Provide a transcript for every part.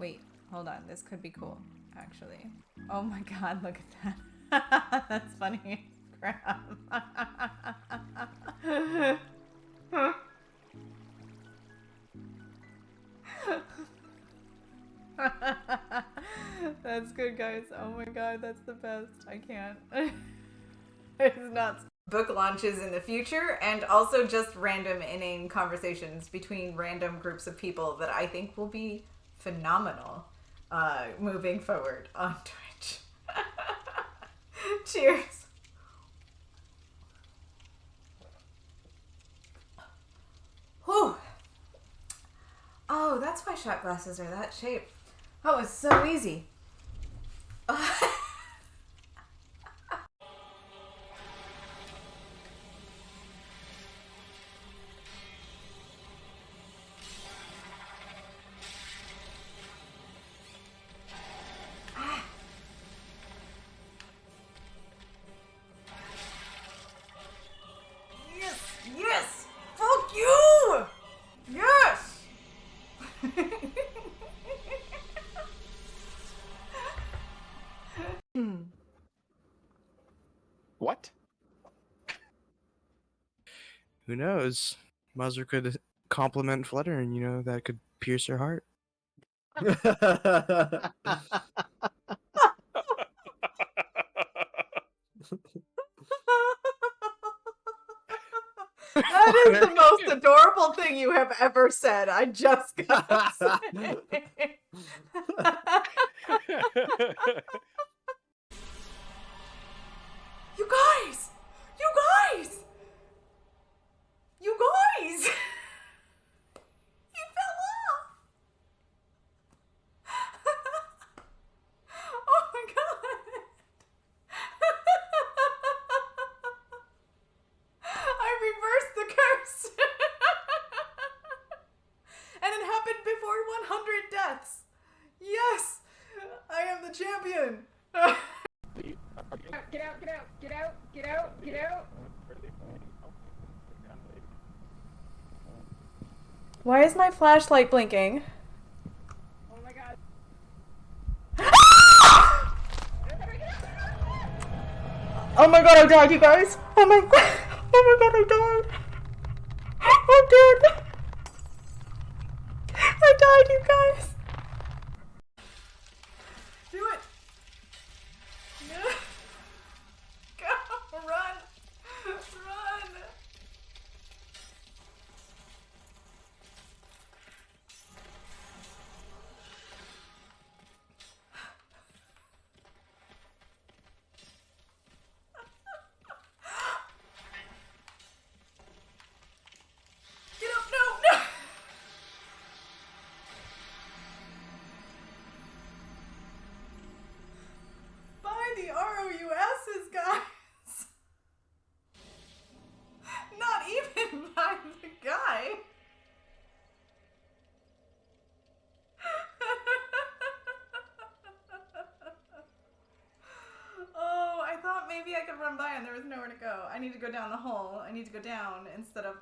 Wait, hold on. This could be cool, actually. Oh my god, look at that. That's funny. Crap. That's good, guys. Oh my god, that's the best. I can't. It's nuts. Book launches in the future, and also just random inane conversations between random groups of people that I think will be phenomenal moving forward on Twitch. Cheers. Whew. Oh, that's why shot glasses are that shape. That was so easy. Yes! Yes! Fuck you! Yes! What? Who knows? Muzzer could compliment Flutter, and that could pierce her heart. That is the most adorable thing you have ever said. I just gotta say. You guys! You guys! You guys! You fell off! Oh my god! I reversed the curse! And it happened before 100 deaths! Yes! I am the champion! Get out, get out, get out, get out, get out! Why is my flashlight blinking? Oh my god. Oh my god, I died, you guys! Oh my god! Oh my god, I died! I'm dead! I died, you guys! Do it! Go! Run! Run! Get up! No! No! Buy the ROUSs, guys! Not even by the guy! Oh, I thought maybe I could run by and there was nowhere to go. I need to go down the hole. I need to go down instead of...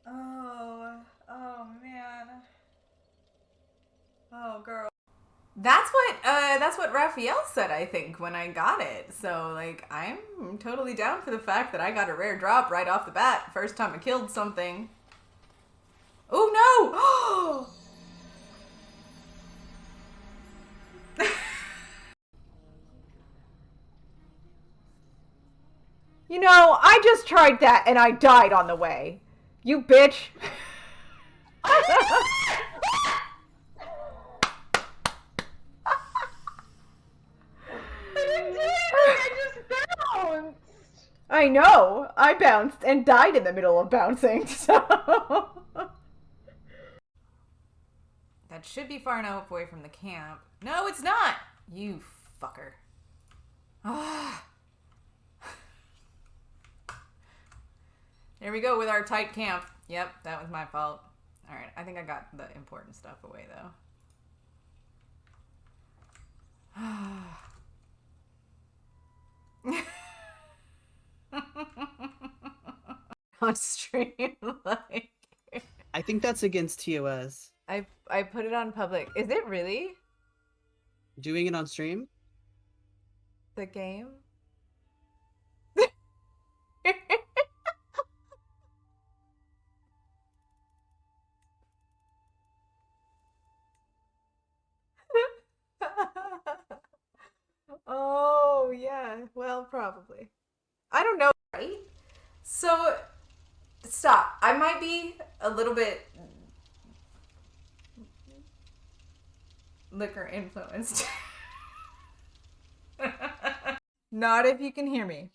Oh man. Oh, girl. That's what Raphael said, I think, when I got it. So, like, I'm totally down for the fact that I got a rare drop right off the bat. First time I killed something. Oh, no! You know, I just tried that and I died on the way. You bitch. I know. I bounced and died in the middle of bouncing, so... That should be far enough away from the camp. No, it's not! You fucker. There we go with our tight camp. Yep, that was my fault. Alright, I think I got the important stuff away, though. On stream, like... I think that's against TOS. I I put it on public. Is it really Doing it on stream? the game? Oh, yeah. Well, probably. I don't know, right? So, stop. I might be a little bit liquor influenced. Not if you can hear me.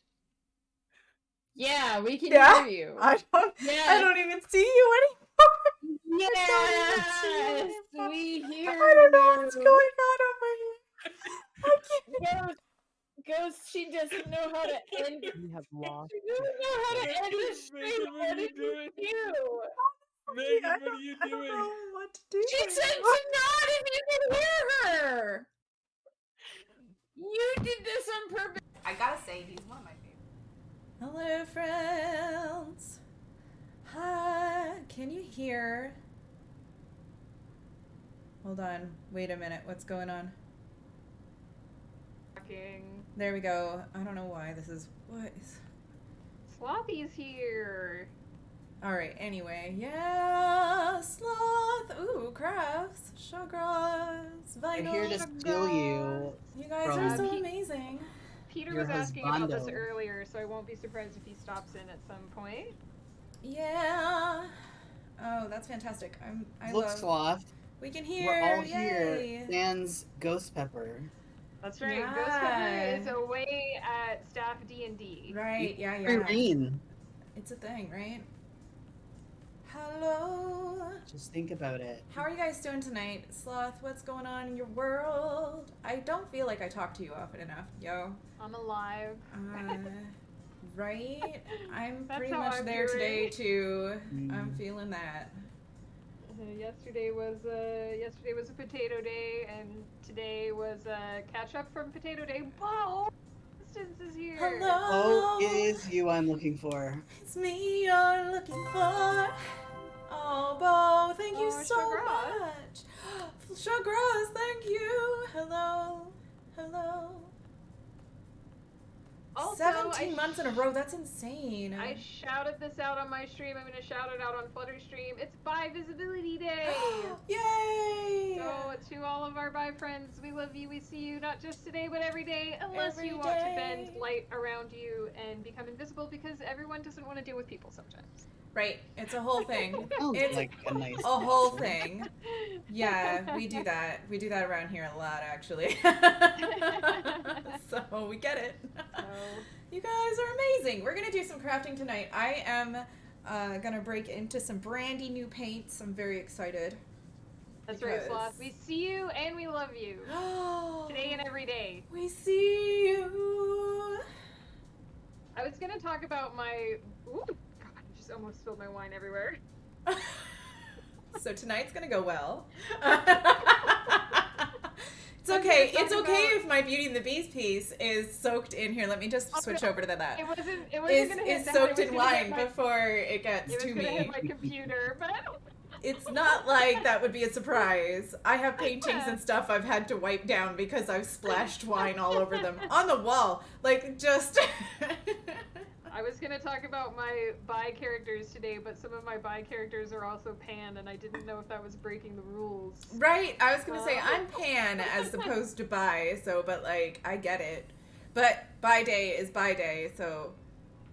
Yeah, we can Yeah? hear you. I Yeah. don't even see you anymore. Yes, we hear I don't know what's you. going on over here. I can't. Ghost, she doesn't know how to end. We have lost. She doesn't know how to end the stream. What did you do? Megan, I what are you don't doing? know what to do. She said to nod if you can hear her. You did this on purpose. I gotta say, he's one of my favorites. Hello, friends. Hi. Can you hear? Hold on. Wait a minute. What's going on? There we go. I don't know why this is. What is. Slothy's here. Alright, anyway. Yeah. Sloth. Ooh, crafts. Chagras. I'm Vinyl. here to steal you. You guys from- are so amazing. Peter Your was asking about this husbando. earlier, so I won't be surprised if he stops in at some point. Yeah. Oh, that's fantastic. I Look, love. Sloth. We can hear. We're all Yay. here. Sans Ghost Pepper. That's right. Yeah. Ghost Pepper is away at staff D&D. Right. Yeah. Very Yeah. mean. It's a thing, right? Hello. Just think about it. How are you guys doing tonight? Sloth, what's going on in your world? I don't feel like I talk to you often enough, yo. I'm alive. Right? I'm That's pretty how much I'm there doing. today too. I'm Mm. feeling that. Yesterday was a potato day, and today was catch up from potato day. Whoa! Constance is here. Hello. Oh, it is you I'm looking for. It's me you're looking for. Oh, Bo, thank you Oh, so Chagras. much. Chagras, thank you. Hello. Hello. Also, 17 months in a row, that's insane. I shouted this out on my stream. I'm gonna shout it out on Flutter stream. It's Bi Visibility Day. Yay! So to all of our Bi friends, we love you. We see you not just today, but every day, unless Every you want to bend day. light around you and become invisible, because everyone doesn't want to deal with people sometimes. Right, it's a whole thing. Sounds It's like a nice a whole answer. thing. Yeah, we do that. We do that around here a lot, actually. So we get it. So, You guys are amazing. We're gonna do some crafting tonight. I am gonna break into some brandy new paints. I'm very excited. that's right, Because- Sloth. We see you and we love you. Today and every day. We see you. I was gonna talk about my. Ooh, God, I just almost spilled my wine everywhere. So tonight's gonna go well. It's okay. It's okay if my Beauty and the Beast piece is soaked in here. Let me just switch over to that. It wasn't Is gonna hit is that. soaked It was in gonna hit wine my- before it gets It was to gonna me. hit my computer, but It's not like that would be a surprise. I have paintings Yeah. and stuff I've had to wipe down because I've splashed wine all over them on the wall. Like just. I was gonna talk about my bi characters today, but some of my bi characters are also pan, and I didn't know if that was breaking the rules. Right, I was gonna say I'm pan as opposed to bi, so but like I get it. But bi day is bi day, so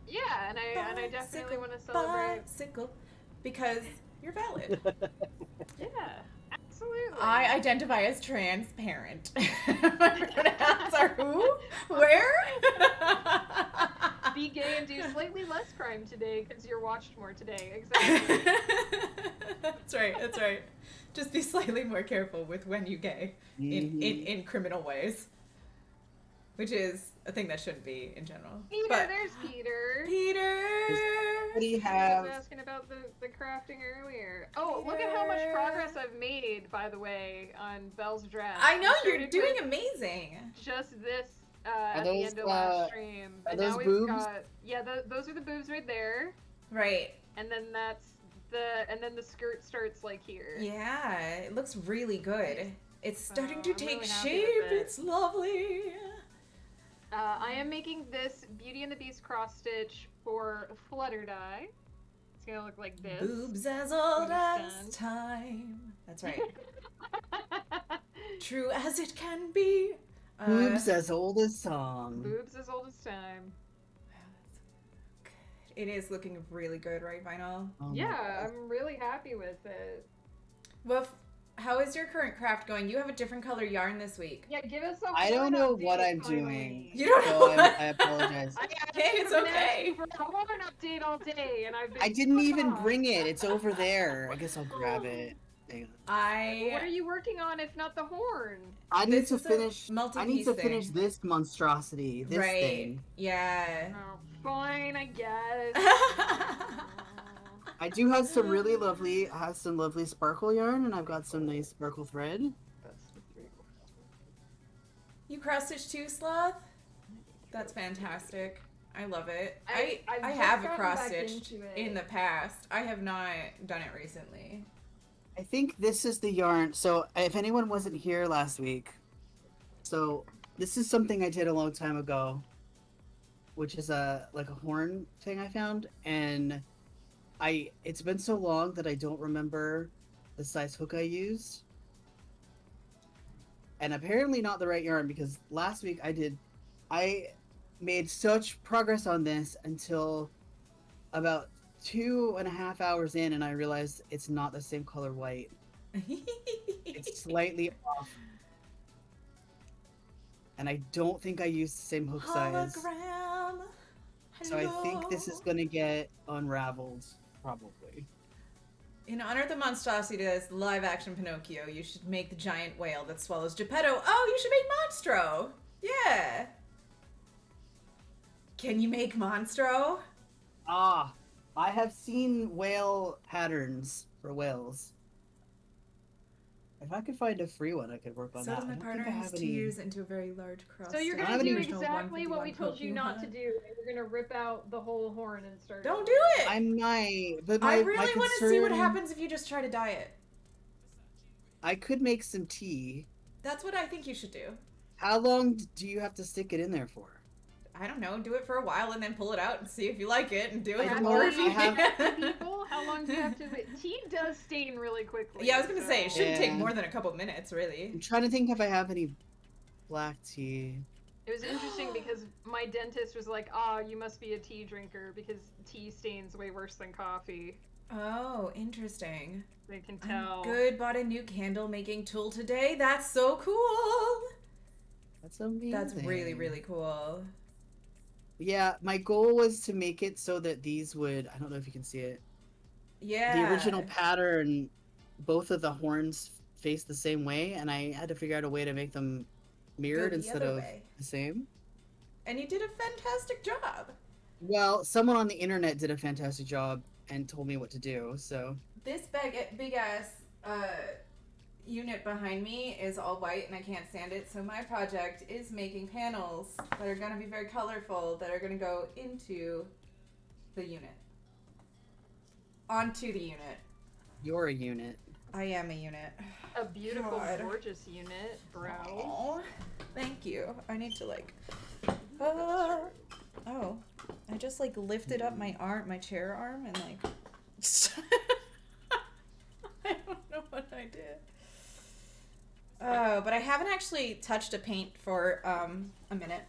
Yeah, and I definitely want to celebrate. bicycle because you're valid. Yeah, absolutely. I identify as transparent. My pronouns are who? Where? Be gay and do slightly less crime today because you're watched more today. Exactly. That's right. That's right. Just be slightly more careful with when you gay in criminal ways, which is a thing that shouldn't be in general. Peter, But there's Peter. Peter. What do you I have? was asking about the crafting earlier. Oh, look at how much Peter. progress I've made, by the way, on Belle's dress. I know We you're started doing with amazing. just this at those, the end of last stream. are But those now we've boobs? got those are the boobs right there, Right. and then that's and then the skirt starts like here. Yeah, it looks really good. It's starting to I'm take really happy shape. with it. It's lovely. I am making this Beauty and the Beast cross stitch for Flutter Dye. It's gonna look like this. Boobs as old as Understand. time. That's right. True as it can be. Boobs as old as song. Boobs as old as time. It is looking really good, right, Vinyl? Oh my Yeah, God. I'm really happy with it. Well, how is your current craft going? You have a different color yarn this week. Yeah, give us a I horn don't know update, what I'm finally. doing. You don't know So what- I apologize. Hey, it's I've been okay. asking for a horn update all day, and I've been I didn't put even off. bring it. It's over there. I guess I'll grab it. Hang on. What are you working on if not the horn? I need This to is a finish. I multi-piece need to thing. finish this monstrosity. This right. thing. Yeah. Oh, fine, I guess. I do have some really lovely. I have some lovely sparkle yarn, and I've got some nice sparkle thread. You cross stitch too, Sloth? That's fantastic. I love it. I've I just have gotten cross back stitched into it. in the past. I have not done it recently. I think this is the yarn. So if anyone wasn't here last week, so this is something I did a long time ago, which is a horn thing I found, and it's been so long that I don't remember the size hook I used. And apparently not the right yarn, because last week I made such progress on this until about 2.5 hours in, and I realized it's not the same color white. It's slightly off. And I don't think I used the same hook size. Hologram. So I think this is Hello. gonna get unraveled, probably. In honor of the monstrosity that is live action Pinocchio, you should make the giant whale that swallows Geppetto. Oh, you should make Monstro. Yeah. Can you make Monstro? Ah, I have seen whale patterns for whales. If I could find a free one, I could work on So that. does I my don't partner think I has have 2 any. years into a very large cross. So you're I gonna haven't do even- exactly what we 151 told you not to Pokemon. do. And you're gonna rip out the whole horn and start. Don't over. do it! I might, but I my really want to see what concern- happens if you just try to dye it. I could make some tea. That's what I think you should do. How long do you have to stick it in there for? I don't know, do it for a while and then pull it out and see if you like it and do it I some know, more if I you have- can. People, how long do you have to wait? Tea does stain really quickly. Yeah, I was gonna say, it shouldn't take Yeah. more than a couple minutes, really. I'm trying to think if I have any black tea. It was interesting because my dentist was like, you must be a tea drinker because tea stains way worse than coffee. Oh, interesting. They can tell. I'm good, bought a new candle making tool today. That's so cool. That's amazing. That's really, really cool. Yeah, my goal was to make it so that these would, I don't know if you can see it. Yeah. The original pattern, both of the horns face the same way, and I had to figure out a way to make them mirrored Go the instead other of way. the same. And you did a fantastic job. Well, someone on the internet did a fantastic job and told me what to do, so. This big ass unit behind me is all white and I can't stand it, so my project is making panels that are going to be very colorful that are going to go into the unit. Onto the unit. You're a unit. I am a unit. A beautiful, God. gorgeous unit, bro. Aw, thank you. I need to oh, I just lifted up my chair arm and I don't know what I did. Oh, but I haven't actually touched a paint for a minute.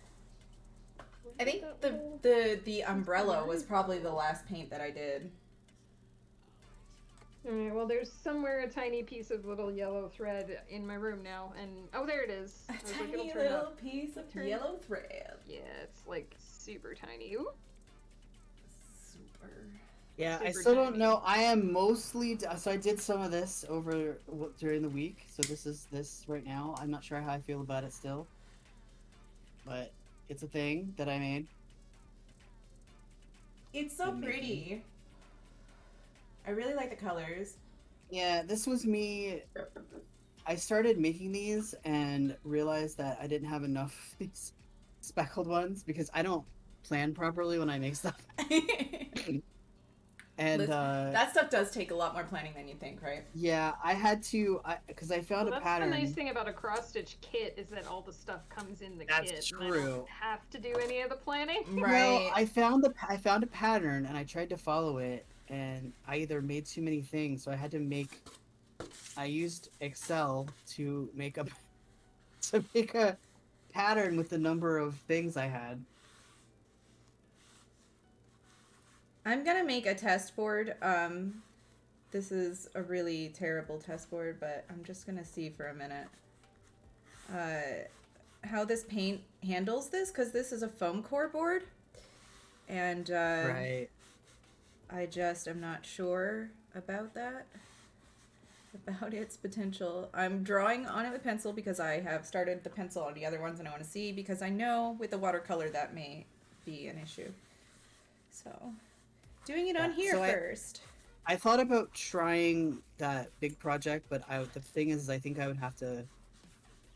I think the umbrella was probably the last paint that I did. Alright, well, there's somewhere a tiny piece of little yellow thread in my room now, and oh, there it is. A I was like, it'll tiny turn little up. piece of Turn- yellow thread. Yeah, it's super tiny. Ooh. Super. Yeah, I Super still don't tiny. know. I am mostly so I did some of this during the week. So this is this right now. I'm not sure how I feel about it still, but it's a thing that I made. It's so Amazing. pretty. I really like the colors. Yeah, this was me. I started making these and realized that I didn't have enough of these speckled ones because I don't plan properly when I make stuff. And that stuff does take a lot more planning than you think, right? yeah, I had to, because I found Well, a that's pattern. the nice thing about a cross-stitch kit is that all the stuff comes in the That's kit. And I true. don't have to do any of the planning. Well, I found a pattern and I tried to follow it, and I either made too many things, so I used Excel to make a to make a pattern with the number of things I had. I'm gonna make a test board. This is a really terrible test board, but I'm just gonna see for a minute how this paint handles this, because this is a foam core board, and Right. I just am not sure about that, about its potential. I'm drawing on it with pencil because I have started the pencil on the other ones and I want to see, because I know with the watercolor that may be an issue. So, doing it on here so first. I thought about trying that big project, but the thing is, I think I would have to,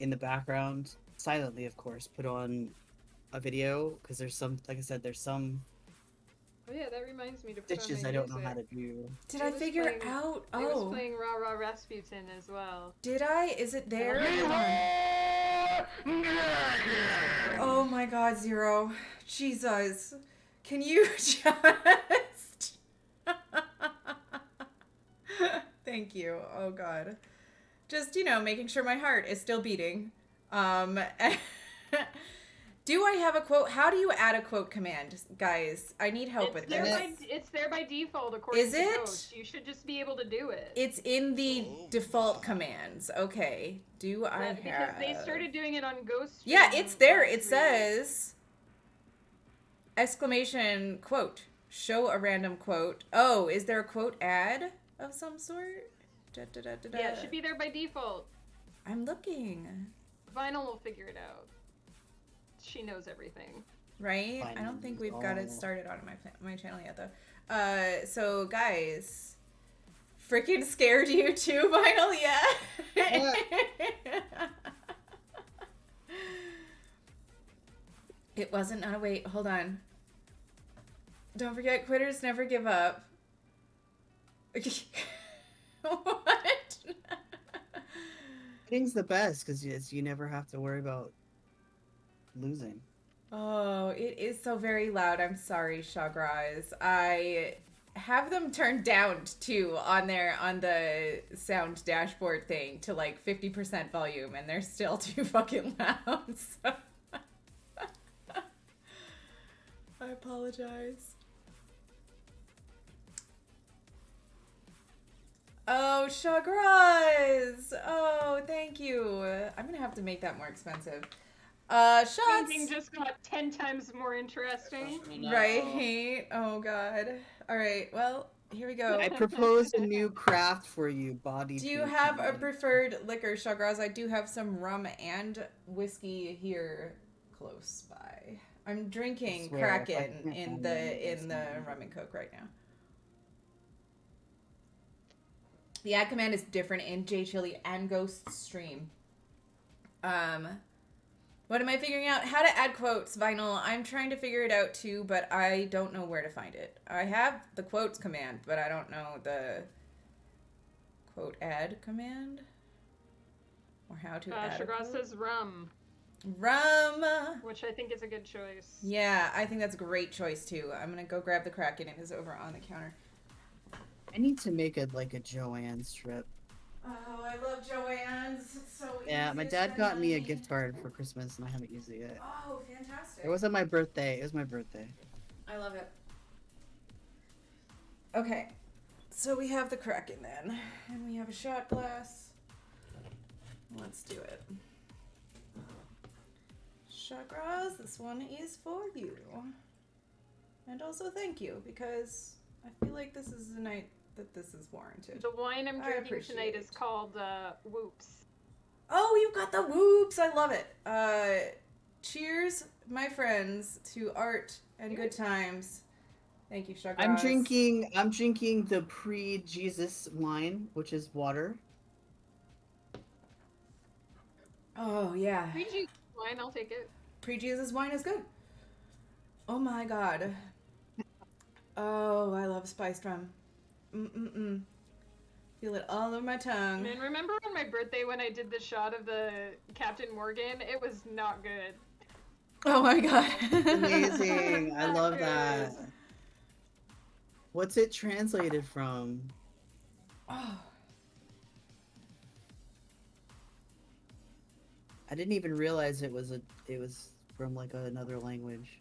in the background, silently, of course, put on a video, because there's some, like I said, there's some Oh yeah, that reminds me to put on stitches my I don't know music. how to do. Did I figure out? I was Oh, playing Ra Ra Rasputin as well. did I? Is it there? Oh my God, Zero. Jesus. Can you just... Thank you. Oh God. Just, making sure my heart is still beating. Do I have a quote? How do you add a quote command, guys? I need help with this. It's there by default, according to it? Ghost. You should just be able to do it. It's in the default commands. Okay. Do I have... Because they started doing it on Ghost. Yeah, it's there. It says... exclamation quote. Show a random quote. Oh, is there a quote add of some sort? Yeah, it should be there by default. I'm looking. Vinyl will figure it out. She knows everything. Right? I don't think we've got it started on my channel yet, though. So, guys, freaking scared you too, Vinyl? Yeah. It wasn't. No, wait, hold on. Don't forget, quitters never give up. What? Quitting's the best because you never have to worry about losing. Oh, it is so very loud. I'm sorry, Shagraz. I have them turned down too on the sound dashboard thing to like 50% volume, and they're still too fucking loud. So. I apologize. Oh, Shagraz! Oh, thank you. I'm gonna have to make that more expensive. Shots! Painting just got 10 times more interesting. Right? Oh, God. Alright, well, here we go. I propose a new craft for you, body. Do you have a preferred liquor, Shagraz? I do have some rum and whiskey here close by. I'm drinking Kraken in the rum and coke right now. The ad command is different in J Chili and Ghost Stream. What am I figuring out? How to add quotes, Vinyl. I'm trying to figure it out too, but I don't know where to find it. I have the quotes command, but I don't know the quote add command. Or how to add a quote. says rum. Rum! Which I think is a good choice. Yeah, I think that's a great choice too. I'm gonna go grab the Kraken. It is over on the counter. I need to make a Joanne strip. Oh, I love Joanne's. It's so easy. Yeah, my dad got me a gift card for Christmas and I haven't used it yet. Oh, fantastic. It wasn't my birthday. It was my birthday. I love it. Okay. So we have the Kraken then. And we have a shot glass. Let's do it. Shagraz, this one is for you. And also thank you, because I feel like this is the night that this is warranted. The wine I'm drinking appreciate tonight is called Whoops. Oh, you've got the whoops! I love it. Cheers, my friends, to art and good times. Thank you, Shagraz. I'm drinking the pre-Jesus wine, which is water. Oh, yeah. Pre-Jesus wine, I'll take it. Pre-Jesus wine is good. Oh my God. Oh, I love spiced rum. Mm-mm-mm. Feel it all over my tongue. Man, remember on my birthday when I did the shot of the Captain Morgan? It was not good. Oh my god. Amazing. I Not love good. that. What's it translated from? Oh. I didn't even realize it was from like another language.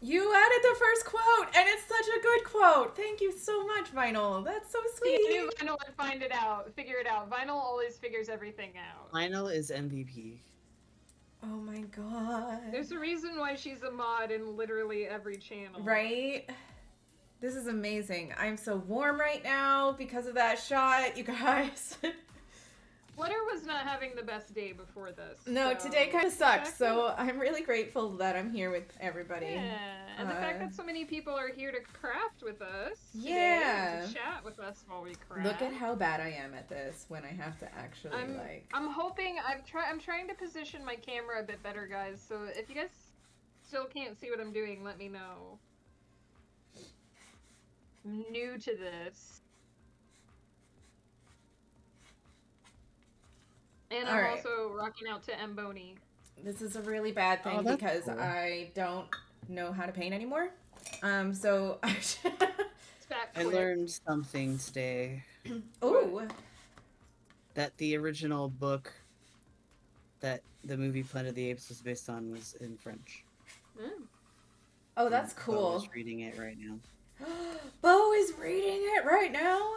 You added the first quote, and it's such a good quote. Thank you so much, Vinyl. That's so See, I sweet. knew Vinyl would figure it out. Vinyl always figures everything out. Lionel is MVP. Oh my god. There's a reason why she's a mod in literally every channel. Right? This is amazing. I'm so warm right now because of that shot, you guys. Flutter was not having the best day before this. No, so today kind of sucks, fact so I'm really grateful that I'm here with everybody. Yeah, and the fact that so many people are here to craft with us. Yeah. Today, to chat with us while we craft. Look at how bad I am at this when I have to actually I'm hoping I'm trying to position my camera a bit better, guys. So if you guys still can't see what I'm doing, let me know. I'm new to this. And I'm also rocking out to Mboni. This is a really bad thing because cool. I don't know how to paint anymore. So I learned something today. Oh. That the original book that the movie Planet of the Apes was based on was in French. Mm. Oh, that's cool. Bo is reading it right now. Bo is reading it right now?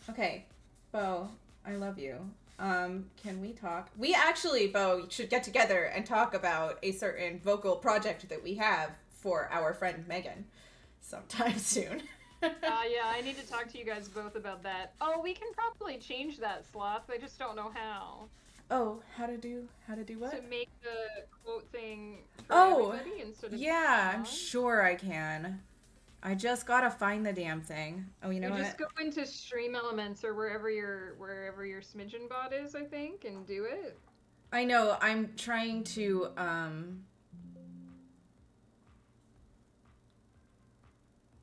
Okay, Bo, I love you. Can we talk? We actually, Bo, should get together and talk about a certain vocal project that we have for our friend Megan sometime soon. Yeah, I need to talk to you guys both about that. Oh, we can probably change that, Sloth. I just don't know how. Oh, how to do what? To make the quote thing for everybody instead of I'm sure I can. I just gotta find the damn thing. Oh, you know what? Just go into Stream Elements or wherever your smidgen bot is, I think, and do it. I know. I'm trying to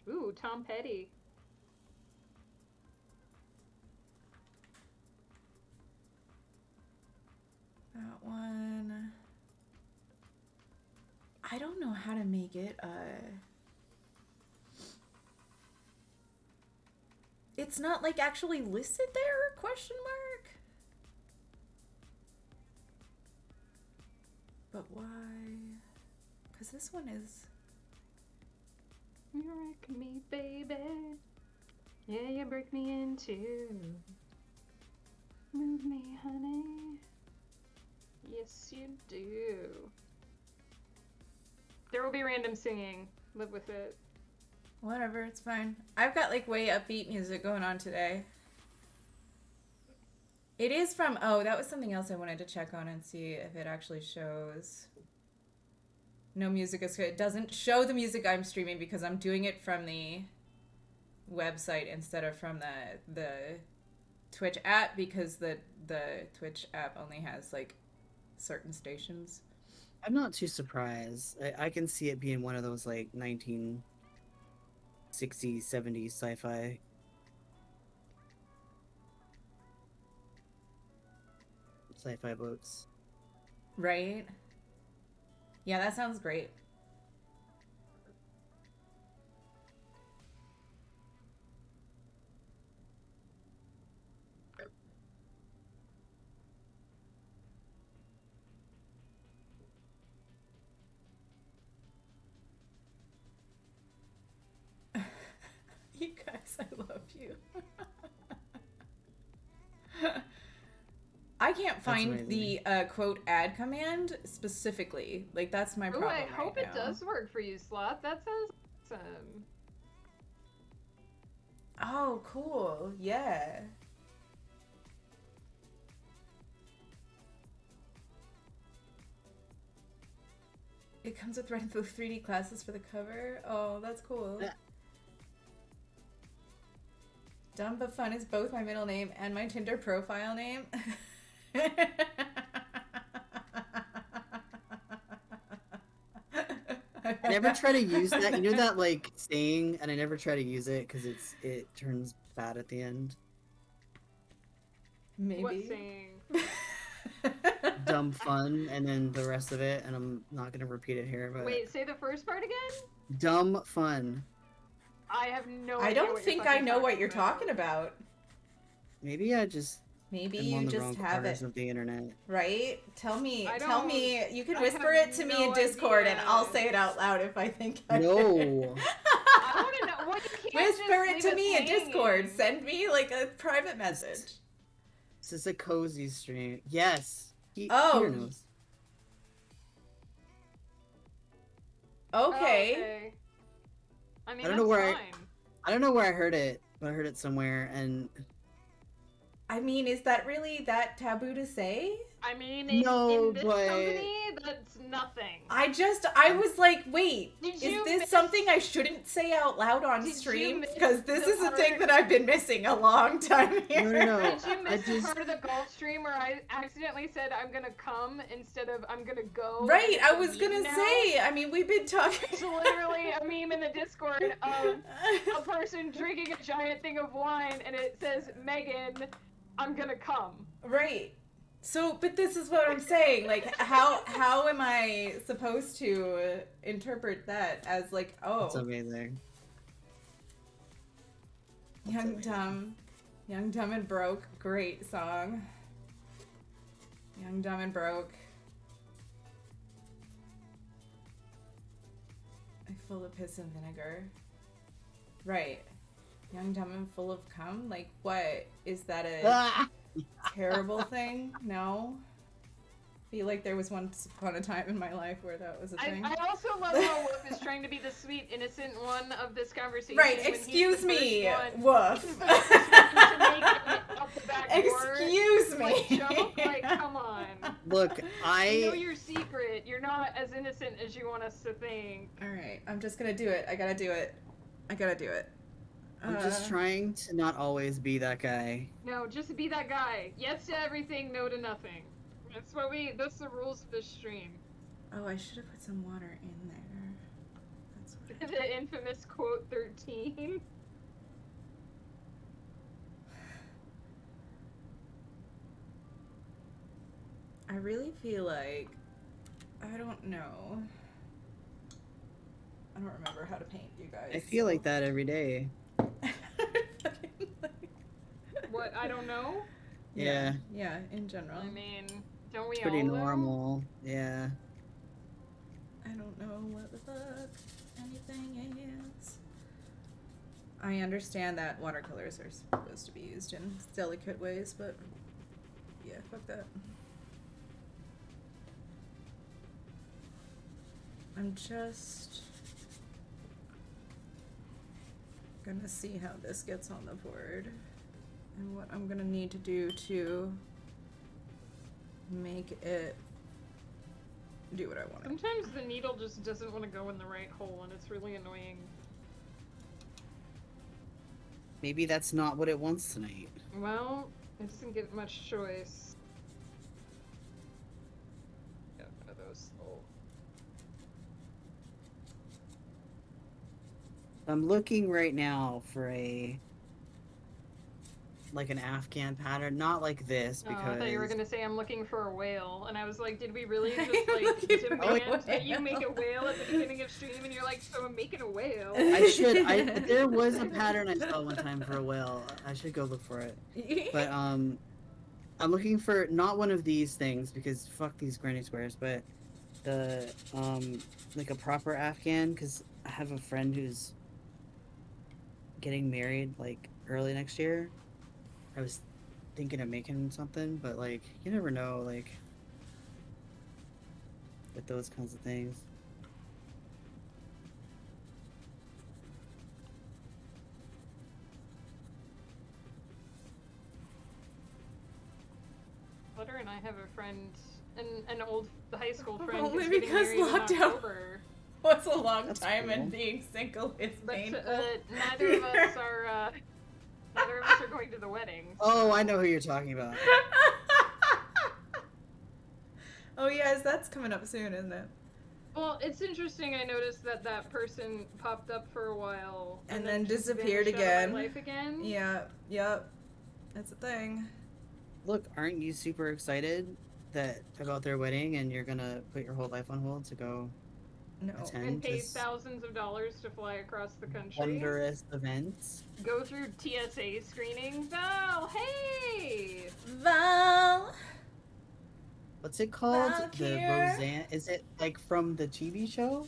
Ooh, Tom Petty. That one. I don't know how to make it it's not like actually listed there? Question mark? But why? Because this one is... You wreck me, baby. Yeah, you break me in two. Move me, honey. Yes, you do. There will be random singing. Live with it. Whatever, it's fine. I've got like way upbeat music going on today. It is from, that was something else I wanted to check on and see if it actually shows. No music is good. It doesn't show the music I'm streaming because I'm doing it from the website instead of from the Twitch app because the Twitch app only has like certain stations. I'm not too surprised. I can see it being one of those like 1960s, 70s sci-fi. Sci-fi boats. Right? Yeah, that sounds great. You guys, I love you. I can't find the quote add command specifically. Like that's my problem. I hope right it now. does work for you, Sloth. That sounds awesome. Oh, cool. Yeah. It comes with running through 3D classes for the cover. Oh, that's cool. Dumb but fun is both my middle name and my Tinder profile name. I'm I never try to use that. You know that like saying, and I never try to use it because it turns bad at the end. Maybe. What saying? Dumb fun, and then the rest of it, and I'm not gonna repeat it here. But Wait, say the first part again? dumb fun. I have no I idea don't what you're think I fucking know what talking you're about. talking about. Maybe I just Maybe am you on the just wrong have corners it of the internet. right. Tell me. I Tell don't- me. You can I whisper have it to me no in Discord, and I'll idea. say it out loud if I think I No. I want to know what you can't Whisper just it leave to us me in Discord. hanging. Send me like a private message. This is a cozy stream. Yes. Oh. Peter knows. Oh, Okay. I mean, I don't that's know where fine. I don't know where I heard it, but I heard it somewhere, and I mean, is that really that taboo to say? I mean, No, in this but- company, that's nothing. I was like, wait, Did is you this miss- something I shouldn't say out loud on Did you stream? miss Because this the is a thing part- that I've been missing a long time here. No. Did you I miss the just- part of the golf stream where I accidentally said I'm gonna come instead of I'm gonna go? Right, and it's I a was meme gonna now? say, I mean, we've been talking. It's literally a meme in the Discord of a person drinking a giant thing of wine and it says, Megan, I'm gonna come. Right. So, but this is what I'm saying. Like, how am I supposed to interpret that as like, It's oh, amazing. young dumb and broke, great song. Young dumb and broke. I'm full of piss and vinegar. Right. Young dumb and full of cum. Like, what is that a? Ah! Terrible thing? No. Feel like there was once upon a time in my life where that was a thing. I also love how Woof is trying to be the sweet, innocent one of this conversation. Right, when he's excuse the me, first one. Woof. He's the first one to make it out the back door. Excuse Like, me. joke, like, come on. Look, I know I your secret. You're not as innocent as you want us to think. Alright, I'm just gonna do it. I gotta do it. I'm just trying to not always be that guy. No, just be that guy. Yes to everything, no to nothing. That's the rules of this stream. Oh, I should have put some water in there. That's what The infamous quote 13. I really feel like I don't know. I don't remember how to paint, you guys. I feel like that every day. What? I don't know. Yeah. Yeah, in general. I mean, don't we It's pretty all know? normal. Yeah. I don't know what the fuck anything is. I understand that watercolors are supposed to be used in delicate ways, but yeah, fuck that. I'm just gonna see how this gets on the board and what I'm gonna need to do to make it do what I want. Sometimes the needle just doesn't want to go in the right hole, and it's really annoying. Maybe that's not what it wants tonight. Well, it doesn't get much choice. Got one of those. Oh. I'm looking right now for an Afghan pattern, not like this Oh, because I thought you were gonna say I'm looking for a whale, and I was like, did we really just Looking like for a demand that you whale. make a whale at the beginning of stream, and you're like, so I'm making a whale. there was a pattern I saw one time for a whale. I should go look for it. But I'm looking for not one of these things because fuck these granny squares, but the like a proper Afghan, because I have a friend who's getting married like early next year. I was thinking of making something, but like you never know, like with those kinds of things. Flutter and I have a friend, an old high school friend Only who's getting because married in lockdown October. What's a long That's time and cool. being single is But painful. neither of us are. Neither of us are going to the wedding. Oh, I know who you're talking about. Oh yes, that's coming up soon, isn't it? Well, it's interesting. I noticed that that person popped up for a while And then just disappeared vanished out of again. my life again. Yep. That's a thing. Look, aren't you super excited about their wedding, and you're gonna put your whole life on hold to go No. attend And pay this thousands of dollars to fly across the country. wondrous event? Go through TSA screening. Val, hey! Val! What's it called? The Valkyr? Roseanne? Is it like from the TV show?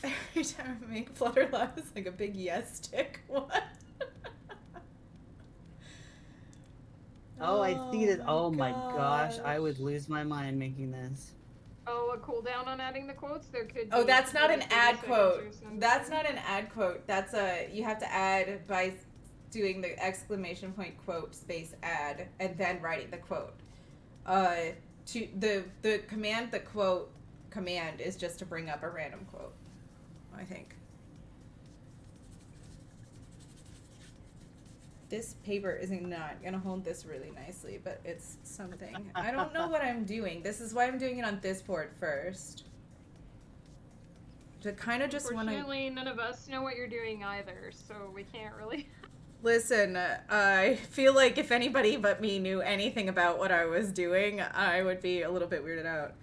Every time I make Flutter laugh, it's like a big yes stick. What? Oh, I see it. Oh my gosh, I gosh. would lose my mind making this. Oh, a cooldown on adding the quotes? There could be. Oh, that's not an 30 ad seconds quote. or something. That's not an ad quote. That's you have to add by doing the exclamation point quote space ad and then writing the quote. To the command, the quote command is just to bring up a random quote, I think. This paper is not gonna hold this really nicely, but it's something. I don't know what I'm doing. This is why I'm doing it on this board first. To kind of just want to Unfortunately, none of us know what you're doing either, so we can't really. listen. I feel like if anybody but me knew anything about what I was doing, I would be a little bit weirded out.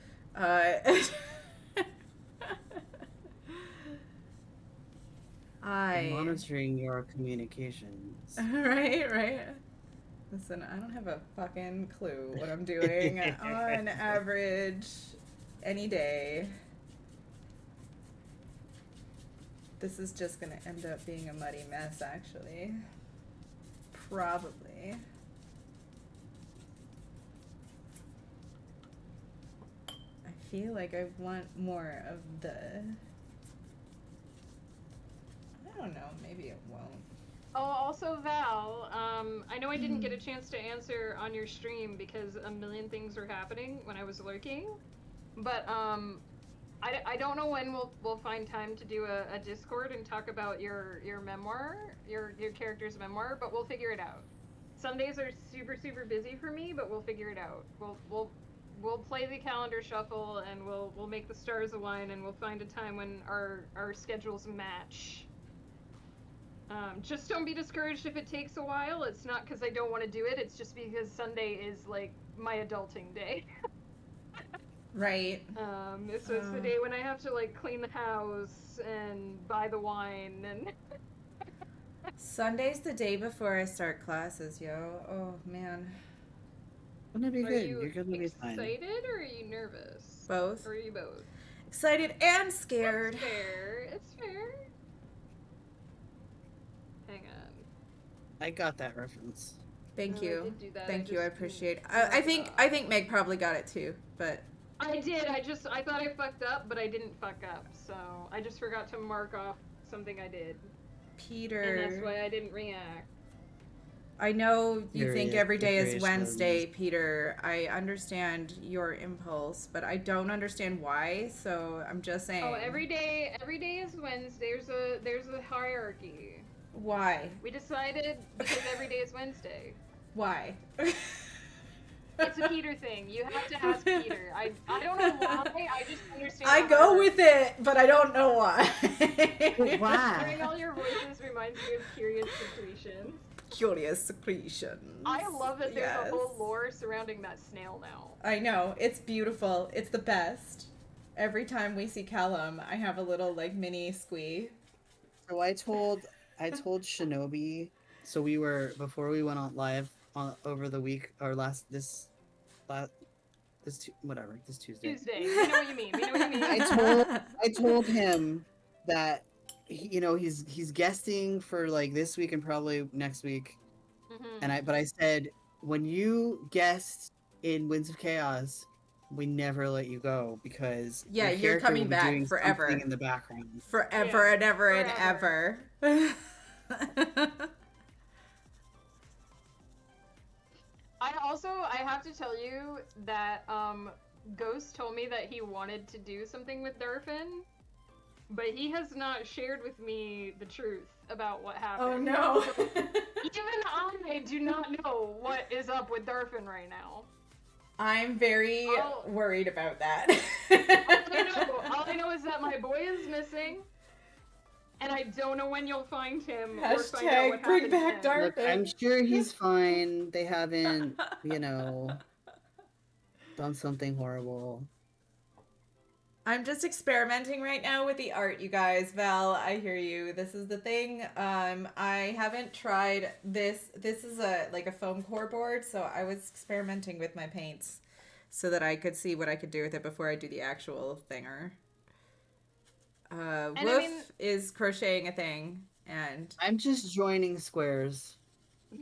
I'm monitoring your communications. Right. Listen, I don't have a fucking clue what I'm doing on average any day. This is just gonna end up being a muddy mess, actually. Probably. I feel like I want more of the... I don't know, maybe it won't. Oh, also Val, I know I didn't get a chance to answer on your stream because a million things were happening when I was lurking, but I don't know when we'll find time to do a Discord and talk about your memoir, your character's memoir, but we'll figure it out. Sundays are super busy for me, but we'll figure it out. We'll play the calendar shuffle and we'll make the stars align and we'll find a time when our schedules match. Just don't be discouraged if it takes a while. It's not because I don't want to do it. It's just because Sunday is like my adulting day. Right. So it's the day when I have to like clean the house and buy the wine and. Sunday's the day before I start classes, yo. Oh man. Wouldn't it be Are good? you You're gonna be fine. excited or are you nervous? Both. Or are you both? Excited and scared. It's fair. It's fair. Hang on. I got that reference. Thank Oh, I you. did do that. Thank you. I just appreciate. didn't I think Meg probably got it too, but I did. I thought I fucked up, but I didn't fuck up. So I just forgot to mark off something I did, Peter. and that's why I didn't react. I know you think every day is Curious Wednesday, Peter. I understand your impulse, but I don't understand why. So I'm just saying. Oh, every day is Wednesday. There's a hierarchy. Why? We decided because every day is Wednesday. Why? It's a Peter thing. You have to ask Peter. I don't know why. I just understand. I go with it, but I don't know why. Why? Hearing all your voices reminds me of Curious Secretions. Curious secretions. I love that there's Yes. a whole lore surrounding that snail now. I know. It's beautiful. It's the best. Every time we see Callum, I have a little like mini squee. So I told Shinobi. So before we went on live over the week or this Tuesday. Tuesday. We know what you mean. We know what you mean. I told him that he's guesting for like this week and probably next week. Mhm. But I said, when you guest in Winds of Chaos, we never let you go because Yeah, your you're character coming will be back doing forever. something in the background. Forever Yeah, and ever and forever. ever. I have to tell you that Ghost told me that he wanted to do something with Darfin, but he has not shared with me the truth about what happened. Oh no. Even I do not know what is up with Darfin right now. I'm very worried about that. All I know is that my boy is missing, and I don't know when you'll find him or find out what bring happened back to him. Look, I'm sure he's fine. They haven't, done something horrible. I'm just experimenting right now with the art, you guys. Val, I hear you. This is the thing. I haven't tried this. This is a foam core board, so I was experimenting with my paints so that I could see what I could do with it before I do the actual thinger. Woof is crocheting a thing, and I'm just joining squares.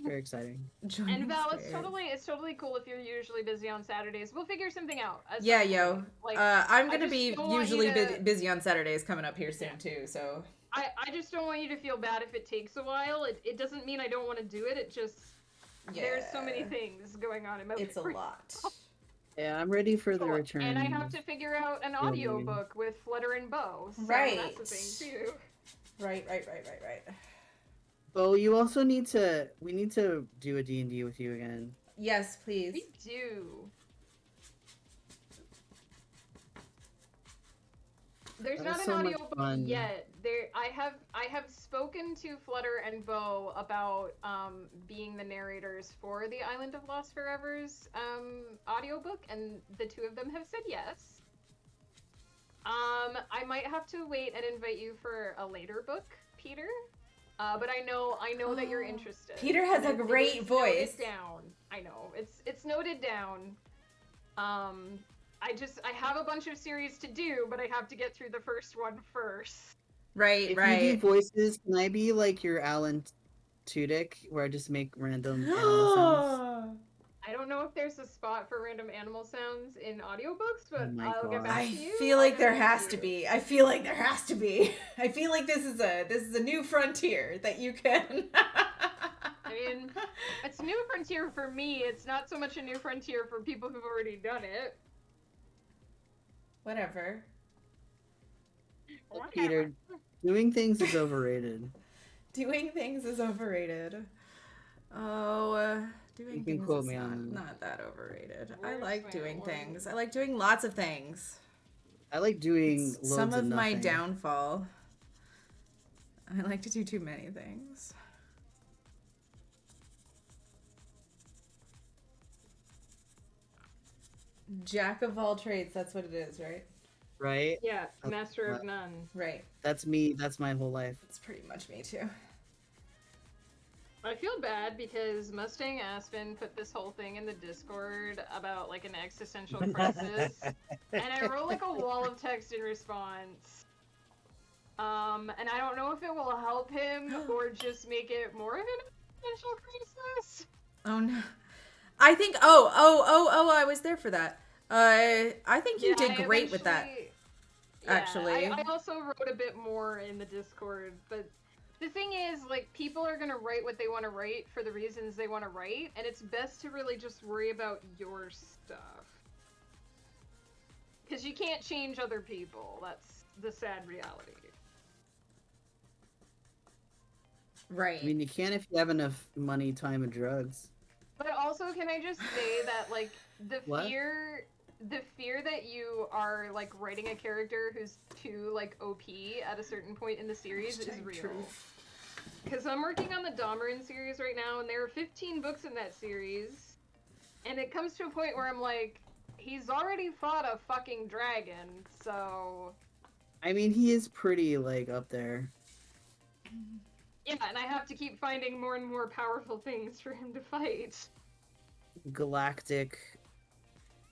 Very exciting. And Val, it's totally cool if you're usually busy on Saturdays. We'll figure something out. Yeah, yo. I'm gonna be usually to... busy on Saturdays coming up here soon too. So I just don't want you to feel bad if it takes a while. It doesn't mean I don't want to do it. It just there's so many things going on in my life. It's a lot. Yeah, I'm ready for the return. And I have to figure out an audiobook with Flutter and Bow. So right. That's the thing too. Right. Bo, you also need to. We need to do a D&D with you again. Yes, please. We do. There's not an audiobook yet. I have spoken to Flutter and Bo about being the narrators for the Island of Lost Forever's audiobook, and the two of them have said yes. I might have to wait and invite you for a later book, Peter. But I know that you're interested. Peter has a great voice. Noted down. I know. It's noted down. I have a bunch of series to do, but I have to get through the first one first. Right. If you do voices, can I be like your Alan Tudyk, where I just make random animal sounds? I don't know if there's a spot for random animal sounds in audiobooks, but I'll get back to you. I feel like there has to be. I feel like this is a new frontier that you can. I mean, it's a new frontier for me. It's not so much a new frontier for people who've already done it. Whatever. Peter, doing things is overrated. Doing things is overrated. Oh, doing things is not that overrated. I like doing things. I like doing lots of things. I like doing loads some of nothing. my downfall. I like to do too many things. Jack of all trades, that's what it is, right? Right? Yeah, master of none. Right. That's me. That's my whole life. It's pretty much me too. I feel bad because Mustang Aspen put this whole thing in the Discord about like an existential crisis, and I wrote like a wall of text in response. And I don't know if it will help him or just make it more of an existential crisis. Oh no. I think I was there for that. I think you did great with that. Yeah, actually. I also wrote a bit more in the Discord, but the thing is, like, people are gonna write what they want to write for the reasons they want to write, and it's best to really just worry about your stuff. Because you can't change other people. That's the sad reality. Right. I mean, you can if you have enough money, time, and drugs. But also, can I just say that, like, the fear that you are, like, writing a character who's too, like, OP at a certain point in the series is real. Because I'm working on the Dahmerin series right now, and there are 15 books in that series, and it comes to a point where I'm like, he's already fought a fucking dragon, so... I mean, he is pretty, like, up there. Yeah, and I have to keep finding more and more powerful things for him to fight. Galactic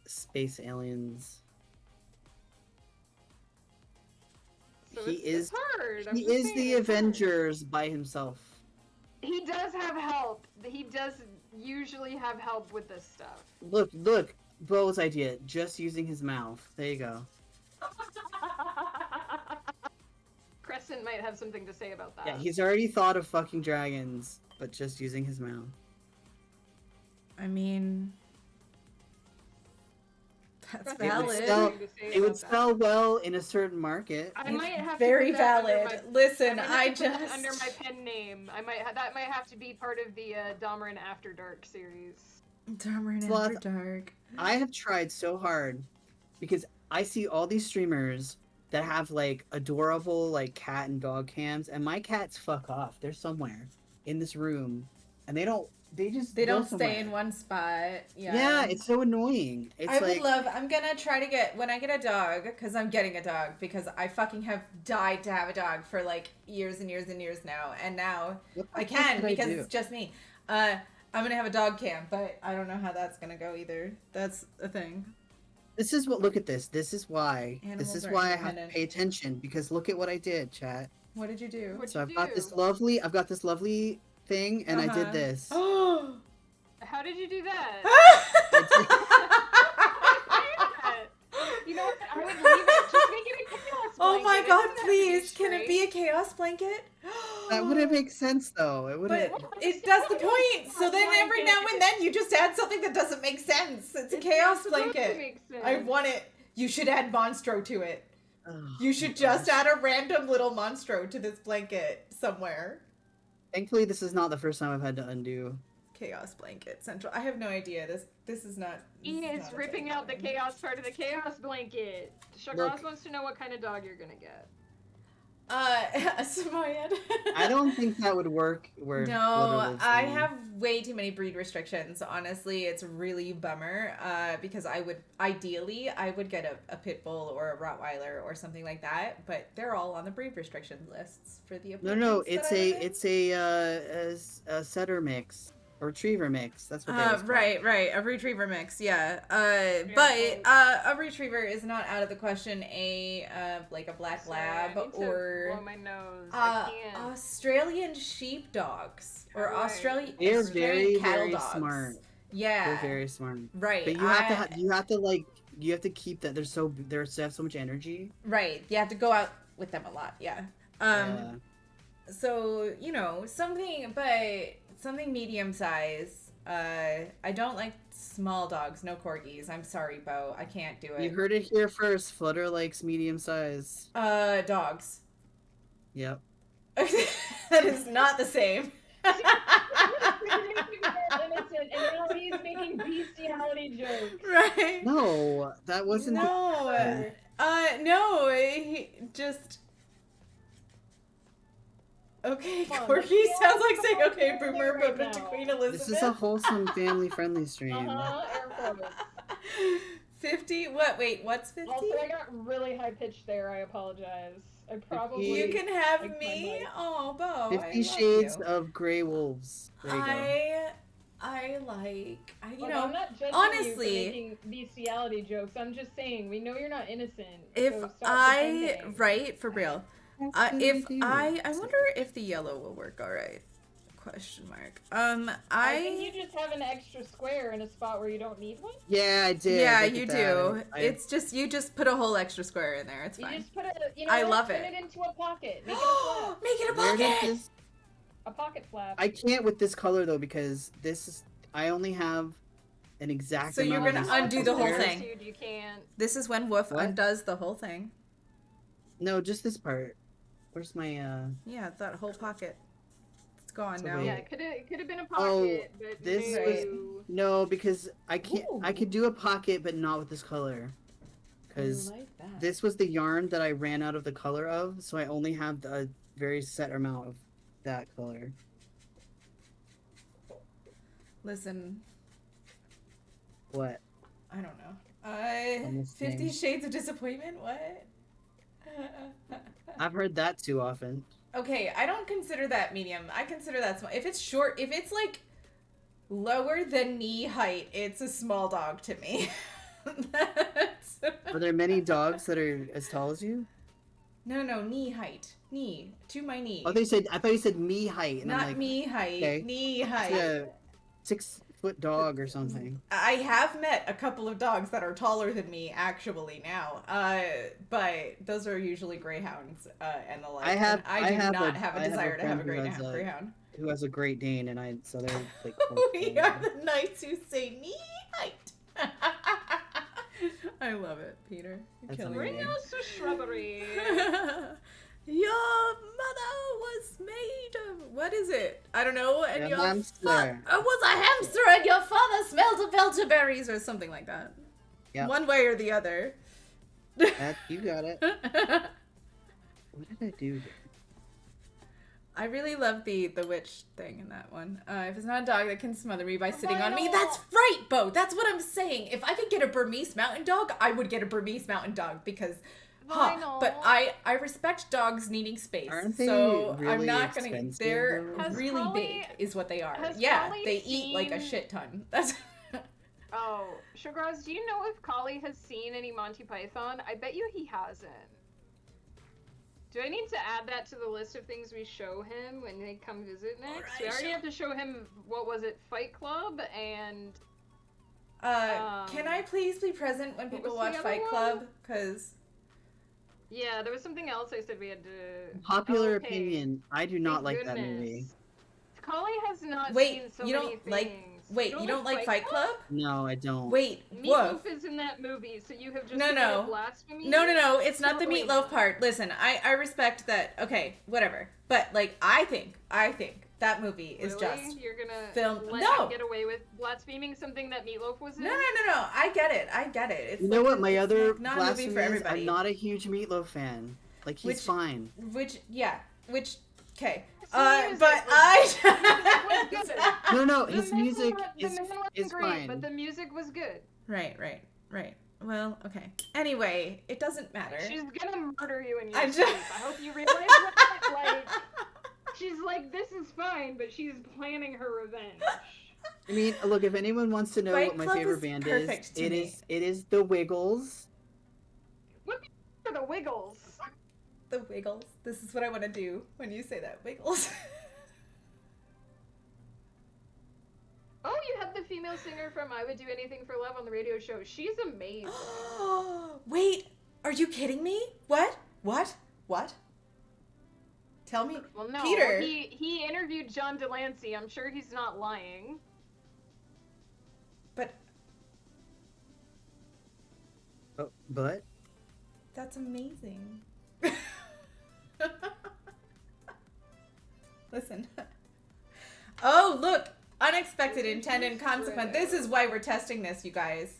space aliens. So He is the hard. Avengers by himself. He does have help. He does usually have help with this stuff. Look, Bo's idea. Just using his mouth. There you go. Crescent might have something to say about that. Yeah, he's already thought of fucking dragons, but just using his mouth. I mean... That's valid. It would sell well in a certain market. I might have very to put that valid. Listen, I just under my pen name. That might have to be part of the Dahmerin After Dark series. Dahmerin After Dark. I have tried so hard because I see all these streamers that have like adorable like cat and dog cams, and my cats fuck off. They're somewhere in this room, and they don't. They just They go don't stay in somewhere. one spot. Yeah, it's so annoying. It's I like would love. I'm gonna try to get when I get a dog because I'm getting a dog because I fucking have died to have a dog for like years and years and years now, and now what the I fuck can did I because do? it's just me. I'm gonna have a dog cam, but I don't know how that's gonna go either. That's a thing. This is what. Look at this. This is why. Animals This is are why I have to independent. pay attention because look at what I did, chat. What did you do? What'd So you I've got this do? lovely. I've got this lovely thing, and I did this. Oh. How did you do that? You know what? I would leave it. Just make it a chaos Oh my blanket. god, It doesn't have to be please! Can it straight. be a chaos blanket? That wouldn't make sense though. It wouldn't. But that's the point. So then every now and then you just add something that doesn't make sense. It's a It's chaos not supposed to blanket. make sense. I want it. You should add Monstro to it. Oh, You should my just gosh. add a random little Monstro to this blanket somewhere. Thankfully, this is not the first time I've had to undo. Chaos blanket central. I have no idea. This is not. this Ian is is not a ripping thing out the for me. chaos part of the chaos blanket. Shagraz Look. wants to know what kind of dog you're gonna get. Samoyed. I don't think that would work. Where No, literally I saying- have way too many breed restrictions. Honestly, it's really bummer. Because I would ideally get a pit bull or a Rottweiler or something like that, but they're all on the breed restrictions lists for the No, apartments that I live in. it's a setter mix, a retriever mix. That's what they always call it. Right, a retriever mix, yeah. Very But close. a retriever is not out of the question. Like a black Sorry, lab I need to or blow my nose. I can't. Australian sheepdogs or Right. Australian They're very, cattle very dogs. smart. Yeah, They're very smart. right. But you have to keep that. They have so much energy. Right. You have to go out with them a lot. Yeah. Yeah. So something medium size. I don't like small dogs. No corgis. I'm sorry, Bo. I can't do You it. heard it here first. Flutter likes medium size. Dogs. Yep. That is not the same. Innocent, and now he's making bestiality jokes. Right. No, that wasn't. No. No. He just. Okay, Come on, Corky let's sounds like go saying, on okay, right boomer, now. but to Queen Elizabeth. This is a wholesome, family-friendly stream. Air quotes. 50? What? Wait, what's 50? Also, I got really high pitched there. I apologize. I probably. You can have like my me. mic. Oh, Bo. 50 I love Shades you. of Grey Wolves. There you go. Look, know, I'm not judging honestly, you for making bestiality jokes. I'm just saying we know you're not innocent. if so stop I pretending. right for real, That's if what I do. wonder if the yellow will work. All right, question mark. I think you just have an extra square in a spot where you don't need one. Yeah, I did. yeah, Look at you that. do. I- It's just you just put a whole extra square in there. It's You fine. just put a, I what? love Turn it. it into a pocket. Make it a flap. Make it a Where did pocket. this? A pocket flap. I can't with this color though because this is. I only have an exact. So you're amount gonna of these undo the whole squares. thing. Dude, you can't. This is when Woof What? undoes the whole thing. No, just this part. Where's my Yeah, that whole pocket. It's gone So now. wait. Yeah, it could have been a Oh, pocket, but this no. No, because I can't. I Ooh. could do a pocket, but not with this color. Because I like that. this was the yarn that I ran out of the color of, so I only have a very set amount of that color. Listen, What? I don't know. On this 50 thing. Shades of Disappointment? What? I've heard that too often. Okay, I don't consider that medium. I consider that small. If it's short, if it's like lower than knee height, it's a small dog to me. That's... Are there many dogs that are as tall as you? No, knee height. Knee. To my knee. Oh, they said. I thought you said me height, and I'm Not like, me height. okay. Knee it's height. a 6-foot dog or something. I have met a couple of dogs that are taller than me, actually, now. But those are usually greyhounds and the like. I have- and I I do have not a- have a I have a desire to have a friend who has a- greyhound. Who has a Great Dane, and so they're like. We are the knights who say knee height. I love it, Peter. You're That's killing Bring me. us a shrubbery. Your mother was made of, what is it? I don't know. And A your hamster. It was a hamster, and your father smelled of elderberries, or something like that. Yep. One way or the other. You got it. What did I do? I really love the witch thing in that one. If it's not a dog that can smother me by sitting on me, Rhino. that's right, Bo. That's what I'm saying. If I could get a Burmese mountain dog, I would get a Burmese mountain dog because, Rhino. but I respect dogs needing space. Aren't they so I'm really not gonna. expensive, They're though? Has really Collie- big, is what they are. has Yeah, Collie they eat like a seen- shit ton. That's. Oh, Sugars, do you know if Collie has seen any Monty Python? I bet you he hasn't. Do I need to add that to the list of things we show him when they come visit next? Alright, We already sure. have to show him, what was it, Fight Club and... Can I please be present when what people was watch the other Fight one? Club? Because Yeah, there was something else I said we had to... Popular Okay. opinion. I do not Thank like that movie. goodness. Collie has not Wait, seen so you many don't like- things. wait, you don't like Fight Club? No, I don't. Wait, woof. Meatloaf is in that movie, so you have just No, committed no. blasphemy? No, it's not the Totally meatloaf not. part. Listen, I respect that. Okay, whatever. But like, I think that movie is Really? just You're gonna film- let No. him get away with blaspheming something that Meatloaf was in? no. I get it. It's You know like- what? My it's other like not a movie blasphemy for is everybody. I'm not a huge Meatloaf fan. Like, he's Which- fine. Okay. His music But was- I. was good. No, The his man music wa- the is man wasn't is great, fine. but the music was good. Right. Well, okay. Anyway, it doesn't matter. She's gonna murder you in your I sleep. just- I hope you realize that. Like, she's like, this is fine, but she's planning her revenge. I mean, look, if anyone wants to know Fight what my Club favorite is band perfect is, to it me. is The Wiggles. What are the Wiggles? The Wiggles. This is what I want to do when you say that. Wiggles. Oh, you have the female singer from I Would Do Anything for Love on the radio show. She's amazing. Wait, are you kidding me? What? Tell me. Well, no, Peter. he interviewed John Delancey. I'm sure he's not lying. But Oh, but that's amazing. Listen. Oh, look. Unexpected, intended, consequent. This is why we're testing this, you guys.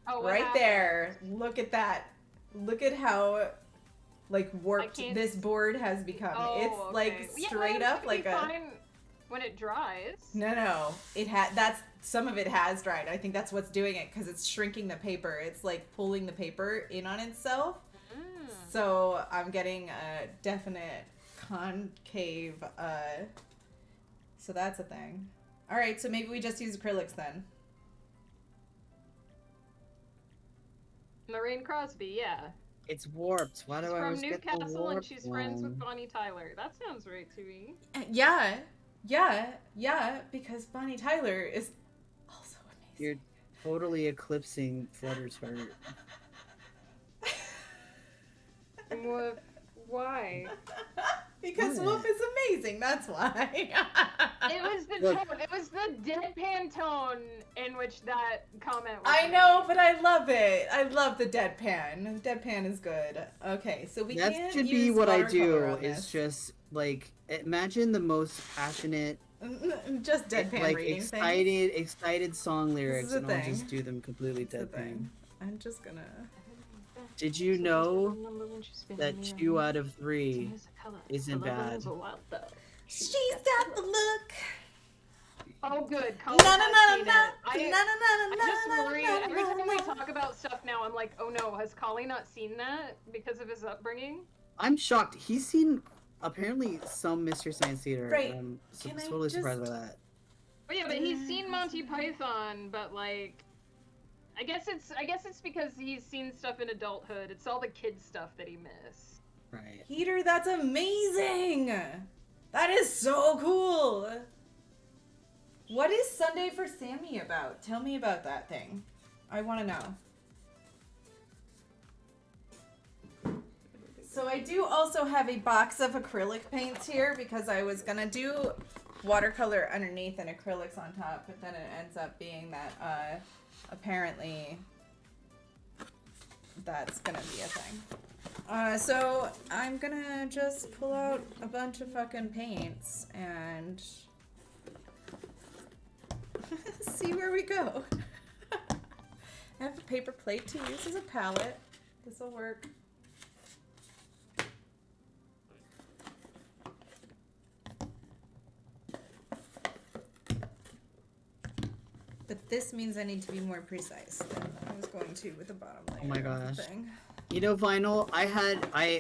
Oh, what Right happened? there. Look at that. Look at how, like, warped can't this board has become. Oh, It's, okay. like, Yeah, straight it's up gonna like be a... fine when it dries. No. That's some of it has dried. I think that's what's doing it because it's shrinking the paper. It's like pulling the paper in on itself. Mm. So I'm getting a definite concave. So that's a thing. All right. So maybe we just use acrylics then. Lorraine Crosby, yeah. it's warped. Why She's do I from always get the Newcastle and warped she's friends with one? Bonnie Tyler. That sounds right to me. Yeah. Because Bonnie Tyler is also amazing. You're totally eclipsing Flutter's heart. Why? Because Yeah. Wolf is amazing. That's why. It was the Look. tone. It was the deadpan tone in which that comment was I made. know, but I love it. I love the deadpan. Deadpan is good. Okay, so we That can't should be use what I watercolor do. on Is this. just like imagine the most passionate, just deadpan like reading things. excited song lyrics, the and I'll just thing. do them completely That's the deadpan. thing. I'm just gonna. Did you know that 2 out of 3 isn't bad? She's got the look. Oh, good. Na Colin na has na seen na it. I just worry. Every time we talk about stuff now, I'm like, oh no, has Collie not seen that because of his upbringing? I'm shocked. He's seen apparently some Mr. Science Theater. Right. I'm Can I totally surprised by just- that. Oh yeah, but he's seen Monty Python, but like, I guess it's because he's seen stuff in adulthood. It's all the kid stuff that he missed. Right. Peter, that's amazing. That is so cool. What is Sunday for Sammy about? Tell me about that thing. I want to know. So I do also have a box of acrylic paints here because I was going to do watercolor underneath and acrylics on top, but then it ends up being that apparently that's going to be a thing. So I'm gonna just pull out a bunch of fucking paints and see where we go. I have a paper plate to use as a palette. This'll work. But this means I need to be more precise than I was going to with the bottom layer. Oh my of the gosh. thing. You know, Vinyl,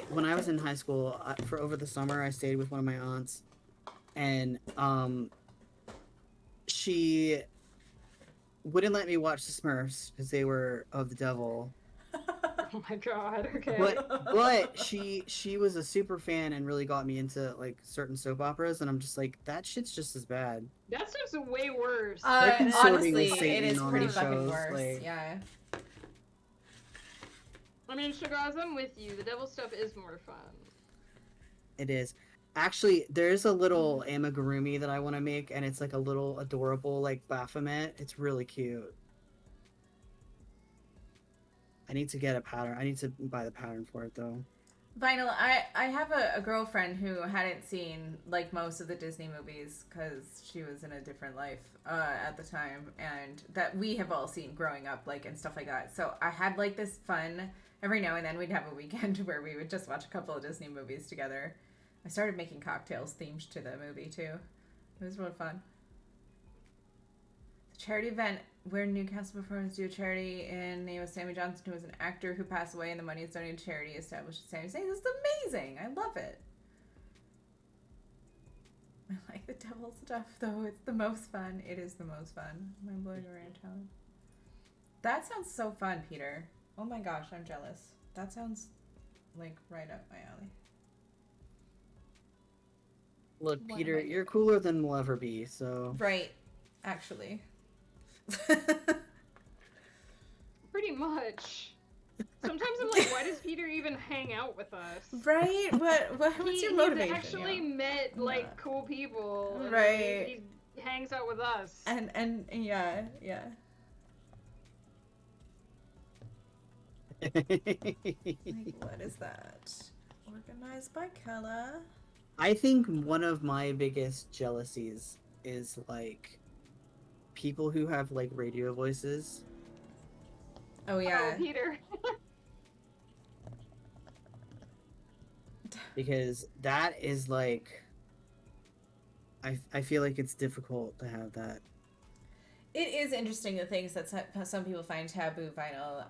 when I was in high school, for over the summer, I stayed with one of my aunts, and she wouldn't let me watch the Smurfs because they were of the devil. Oh my god, okay. But she was a super fan and really got me into like certain soap operas, and I'm just like, that shit's just as bad. That stuff's way worse. They're consorting Honestly, with Satan it is on pretty these fucking shows, worse. like- Yeah. I mean, Shagaz, I'm with you. The devil stuff is more fun. It is. Actually, there's a little amigurumi that I want to make, and it's like a little adorable like Baphomet. It's really cute. I need to get a pattern. I need to buy the pattern for it though. Vinyl, I have a girlfriend who hadn't seen like most of the Disney movies because she was in a different life at the time, and that we have all seen growing up, like, and stuff like that. So I had like this fun, every now and then we'd have a weekend where we would just watch a couple of Disney movies together. I started making cocktails themed to the movie too. It was really fun. The charity event where Newcastle Performers do a charity in name of Sammy Johnson, who was an actor who passed away, and the money is donated to charity established at Sammy's name. This is amazing. I love it. I like the devil stuff though. It's the most fun. It is the most fun. I'm blowing around town. That sounds so fun, Peter. Oh my gosh, I'm jealous. That sounds like right up my alley. Look, What Peter, am I you're doing? cooler than we'll ever be. So Right, actually. Pretty much. Sometimes I'm like, why does Peter even hang out with us? Right? What's your motivation? He's actually yeah? met like Yeah. cool people. And Right. He hangs out with us. And yeah. Like, what is that? Organized by Kella. I think one of my biggest jealousies is like people who have like radio voices. Oh yeah. Oh, Peter. Because that is like I feel like it's difficult to have that. It is interesting the things that some people find taboo, Vinyl.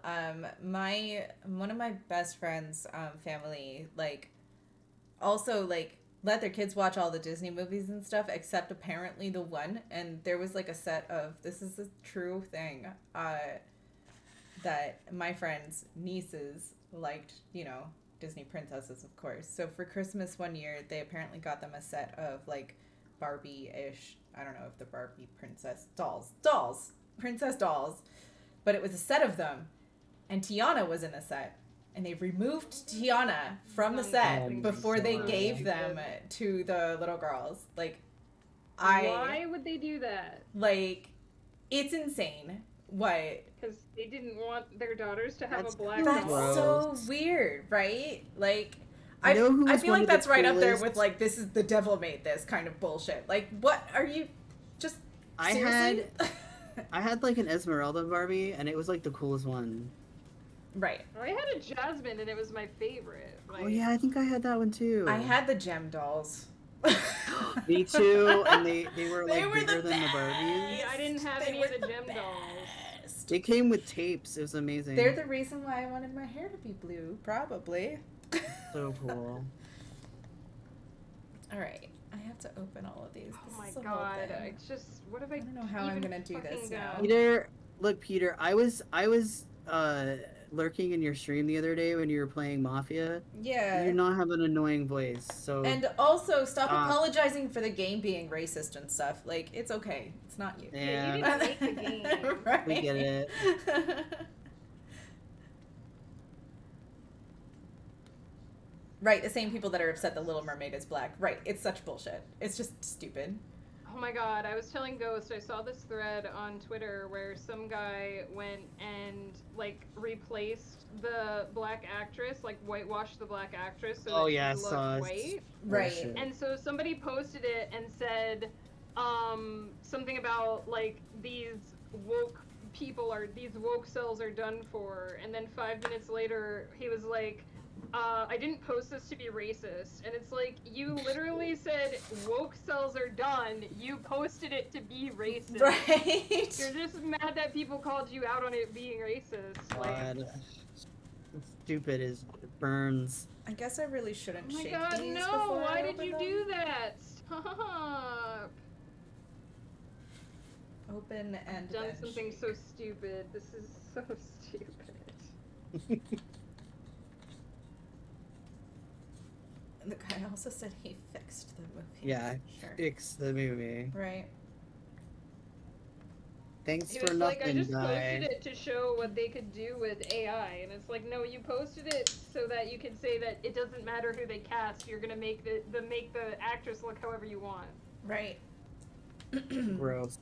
One of my best friends' family, like, also like let their kids watch all the Disney movies and stuff, except apparently the one. And there was like a set of, this is a true thing, that my friends' nieces liked, you know, Disney princesses, of course. So for Christmas one year, they apparently got them a set of like Barbie-ish, I don't know if the Barbie princess princess dolls, but it was a set of them, and Tiana was in the set, and they removed Tiana from the set before they gave them to the little girls. Like, Why would they do that? like, it's insane. What? Because they didn't want their daughters to have That's a black That's doll. gross. so weird, right? Like, You know who I was feel one like of the that's right up there coolest- with like, this is the devil made this kind of bullshit. Like, what are you just seriously? I had like an Esmeralda Barbie, and it was like the coolest one. Right. I had a Jasmine and it was my favorite. Like, Oh yeah, I think I had that one too. I had the gem dolls. Me too, and they were They like were bigger the than the best. Barbies. I didn't have They any were of the the gem dolls. best. They came with tapes. It was amazing. They're the reason why I wanted my hair to be blue, probably. so cool. All right, I have to open all of these. Oh This my is a whole god! thing. I just what have I? I don't know how I'm even gonna do this fucking now. done? Peter, look, Peter, I was lurking in your stream the other day when you were playing Mafia. Yeah. You do not have an annoying voice, so And also, stop Ah. apologizing for the game being racist and stuff. Like, it's okay. It's not you. Yeah, you yeah, didn't make the game. Right. we get it. Right, the same people that are upset that Little Mermaid is black. Right, it's such bullshit. It's just stupid. Oh my god, I was telling Ghost, I saw this thread on Twitter where some guy went and, like, replaced the black actress, like, whitewashed the black actress so Oh that yeah, I she saw looked it. white. Right. Bullshit. And so somebody posted it and said, something about, like, these woke cells are done for, and then 5 minutes later, he was like, I didn't post this to be racist. And it's like, you literally said woke cells are done. You posted it to be racist. Right. You're just mad that people called you out on it being racist. Like, God. Stupid as burns. I guess I really shouldn't oh my shake god, these no! before Why I did open you them. do that? Stop! Open and I've done then something shake. so stupid. This is so stupid. And the guy also said he fixed the movie. Yeah, Sure. fix the movie. Right. Thanks He for was nothing, like, I just guy. posted it to show what they could do with AI, and it's like, no, you posted it so that you can say that it doesn't matter who they cast. You're gonna make the actress look however you want. Right. Gross.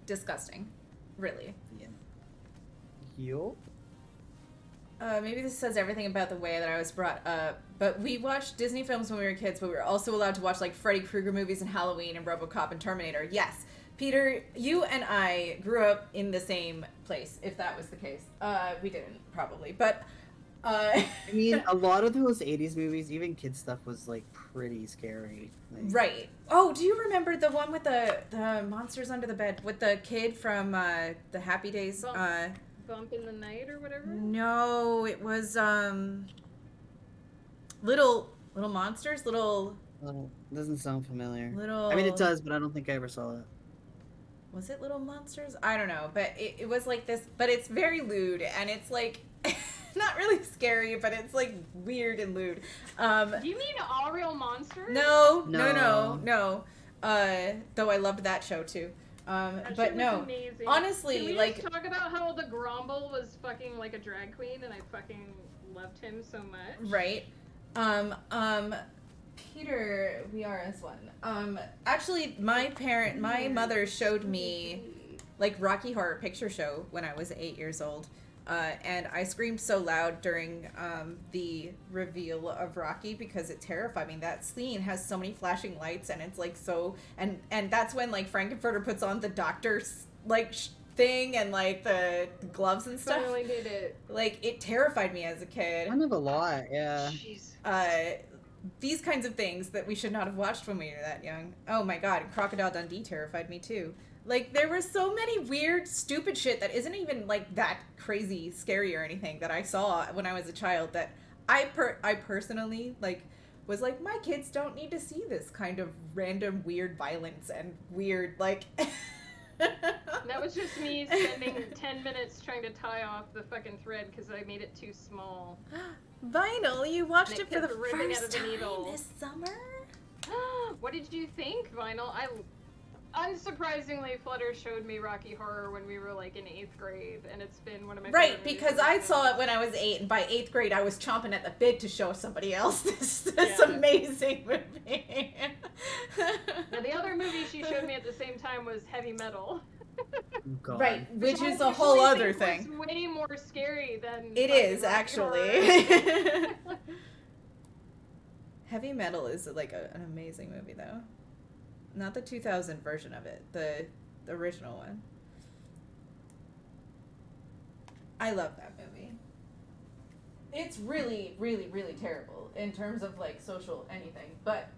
Disgusting. Really. Yup. Maybe this says everything about the way that I was brought up, but we watched Disney films when we were kids, but we were also allowed to watch, like, Freddy Krueger movies and Halloween and RoboCop and Terminator. Yes. Peter, you and I grew up in the same place, if that was the case. We didn't, probably, but... I mean, a lot of those 80s movies, even kid stuff, was, like, pretty scary. Like, Right. Oh, do you remember the one with the monsters under the bed with the kid from the Happy Days? Bump in the night or whatever? No, it was little monsters, little. doesn't sound familiar. Little. I mean, it does, but I don't think I ever saw it. Was it Little Monsters? I don't know, but it was like this, but it's very lewd, and it's like not really scary, but it's like weird and lewd. Do you mean All Real Monsters? No. Though I loved that show too. That But shit no, was amazing. honestly, Can we like just talk about how the Grumble was fucking like a drag queen, and I fucking loved him so much. right. Peter, we are as one. Actually, my mother showed me like Rocky Horror Picture Show when I was 8 years old. And I screamed so loud during the reveal of Rocky because it terrified me. That scene has so many flashing lights, and it's like so, and that's when like Frankenfurter puts on the doctor's like thing and like the gloves and stuff. Finally did it. Like it terrified me as a kid. Kind of a lot, yeah. Jeez. These kinds of things that we should not have watched when we were that young. Oh my god, Crocodile Dundee terrified me too. Like, there was so many weird, stupid shit that isn't even, like, that crazy scary or anything that I saw when I was a child that I personally, like, was like, my kids don't need to see this kind of random weird violence and weird, like... That was just me spending 10 minutes trying to tie off the fucking thread because I made it too small. Vinyl, you watched And it for the kept ripping out first of the time needle. this summer? What did you think, Vinyl? Unsurprisingly, Flutter showed me Rocky Horror when we were like in 8th grade, and it's been one of my Right, favorite because movies I since. saw it when I was 8, and by 8th grade I was chomping at the bit to show somebody else this Yeah. amazing movie. Now, the other movie she showed me at the same time was Heavy Metal. God. Right, which I is a actually whole other think thing. was way more scary than It fucking is, Rocky actually. Horror. Heavy Metal is like an amazing movie, though. Not the 2000 version of it, the original one. I love that movie. It's really, really, really terrible in terms of like social anything, but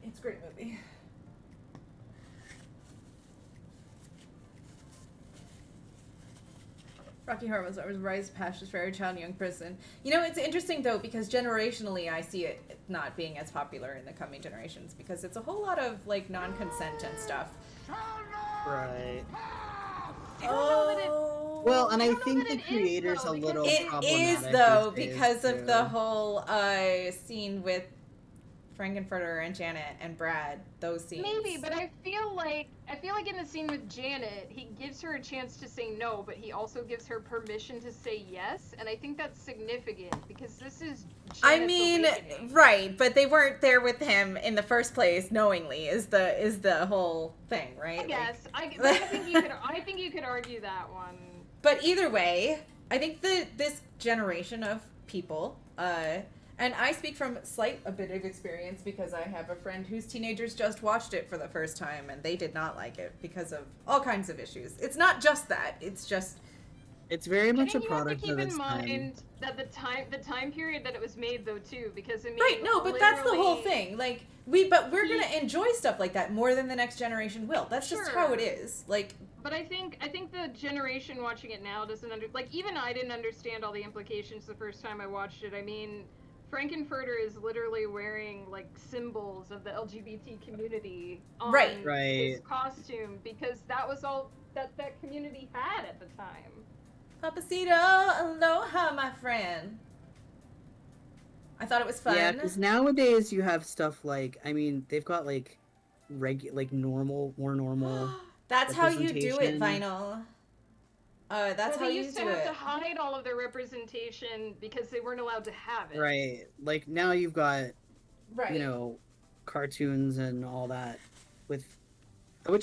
it's a great movie. Rocky Horror was Rise Past Fairy Child and Young Person. You know, it's interesting though because generationally I see it not being as popular in the coming generations because it's a whole lot of like non-consent and stuff. Right. Oh. Well, and I don't know think that the it is, creator's though, a because little It problematic is though these days, because of too. the whole scene with Frankenfurter and Janet and Brad, those scenes. Maybe, but I feel like in the scene with Janet, he gives her a chance to say no, but he also gives her permission to say yes, and I think that's significant because this is Janet's awakening. right, but they weren't there with him in the first place knowingly is the whole thing, right? I guess. Like... I think you could argue that one. But either way, I think that this generation of people, and I speak from a bit of experience because I have a friend whose teenagers just watched it for the first time and they did not like it because of all kinds of issues. It's not just that. It's just... It's very much a product of its time. You have to keep in mind that the time period that it was made, though, too, because I mean... Right, no, but that's the whole thing. Like, we're going to enjoy stuff like that more than the next generation will. That's just how it is. Like... But I think the generation watching it now doesn't even I didn't understand all the implications the first time I watched it. I mean... Frankenfurter is literally wearing, like, symbols of the LGBT community on his costume because that was all that community had at the time. Papacito, aloha, my friend. I thought it was fun. Yeah, because nowadays you have stuff like, I mean, they've got, like, more normal That's how you do it, Vinyl. That's how you do it. They used to have to hide all of their representation because they weren't allowed to have it. Right. Like, now you've got, you know, cartoons and all that, which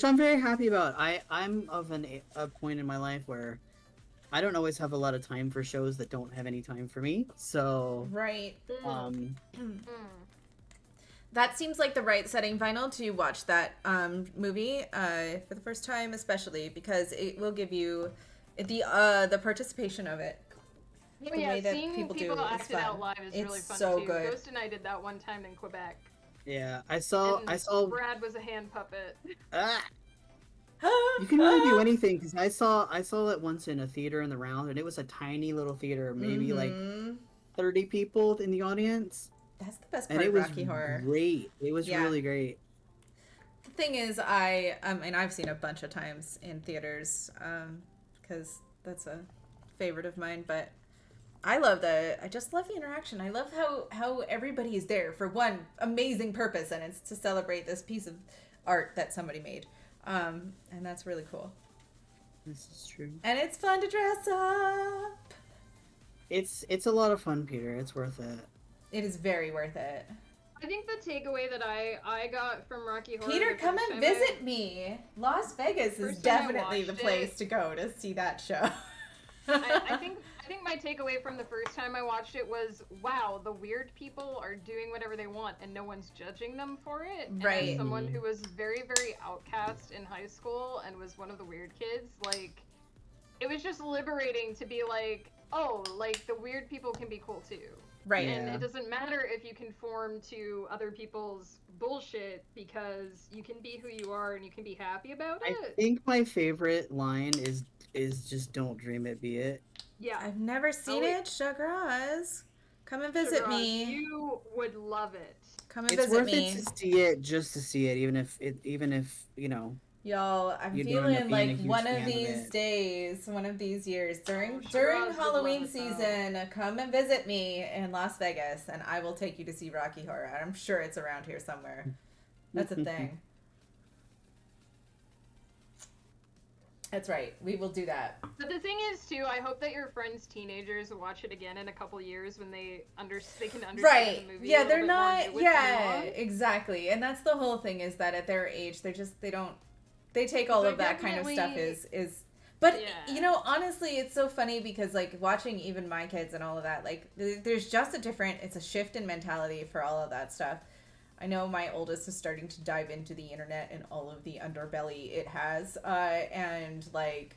I'm very happy about. I'm of a point in my life where I don't always have a lot of time for shows that don't have any time for me, so... Right. That seems like the right setting, Vinyl, to watch that movie for the first time, especially, because it will give you... the participation of it. Oh, yeah, seeing people act it out live is really fun so too. good. Ghost and I did that one time in Quebec. Yeah, I saw Brad was a hand puppet. You can really do anything because I saw it once in a theater in the round, and it was a tiny little theater, maybe like 30 people in the audience. That's the best part of Rocky Horror. Great. It was really great. The thing is, and I've seen a bunch of times in theaters, because that's a favorite of mine, but I just love the interaction. I love how everybody is there for one amazing purpose, and it's to celebrate this piece of art that somebody made. And that's really cool. This is true. And it's fun to dress up. It's a lot of fun, Peter. It's worth it. It is very worth it. I think the takeaway that I got from Rocky Horror... Peter, come and visit me. Las Vegas is definitely the place to go to see that show. I think my takeaway from the first time I watched it was, wow, the weird people are doing whatever they want and no one's judging them for it. Right. And as someone who was very, very outcast in high school and was one of the weird kids, like, it was just liberating to be like, oh, like, the weird people can be cool too. Right. And it doesn't matter if you conform to other people's bullshit because you can be who you are and you can be happy about it. I think my favorite line is just "Don't dream it, be it." Yeah. I've never seen it. Shagraz. Come and visit me. You would love it. Come and it's visit worth me. It to see it just to see it, even if you know. Y'all, I'm feeling like one of these days, one of these years, during Halloween season, come and visit me in Las Vegas, and I will take you to see Rocky Horror. I'm sure it's around here somewhere. That's a thing. That's right. We will do that. But the thing is, too, I hope that your friends' teenagers will watch it again in a couple years when they can understand the movie. Yeah, they're not. Yeah, exactly. And that's the whole thing is that at their age, they take all of that kind of stuff is. But, you know, honestly, it's so funny because, like, watching even my kids and all of that, like, there's just it's a shift in mentality for all of that stuff. I know my oldest is starting to dive into the internet and all of the underbelly it has. And, like,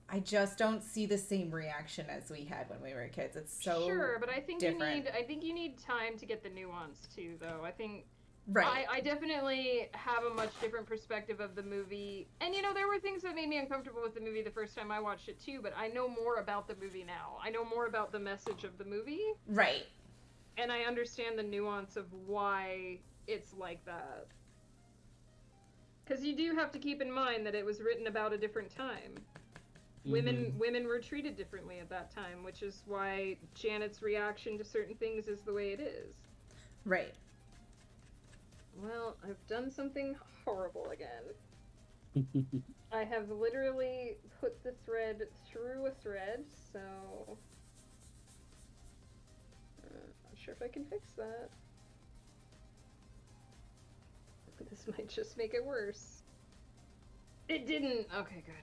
I just don't see the same reaction as we had when we were kids. It's so sure, but I think different. you need time to get the nuance, too, though. I think... Right. I definitely have a much different perspective of the movie. And, you know, there were things that made me uncomfortable with the movie the first time I watched it, too, but I know more about the movie now. I know more about the message of the movie. Right. And I understand the nuance of why it's like that. Because you do have to keep in mind that it was written about a different time. Women were treated differently at that time, which is why Janet's reaction to certain things is the way it is. Right. Well, I've done something horrible again. I have literally put the thread through a thread, so not sure if I can fix that. This might just make it worse. It didn't. Okay, good.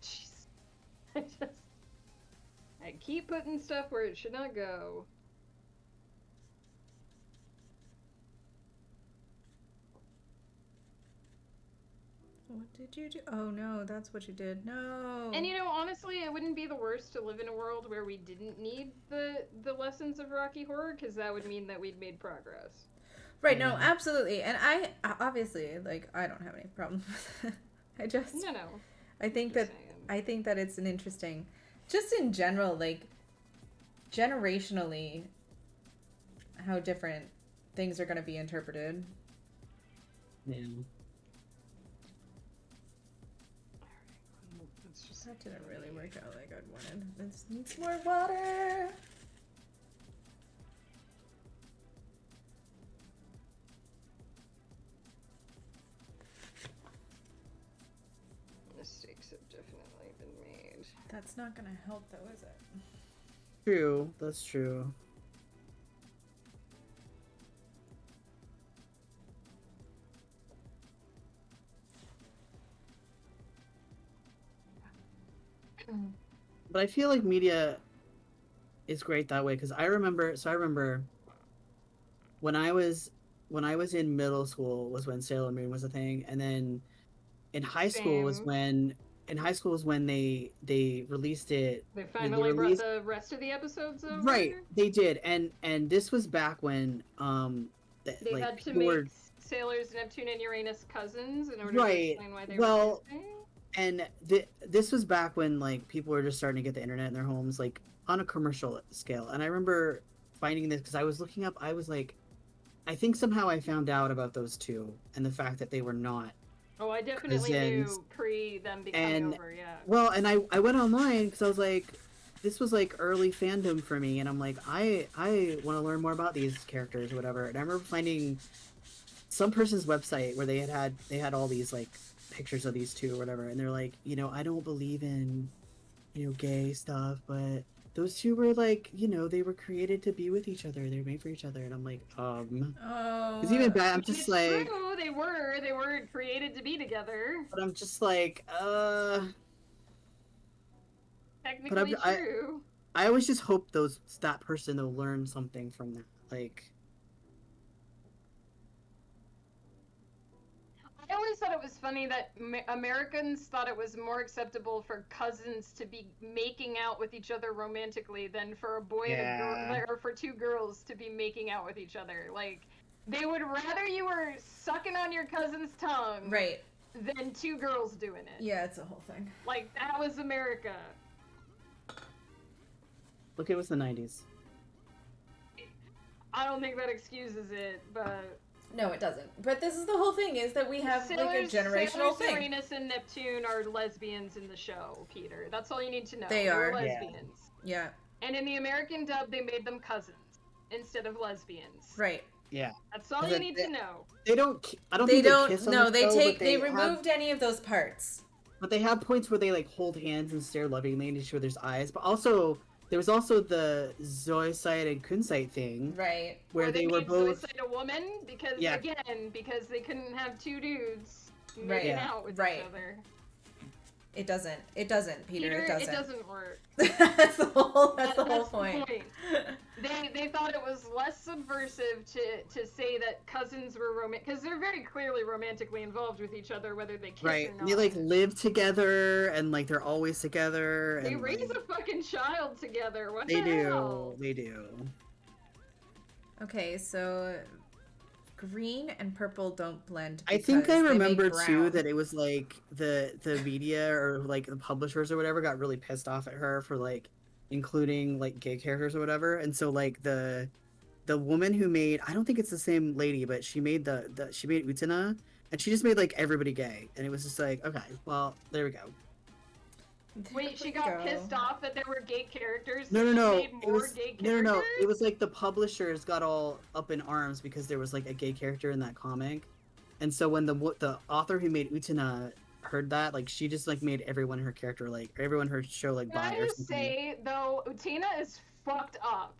Jeez. I keep putting stuff where it should not go. What did you do? Oh no, that's what you did. No. And honestly, it wouldn't be the worst to live in a world where we didn't need the lessons of Rocky Horror, because that would mean that we'd made progress. Right, no, absolutely. And I obviously, like, I don't have any problem with it. I just No. I think that it's an interesting, just in general, like, generationally, how different things are going to be interpreted. Yeah. That didn't really work out like I'd wanted. This needs more water. Mistakes have definitely been made. That's not going to help, though, is it? True. That's true. But I feel like media is great that way, because I remember when I was in middle school was when Sailor Moon was a thing, and then in high school was when they released it. They finally brought the rest of the episodes over. Right, they did, and this was back when they like, had to make Sailor's Neptune and Uranus cousins in order to explain why they were missing. And this was back when like people were just starting to get the internet in their homes, like on a commercial scale. And I remember finding this because I was looking up. I was like, I think somehow I found out about those two and the fact that they were not. Oh, I definitely knew pre them becoming over. Yeah. Well, and I went online because I was like, this was like early fandom for me, and I'm like, I want to learn more about these characters or whatever. And I remember finding some person's website where they had all these like pictures of these two or whatever, and they're like, I don't believe in gay stuff, but those two were like, they were created to be with each other, they were made for each other. And I'm like, it's even bad. I'm just like, true, they were created to be together, but I'm just like, technically true. I always just hope that person will learn something from that, like. I always thought it was funny that Americans thought it was more acceptable for cousins to be making out with each other romantically than for a boy and a girl, or for two girls to be making out with each other. Like, they would rather you were sucking on your cousin's tongue, right, than two girls doing it. Yeah, it's a whole thing. Like, that was America. Look, it was the 90s. I don't think that excuses it, but. No, it doesn't. But this is the whole thing, is that we have like a generational thing. Uranus and Neptune are lesbians in the show, Peter. That's all you need to know. They are lesbians. Yeah. And in the American dub, they made them cousins instead of lesbians. Right. Yeah. That's all you need to know. They don't. I don't think they kiss on the show, they removed any of those parts. But they have points where they like hold hands and stare lovingly into each other's eyes. But also, there was also the Zoisite and Kunsite thing, right? Where they were both Zoisite a woman because because they couldn't have two dudes making out with each other. It doesn't, Peter. It doesn't. It doesn't work. That's the whole point. They thought it was less subversive to say that cousins were romantic, because they're very clearly romantically involved with each other, whether they kiss or not. They like live together and like they're always together. They and, raise a fucking child together. What they the hell? They do. Okay, so green and purple don't blend. I think I remember too that it was like the media or like the publishers or whatever got really pissed off at her for like including like gay characters or whatever, and so like the woman who made, I don't think it's the same lady, but she made she made Utena, and she just made like everybody gay, and it was just like, okay, well, there we go. Wait, she got pissed off that there were gay characters. No, so no, she no. made It more was gay no, no, characters? no. It was like the publishers got all up in arms because there was like a gay character in that comic, and so when the author who made Utena heard that, like she just like made everyone her character like everyone her show like Can bi I or just something. say though, Utina is fucked up.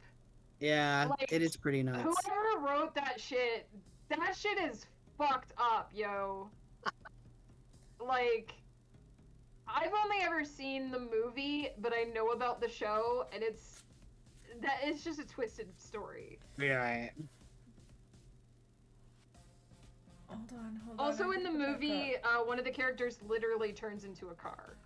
Yeah, Like, it is pretty nuts. Whoever wrote that shit is fucked up, yo. Like, I've only ever seen the movie, but I know about the show, and it's just a twisted story. Yeah. Hold on. Also I in the have to back movie, up. one of the characters literally turns into a car.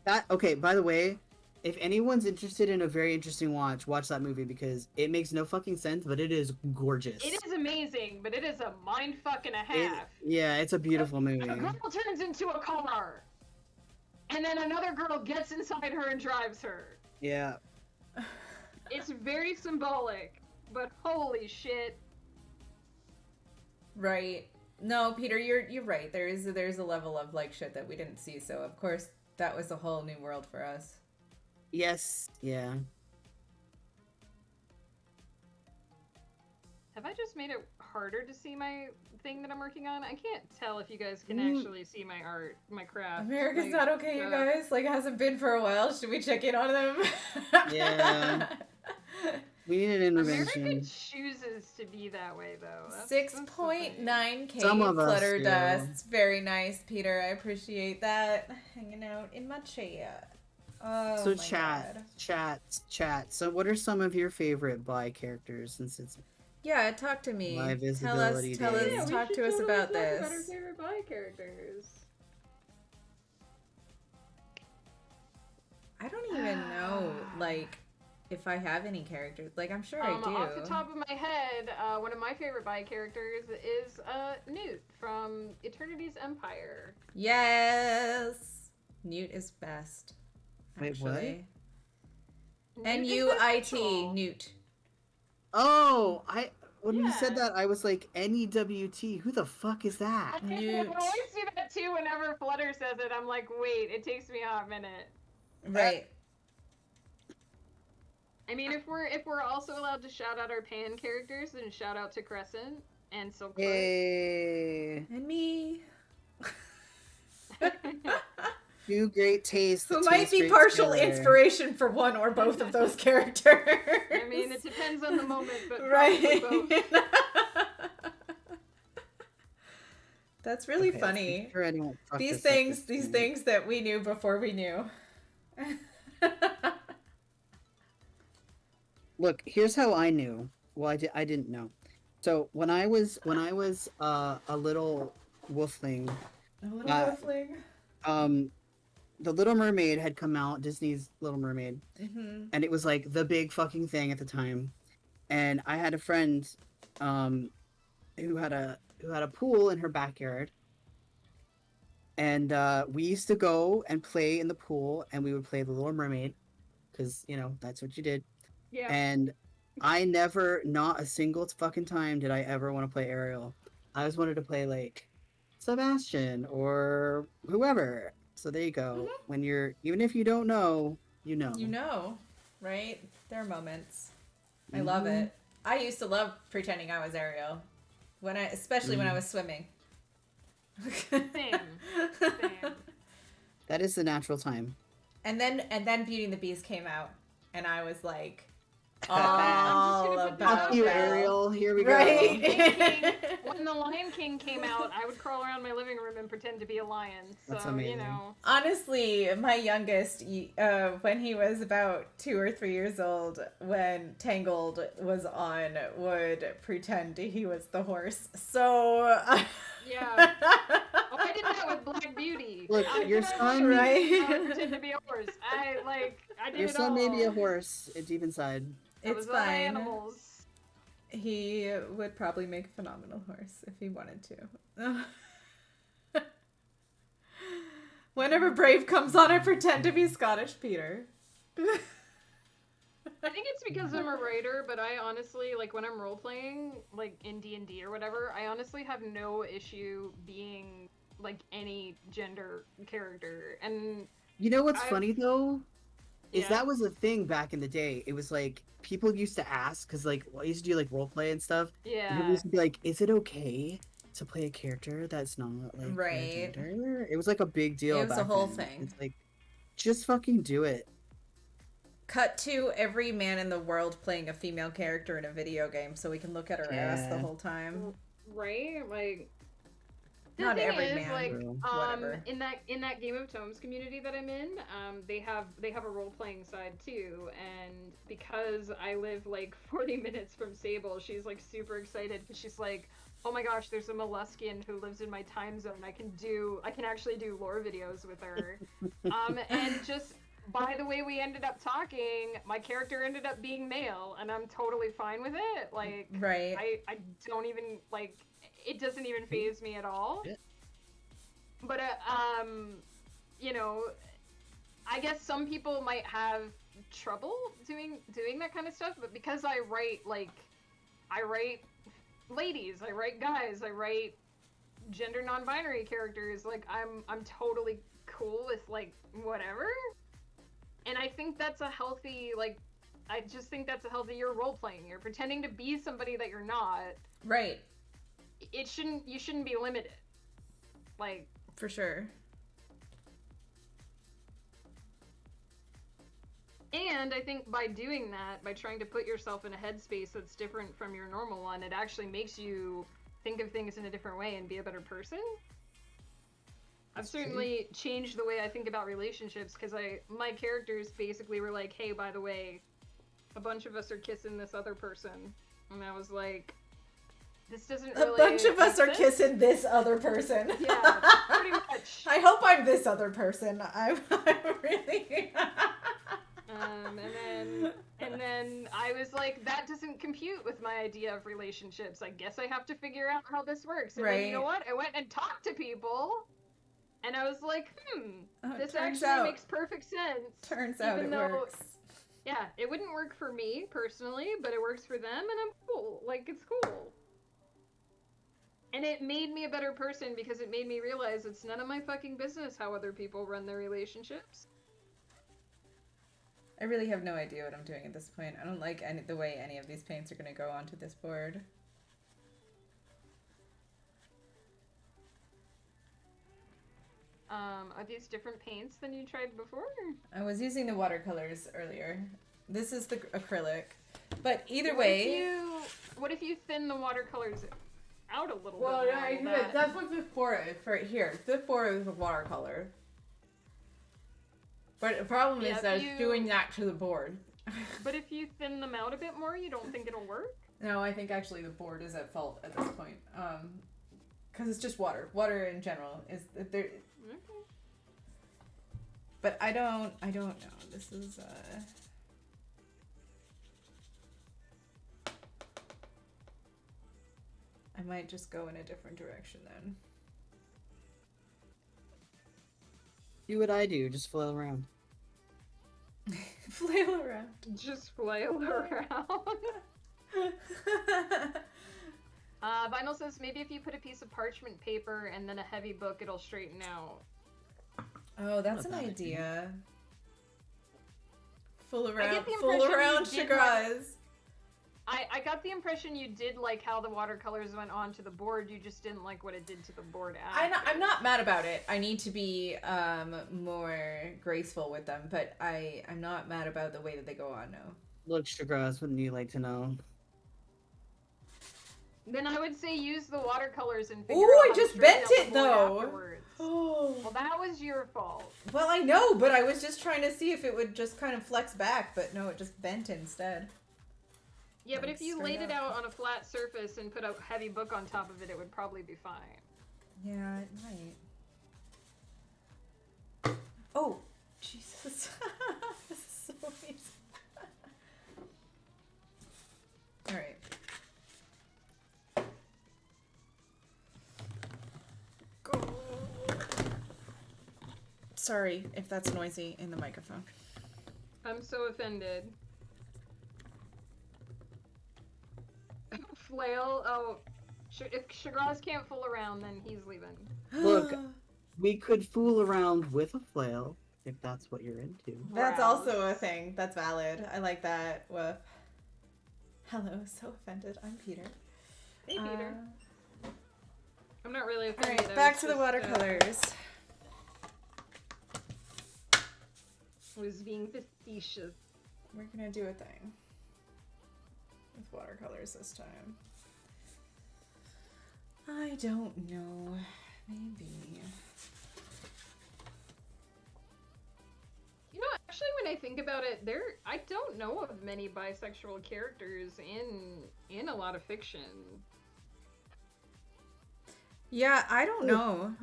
That okay. By the way, if anyone's interested in a very interesting watch that movie because it makes no fucking sense, but it is gorgeous. It is amazing, but it is a mindfuck and a half. Yeah, it's a beautiful movie. A girl turns into a car, and then another girl gets inside her and drives her. Yeah. It's very symbolic, but holy shit. Right. No, Peter, you're right. There's a level of like shit that we didn't see, so of course that was a whole new world for us. Yes. Yeah. Have I just made it harder to see my thing that I'm working on? I can't tell if you guys can actually see my art, my craft. America's like, not okay, you guys. Like, hasn't been for a while. Should we check in on them? Yeah. We need an intervention. America chooses to be that way, though. That's 6.9K Some of us flutter do. dust. Very nice, Peter. I appreciate that. Hanging out in my chair. Oh, So my chat. God. So what are some of your favorite bi characters since it's Yeah, talk to me. My Tell us, visibility tell days. us, talk to us about this. About our favorite bi characters. I don't even know, like, if I have any characters. Like, I'm sure I do. Off the top of my head, one of my favorite bi characters is Newt from Eternity's Empire. Yes! Newt is best. Wait, what? Actually. Newt is N-U-I-T, bisexual. Newt. Oh, when you said Yeah. that, I was like, N-E-W-T. Who the fuck is that? I Newt. always do that too whenever Flutter says it. I'm like, wait, it takes me a hot minute. Right. I mean, if we're also allowed to shout out our pan characters, then shout out to Crescent and Silkfoot. Hey, And me. two great tastes. Who that might taste be great partial together. inspiration for one or both of those characters. I mean, it depends on the moment, but right. probably both. That's really Okay, funny. I'm sure I don't fuck These this up things, this these time. things that we knew before we knew. Look, here's how I knew. Well, I didn't know. So when I was a little wolfling, A little Uh, whiffling. The Little Mermaid had come out, Disney's Little Mermaid, Mm-hmm. and it was like the big fucking thing at the time. And I had a friend who had a pool in her backyard. And we used to go and play in the pool, and we would play the Little Mermaid because, you know, that's what you did. Yeah. And I never, not a single fucking time did I ever want to play Ariel. I always wanted to play like Sebastian or whoever. So there you go. When you're, even if you don't know, you know. You know, right? There are moments. I love it. I used to love pretending I was Ariel, especially when I was swimming. Same. That is the natural time. And then Beauty and the Beast came out, and I was like, I'm all just gonna put this about out Fuck you, there. Ariel. Here we go. right. When the Lion King came out, I would crawl around my living room and pretend to be a lion. So, That's amazing. you know. Honestly, my youngest, when he was about 2 or 3 years old, when Tangled was on, would pretend he was the horse. So, Yeah. Oh, I did that with Black Beauty. Look, I your did that son- with- Right. I would pretend to be a horse. I did Your it son all. may be a horse deep inside. I it's was all fine. animals. He would probably make a phenomenal horse if he wanted to. Whenever Brave comes on, I pretend to be Scottish Peter. I think it's because I'm a writer, but I honestly, like, when I'm role-playing, like, in D&D or whatever, I honestly have no issue being, like, any gender character. And You know what's I've- funny though? Is Yeah. that was a thing back in the day. It was like people used to ask because like I used to do like role play and stuff. And people Yeah. used to be like, "Is it okay to play a character that's not like your Right. gender?" It was like a big deal. It was a back whole then. thing. It's like, just fucking do it. Cut to every man in the world playing a female character in a video game so we can look at her ass the Yeah. whole time. Right? Like the Not thing every is, man, like, True. whatever. in that Game of Tomes community that I'm in, they have a role playing side too, and because I live like 40 minutes from Sable, she's like super excited because she's like, oh my gosh, there's a Molluskian who lives in my time zone. I can actually do lore videos with her. And just by the way we ended up talking, my character ended up being male, and I'm totally fine with it. Like, Right. I don't even like. It doesn't even faze me at all. Yeah. But you know, I guess some people might have trouble doing that kind of stuff. But because I write ladies, I write guys, I write gender non-binary characters. Like I'm totally cool with like whatever. And I think that's a healthy I just think that's a healthier role playing. You're pretending to be somebody that you're not. Right. You shouldn't be limited. Like, For sure. and I think by doing that, by trying to put yourself in a headspace that's different from your normal one, it actually makes you think of things in a different way and be a better person. I've certainly changed the way I think about relationships because my characters basically were like, hey, by the way, a bunch of us are kissing this other person. And I was like, this doesn't really A bunch of us make are sense. kissing this other person. Yeah, pretty much. I hope I'm this other person. I'm really. And then I was like, that doesn't compute with my idea of relationships. I guess I have to figure out how this works. And then, you know what? I went and talked to people, and I was like, Oh, this turns actually out- makes perfect sense. Turns out even it though- works. Yeah, it wouldn't work for me personally, but it works for them, and I'm cool. Like, it's cool. And it made me a better person because it made me realize it's none of my fucking business how other people run their relationships. I really have no idea what I'm doing at this point. I don't like the way any of these paints are going to go onto this board. Are these different paints than you tried before? I was using the watercolors earlier. This is the acrylic. But either What way... what if you thin the watercolors out a little Well, bit? yeah, more? Will that- that's what this for is. For here, this for is a watercolor. But the problem Yeah, is that if it's you- doing that to the board. But if you thin them out a bit more, you don't think it'll work? No, I think actually the board is at fault at this point. Because it's just water. Water in general is there. Okay. But I don't know. This is I might just go in a different direction then. Do what I do, just flail around. Flail around. Just flail around. Vinyl says maybe if you put a piece of parchment paper and then a heavy book, it'll straighten out. Oh, that's an Not a bad idea. Fool get around, the fool impression around, you did Chagraz. I got the impression you did like how the watercolors went onto the board, you just didn't like what it did to the board after. I'm not mad about it. I need to be more graceful with them, but I'm not mad about the way that they go on now. Look, Chagraz, wouldn't you like to know? Then I would say use the watercolors and figure Ooh, out I how to just straighten bent out the it, board though. afterwards. Oh. Well, that was your fault. Well, I know, but I was just trying to see if it would just kind of flex back, but no, it just bent instead. Yeah, but Like, if you straight laid it up. out on a flat surface and put a heavy book on top of it, it would probably be fine. Yeah, it might. Oh, Jesus. This is so easy. Alright. Go. Sorry if that's noisy in the microphone. I'm so offended. Flail. Oh, if Chagraz can't fool around, then he's leaving. Look. We could fool around with a flail, if that's what you're into. That's Browse. also a thing. That's valid. I like that. Woof. Hello, so offended. I'm Peter. Hey, Peter. I'm not really All offended. right, I back was to the just, watercolors. Was being facetious. We're gonna do a thing with watercolors this time. I don't know. Maybe. You know, actually, when I think about it, I don't know of many bisexual characters in a lot of fiction. Yeah, I don't know.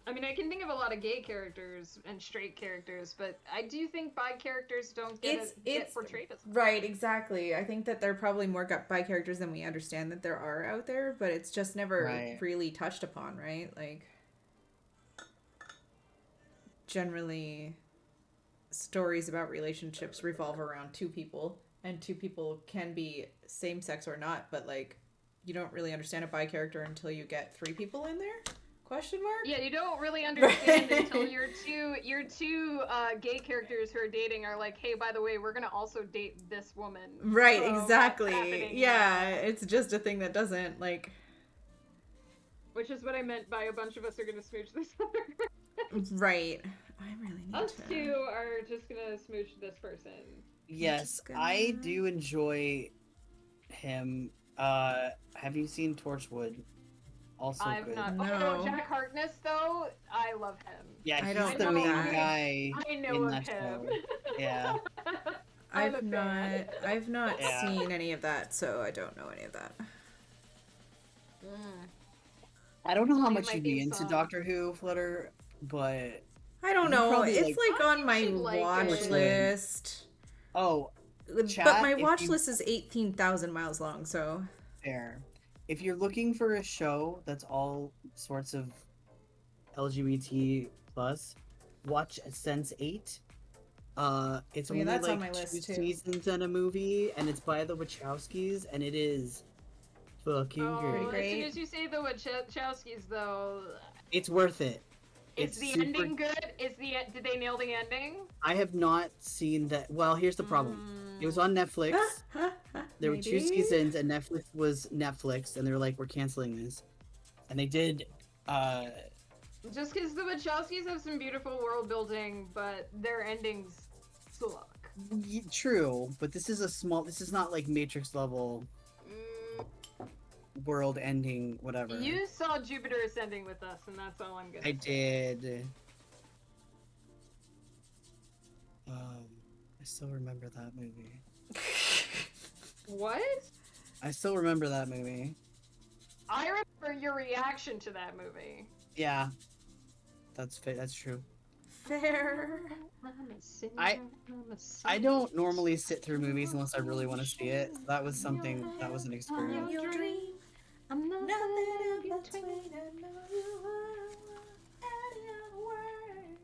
I mean, I can think of a lot of gay characters and straight characters, but I do think bi characters don't get portrayed as much. Right, exactly. I think that there are probably more bi characters than we understand that there are out there, but it's just never really touched upon, right? Like, generally, stories about relationships revolve around two people, and two people can be same sex or not, but like, you don't really understand a bi character until you get three people in there? Question mark? Yeah, you don't really understand until your two gay characters who are dating are like, hey, by the way, we're gonna also date this woman. Right, So exactly. Yeah, it's just a thing that doesn't like. Which is what I meant by a bunch of us are gonna smooch this other. Right. I really need Us to. two are just gonna smooch this person. Yes, I do enjoy him. Have you seen Torchwood? Also I've good. not. No. Oh no, Jack Harkness though. I love him. Yeah, I he's don't the know main that. guy I know in of that him. show. Yeah. I'm a fan. I've not Yeah. seen any of that, so I don't know any of that. I don't know how Playing much my you'd be theme into song. Doctor Who, Flutter, but I don't You know. probably It's like on my you'd like watch it. list. oh, But Chat, my if watch you- list is 18,000 miles long, so fair. If you're looking for a show that's all sorts of LGBT plus, watch Sense8. It's Oh, yeah, only that's on like my 2 list, too. seasons and a movie, and it's by the Wachowskis, and it is fucking Oh, Pretty great. as great. soon as you say the Wachowskis, though, It's worth it. is It's the super- ending good? Did they nail the ending? I have not seen that. Well, here's the problem. It was on Netflix. There were 2 Maybe? seasons, and Netflix was Netflix, and they were like, "We're canceling this," and they did. Just because the Wachowskis have some beautiful world building, but their endings suck. True, but this is a small. This is not like Matrix level world ending, whatever. You saw Jupiter Ascending with us, and that's all I'm gonna I say. did. I still remember that movie. What? I still remember that movie. I remember your reaction to that movie. Yeah, that's true. Fair. I don't normally sit through movies unless I really want to see it. So that was something. That was an experience. Your dream. I'm not Nothing in between. between. I know you are any other word.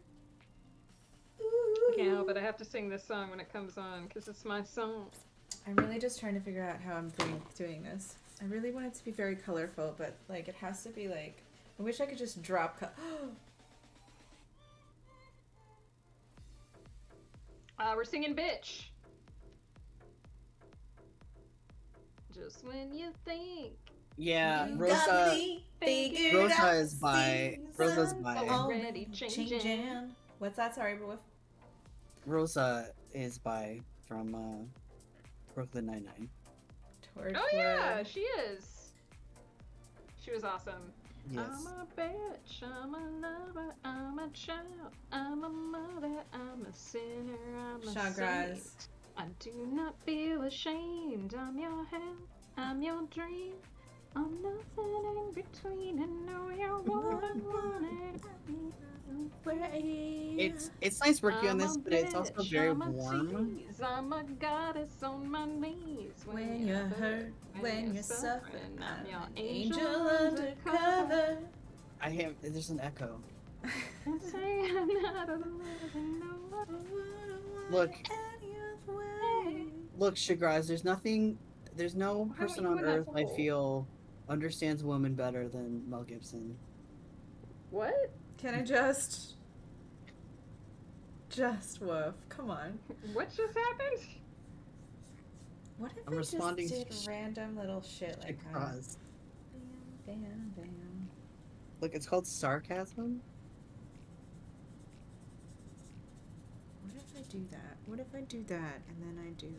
I can't help it. I have to sing this song when it comes on because it's my song. I'm really just trying to figure out how I'm doing this. I really want it to be very colorful, but like it has to be like. I wish I could just drop. We're singing "Bitch." Just when you think. Yeah, You Rosa. got me figured Rosa out is bi. Rosa's bi. Already changing. What's that? Sorry, but Rosa is by from Brooklyn Nine-Nine. Oh yeah, she is. She was awesome. Yes. I'm a bitch, I'm a lover, I'm a child, I'm a mother, I'm a sinner, I'm a Shagraz. saint. I do not feel ashamed. I'm your hell, I'm your dream. I'm nothing in between, and know you're what I wanted. It's nice working on this, I'm a but it's also bitch, very I'm a warm. tease, I'm a goddess on my knees. when you're hurt, when you're suffering, I'm I'm your an angel undercover. I have. There's an echo. And say I'm not alone, no one Look. Any other way. Look, Shagraz. There's no person you on in that earth I hole? feel understands women better than Mel Gibson. What? Can I just woof? Come on. What just happened? What if I'm I responding just to did random little shit like that? Cross. Bam, bam, bam. Look, it's called sarcasm. What if I do that? What if I do that and then I do...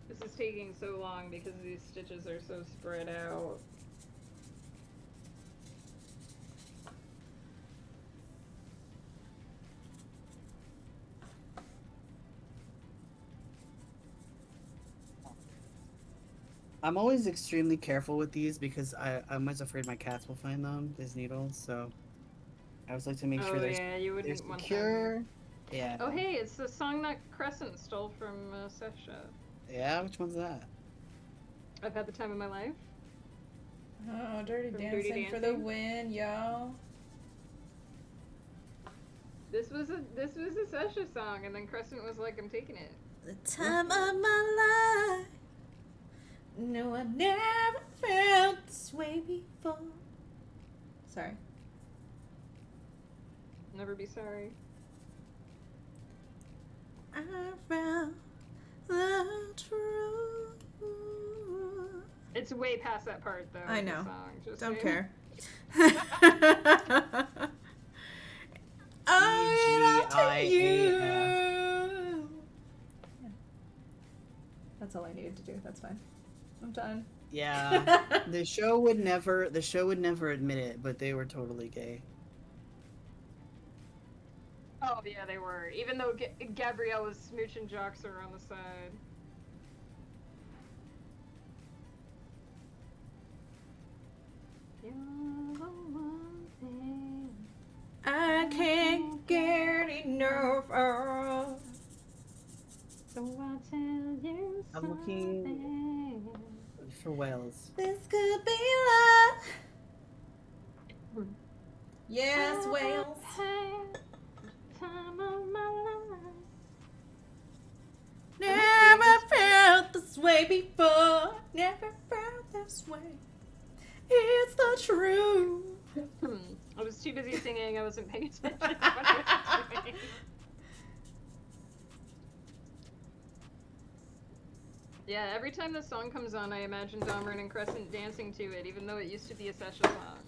This is taking so long because these stitches are so spread out. I'm always extremely careful with these because I'm always afraid my cats will find them, these needles, so I always like to make sure Oh yeah, you they're wouldn't want them. secure. Yeah. Oh hey, it's the song that Crescent stole from Sesha. Yeah, which one's that? I've had the time of my life. Oh, Dirty From Dancing, Dirty for the Dancing? win, yo. This was a Sesha song, and then Crescent was like, "I'm taking it." The time of my life. No, I never felt this way before. Sorry. Never be sorry. I found the truth. It's way past that part though. I of the know. Song. Just Don't saying. care. I to you. Yeah. That's all I needed to do. That's fine. I'm done. Yeah. the show would never admit it, but they were totally gay. Oh yeah, they were. Even though Gabrielle was smooching Joxer on the side. You're the one thing I can't get enough of. So I'll tell you I'm looking something. for whales. This could be love. Yes, Wales. Time of my life. Never felt this way before. Never felt this way. It's the truth. I was too busy singing. I wasn't paying attention to what I was doing. Yeah, every time this song comes on, I imagine Domran and Crescent dancing to it, even though it used to be a Sesha song.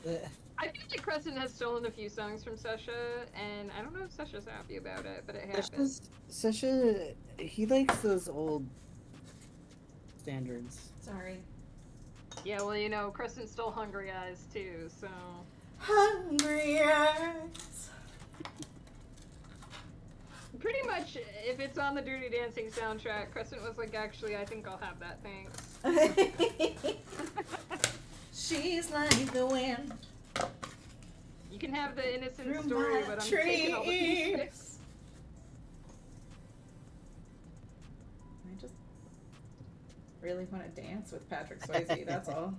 Ugh. I feel like Crescent has stolen a few songs from Sesha, and I don't know if Sesha's happy about it, but it happens. Sesha, he likes those old standards. Sorry. Yeah, well, you know, Crescent stole Hungry Eyes too, so. Hungry eyes. Pretty much, if it's on the Dirty Dancing soundtrack, Crescent was like, actually, I think I'll have that, thanks. She's like the wind. You can have the innocent Through story, my but I'm taking all the pieces. trees. I just really want to dance with Patrick Swayze, that's all.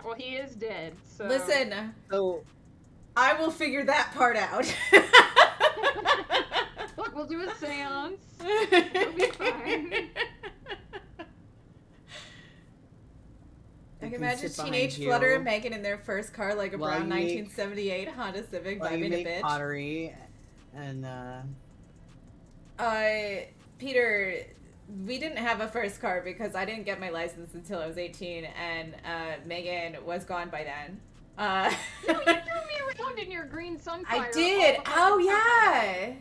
Well, he is dead, so. Listen, So I will figure that part out. Look, we'll do a seance. It'll be fine. I can can imagine sit behind teenage you Flutter and Megan in their first car, like a while brown you make- 1978 Honda Civic, while you vibing a make bitch. pottery, and Peter, we didn't have a first car because I didn't get my license until I was 18, and Megan was gone by then. No, you drove me around in your green Sunfire. I did. all the fucking Oh time. yeah.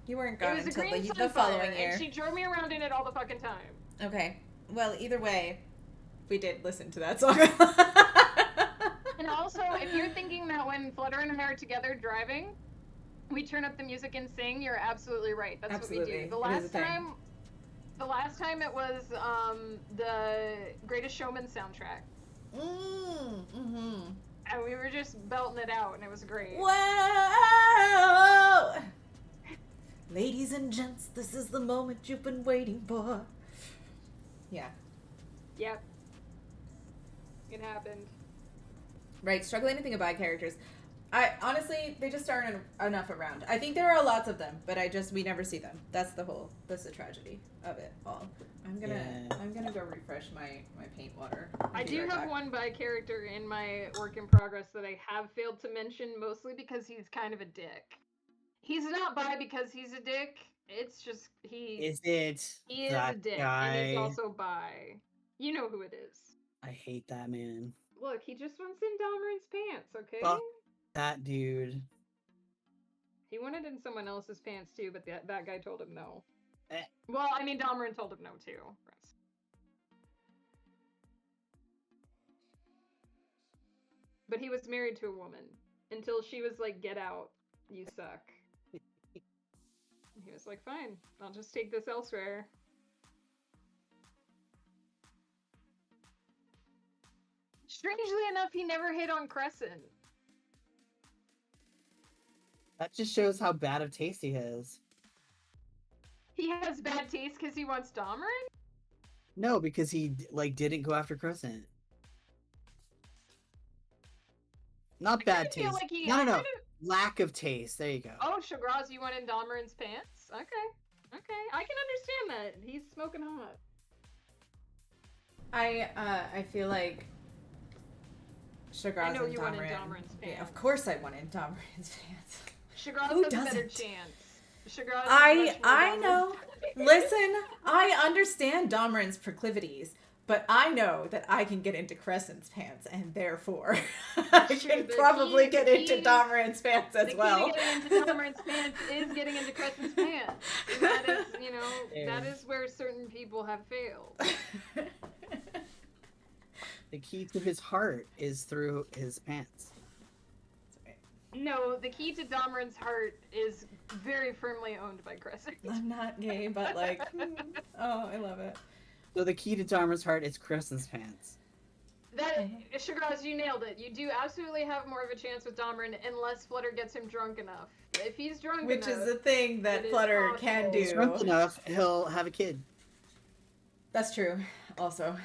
You weren't It gone was a until green the Sunfire, following year. and she drove me around in it all the fucking time. Okay. Well, either way, we did listen to that song. And also, if you're thinking that when Flutter and I are together driving, we turn up the music and sing, you're absolutely right. That's what we Absolutely. do. The It is a last thing. time it was the Greatest Showman soundtrack. Mm-hmm. And we were just belting it out, and it was great. Whoa! Ladies and gents, this is the moment you've been waiting for. Yeah. Yep. It happened. Right, struggling to think of bad characters. I honestly, they just aren't enough around. I think there are lots of them, but we never see them. That's the tragedy of it all. I'm gonna go refresh my paint water. I do right have back. one bi character in my work in progress that I have failed to mention, mostly because he's kind of a dick. He's not bi because he's a dick. It's just he Is it is that a dick, guy? and he's also bi. You know who it is. I hate that man. Look, he just wants in Dalmarin's pants, okay? Fuck that dude. He wanted in someone else's pants too, but that guy told him no. Eh. Well, I mean, Dalmarin told him no too. But he was married to a woman until she was like, "Get out, you suck." He was like, "Fine, I'll just take this elsewhere." Strangely enough, he never hit on Crescent. That just shows how bad of taste he has. He has bad taste because he wants Dalmarin? No, because he didn't go after Crescent. Not bad taste. Like No. Lack of taste. There you go. Oh, Shagraz, you went in Dalmarin's pants? Okay. I can understand that. He's smoking hot. I feel like Shagraz I know and you went in Dalmarin. Dalmarin's pants. Yeah, of course I went in Dalmarin's pants. Shagraz Who has a better doesn't? chance. Shagraz is I much more Dalmarin's know. Listen, I understand Dalmarin's proclivities, but I know that I can get into Crescent's pants, and therefore I can probably get into Dalmarin's pants as well. The key to getting into Dalmarin's pants is getting into Crescent's pants. And that is, that is where certain people have failed. The key to his heart is through his pants. No, the key to Dalmarin's heart is very firmly owned by Crescent. I'm not gay, but oh, I love it. So the key to Dalmarin's heart is Crescent's pants. Shagraz, you nailed it. You do absolutely have more of a chance with Dalmarin unless Flutter gets him drunk enough. If he's drunk enough... Which is the thing that Flutter can do. If he's drunk enough, he'll have a kid. That's true, also.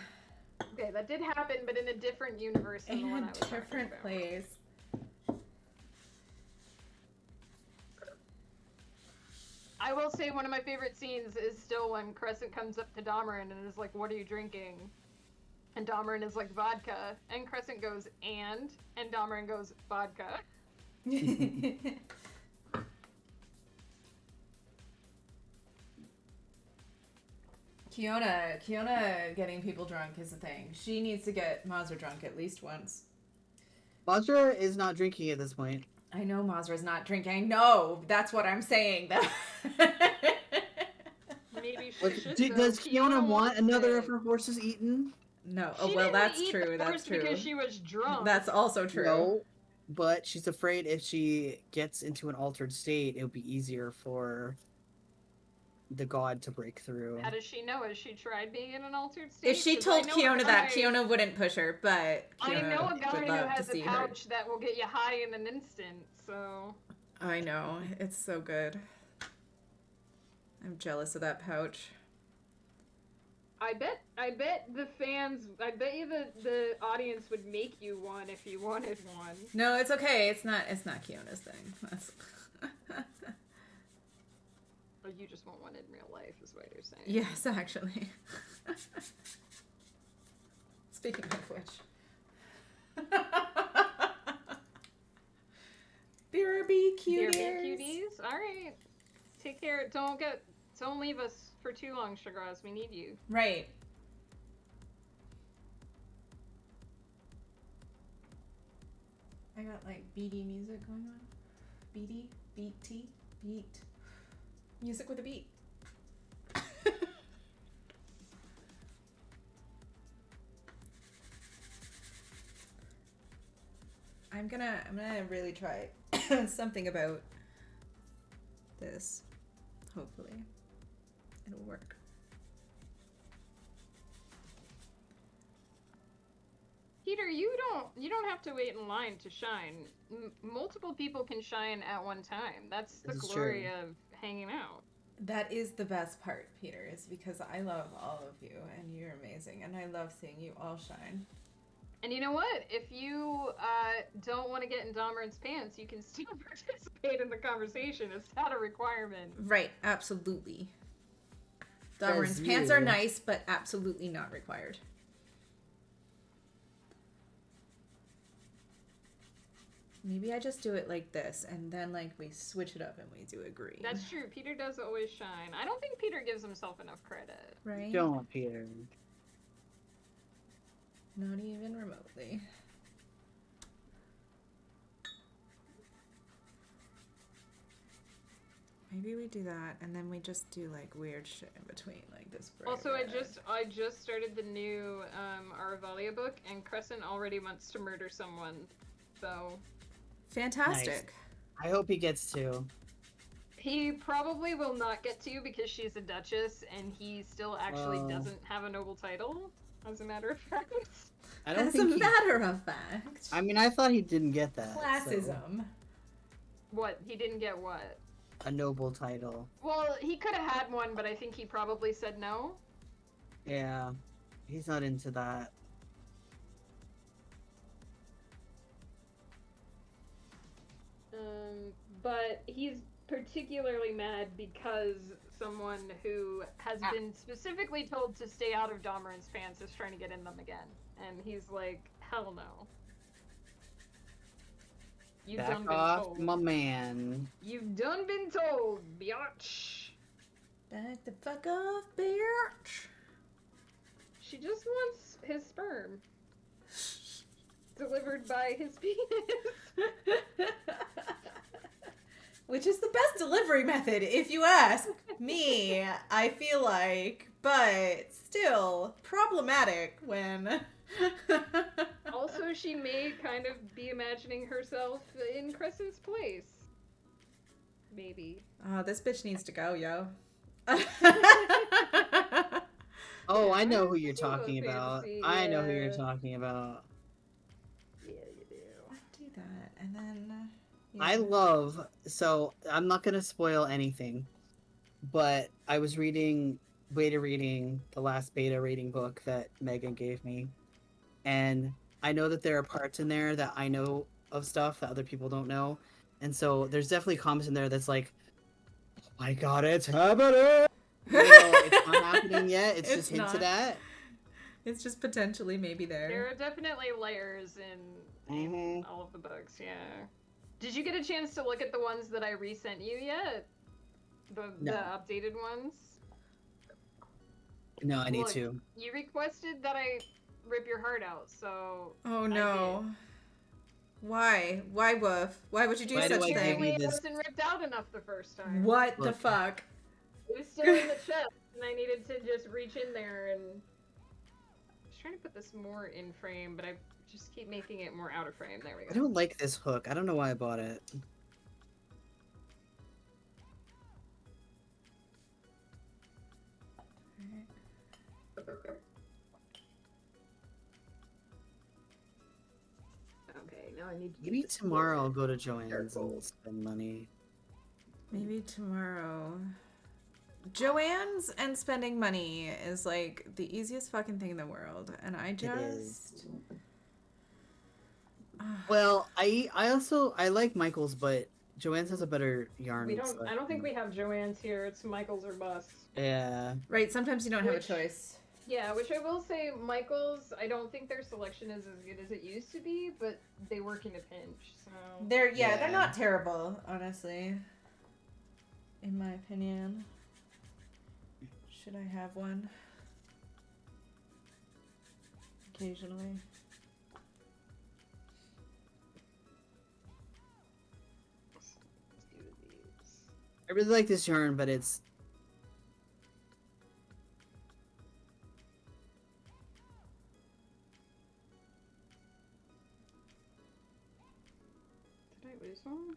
Okay, that did happen, but in a different universe than the one I was talking different about. place. I will say one of my favorite scenes is still when Crescent comes up to Dalmarin and is like, "What are you drinking?" And Dalmarin is like, "Vodka." And Crescent goes, and Dalmarin goes, "Vodka." Kiona getting people drunk is a thing. She needs to get Mazra drunk at least once. Mazra is not drinking at this point. I know Mazra's not drinking. No, that's what I'm saying. Maybe she should. Does Kiona want another of her horses eaten? No. She Well, didn't that's eat true. the That's horse true. Because she was drunk. That's also true. No, but she's afraid if she gets into an altered state, it'll be easier for the god to break through. How does she know? Has she tried being in an altered state? If she told Kiona that, Kiona wouldn't push her, but Kiona I know a guy would who love has to a see pouch that will get you high in an instant, so... I know. It's so good. I'm jealous of that pouch. I bet the fans, I bet you the audience would make you one if you wanted one. No, it's okay. It's not Kiona's thing. That's... Or you just want one in real life, is what you're saying. Yes, actually. Speaking of which. BRB cuties. BRB cuties? Alright. Take care. Don't leave us for too long, Shagraz. We need you. Right. I got like BD music going on. BD? BT? Beat. Music with a beat. I'm gonna really try something about this. Hopefully it'll work. Peter, you don't have to wait in line to shine. Multiple people can shine at one time. That's the glory of hanging out. That is the best part, Peter, is because I love all of you and you're amazing and I love seeing you all shine. And you know what? If you don't want to get in Domeran's pants, you can still participate in the conversation. It's not a requirement. Right, absolutely. Says Domeran's pants are you. nice, but absolutely not required. Maybe I just do it like this, and then like we switch it up and we do a green. That's true. Peter does always shine. I don't think Peter gives himself enough credit. right. Don't, Peter. Not even remotely. Maybe we do that, and then we just do like weird shit in between, like this. Also, I just started the new Aravalia book, and Crescent already wants to murder someone. So Fantastic. I hope he gets to. he probably will not get to because she's a duchess, and he still actually Oh. doesn't have a noble title. As a matter of fact. I don't As a think. matter of fact, I mean, I thought he didn't get that. so- classism. What? He didn't get what? a noble title. Well, he could have had one, but I think he probably said no. Yeah, he's not into that. But he's particularly mad because someone who has been specifically told to stay out of Domeran's pants is trying to get in them again. And he's like, hell no. You've Back done been off, told. my man. You've done been told, biatch. Back the fuck off, bitch. She just wants his sperm. Delivered by his penis. Which is the best delivery method, if you ask me, I feel like. But still, problematic when... Also, she may kind of be imagining herself in Crescent's place. Maybe. Oh, this bitch needs to go, yo. Oh, Yeah, I know I who you're see those talking about. fantasy, I know who you're yeah. talking about. Yeah, you do. Do that, and then... I love, so I'm not going to spoil anything, but I was reading, the last beta reading book that Megan gave me, and I know that there are parts in there that I know of stuff that other people don't know, and so there's definitely comments in there that's like, oh my god, it's happening! You know, it's not happening yet, it's just hinted not. at. It's just potentially maybe There there. are definitely layers in Mhm. all of the books, yeah. Did you get a chance to look at the ones that I resent you yet? The No. updated ones? No, I need Look, to. You requested that I rip your heart out, so... Oh no. Why? Why, Woof? Why would you do Why do such I a give thing? you Apparently it this- wasn't ripped out enough the first time. What the Look. fuck? It was still in the chest, and I needed to just reach in there and... I was trying to put this more in frame, but I just keep making it more out of frame. There we I go. don't like this hook, I don't know why I bought it. Okay, now I need to... Maybe tomorrow I'll go to Joann's and spend money. Maybe tomorrow. Joanne's and spending money is like the easiest fucking thing in the world, and I is. just. Well, I also like Michael's, but Joann's has a better yarn. We don't. so- I don't think we have Joanne's here. It's Michael's or bust. Yeah. Right, sometimes you don't have a Which- choice. Yeah, which I will say, Michael's. I don't think their selection is as good as it used to be, but they work in a pinch. So They're Yeah. they're not terrible, honestly. In my opinion. Should I have one? Occasionally. let's do these. I really like this yarn, but it's Did I lose one?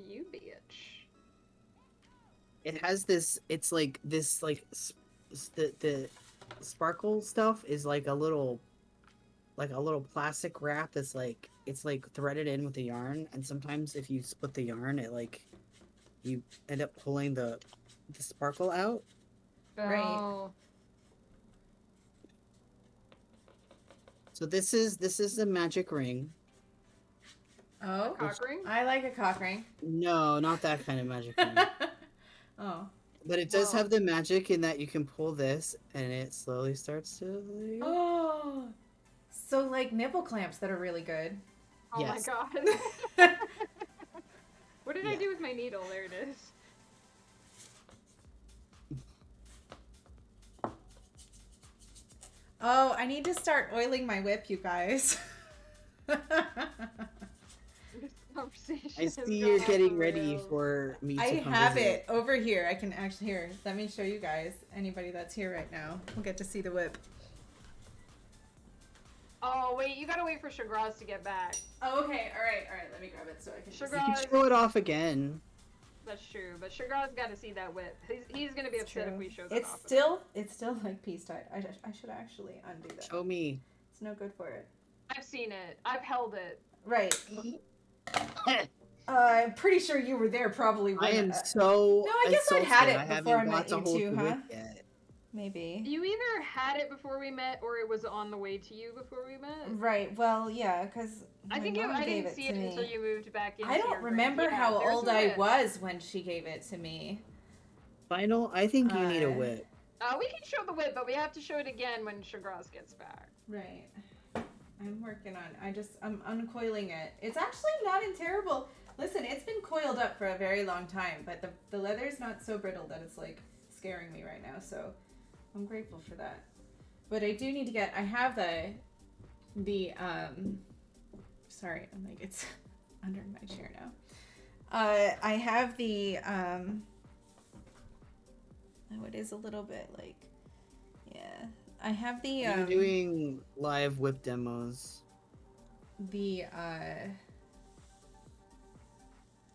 You bitch. it has this. It's like this the sparkle stuff is like a little plastic wrap that's like it's like threaded in with the yarn, and sometimes if you split the yarn, it like you end up pulling the sparkle out. Right. Oh, So this is a magic ring. Oh, Cock ring? I like a cock ring. No, not that kind of magic ring. Oh. But it does Well- have the magic in that you can pull this and it slowly starts to leave. Oh. So like nipple clamps that are really good. Oh Yes. my god. What did I Yeah. do with my needle? There it is. Oh, I need to start oiling my whip, you guys. This conversation I has see gone you're off getting the ready rails. for me to I come have visit. it over here. I can actually here. Let me show you guys. Anybody that's here right now will get to see the whip. Oh wait, you gotta wait for Shagraz to get back. Oh, okay. All right. Let me grab it so I can. You Sugar- can show it off again. That's true, but Shagraz gotta see that whip. He's gonna be It's upset true. if we show that It's off. still like piece tied. I should actually undo that. Show me. It's no good for it. I've seen it. I've held it. Right. I'm pretty sure you were there probably when I am so. No, I guess I'd had insulted. it before I haven't met got to you hold too, the huh? whip yet. maybe. You either had it before we met, or it was on the way to you before we met. Right. Well, yeah, because I think I didn't see it until you moved back in. I don't remember how old I was when she gave it to me. Final. I think you need a Uh, whip. We can show the whip, but we have to show it again when Shagraz gets back. Right. I'm working on. I'm uncoiling it. It's actually not in terrible. Listen, it's been coiled up for a very long time, but the leather's not so brittle that it's like scaring me right now. So I'm grateful for that. But I do need to get. I have the Sorry, I'm like it's under my chair now. I have the Oh, it is a little bit like, yeah. I have the You're doing live whip demos. the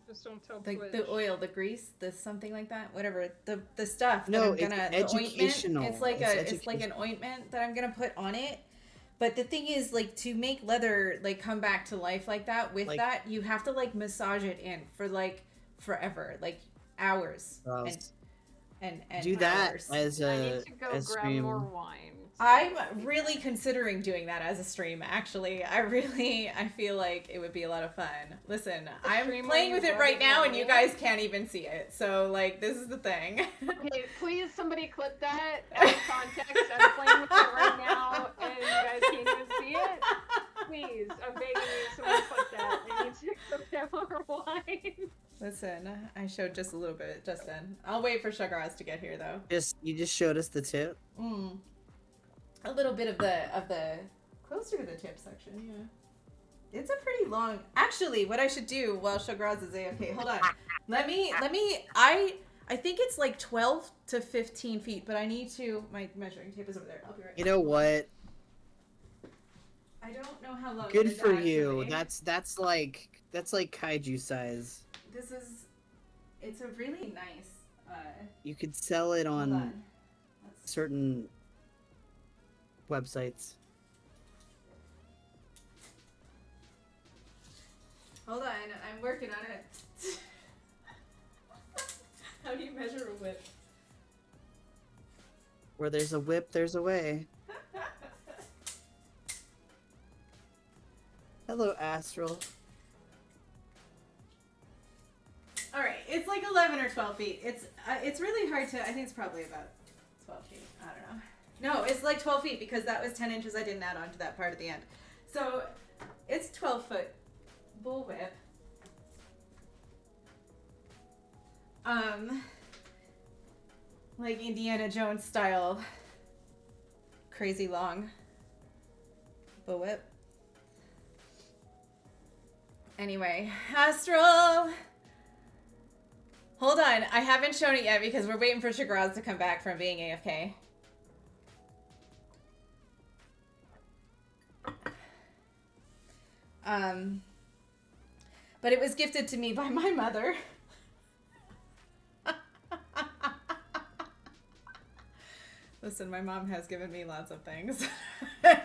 Just don't tell like Twitch. the oil, the grease, the something like that, whatever the stuff. No, that I'm gonna, it's the ointment. educational. It's like It's it's like an ointment that I'm gonna put on it. But the thing is, like, to make leather like come back to life like that, with Like- that you have to like massage it in for like forever, like hours, and do that hours. as I a need to go as grab stream. more wine. I'm really considering doing that as a stream, actually. I feel like it would be a lot of fun. Listen, I'm stream playing where with you it right rub now it and you in? guys can't even see it. So, like, this is the thing. Okay, please somebody clip that out of context. I'm playing with it right now, and you guys can't even see it. Please, I'm begging you, someone clip that. I need to go grab more wine. Listen, I showed just a little bit just then. I'll wait for Shagaraz to get here, though. You just showed us the tip. A little bit of the closer to the tip section, yeah. It's a pretty long. Actually, what I should do while Shagaraz is AFK, hold on. Let me. I think it's like 12 to 15 feet, but I need to. My measuring tape is over there. I'll be right. You know what? I don't know how long. it Good is, for you. actually. That's like kaiju size. This is. It's a really nice. You could sell it Hold on on. Let's- certain websites. Hold on, I'm working on it. How do you measure a whip? Where there's a whip, there's a way. Hello, Astral. All right, it's like 11 or 12 feet. It's really hard to. I think it's probably about 12 feet. I don't know. No, it's like 12 feet because that was 10 inches I didn't add on to that part at the end. So it's 12-foot bullwhip. Like Indiana Jones style, crazy long bullwhip. Anyway, Astral. Hold on, I haven't shown it yet because we're waiting for Shagraz to come back from being AFK. But it was gifted to me by my mother. Listen, my mom has given me lots of things. I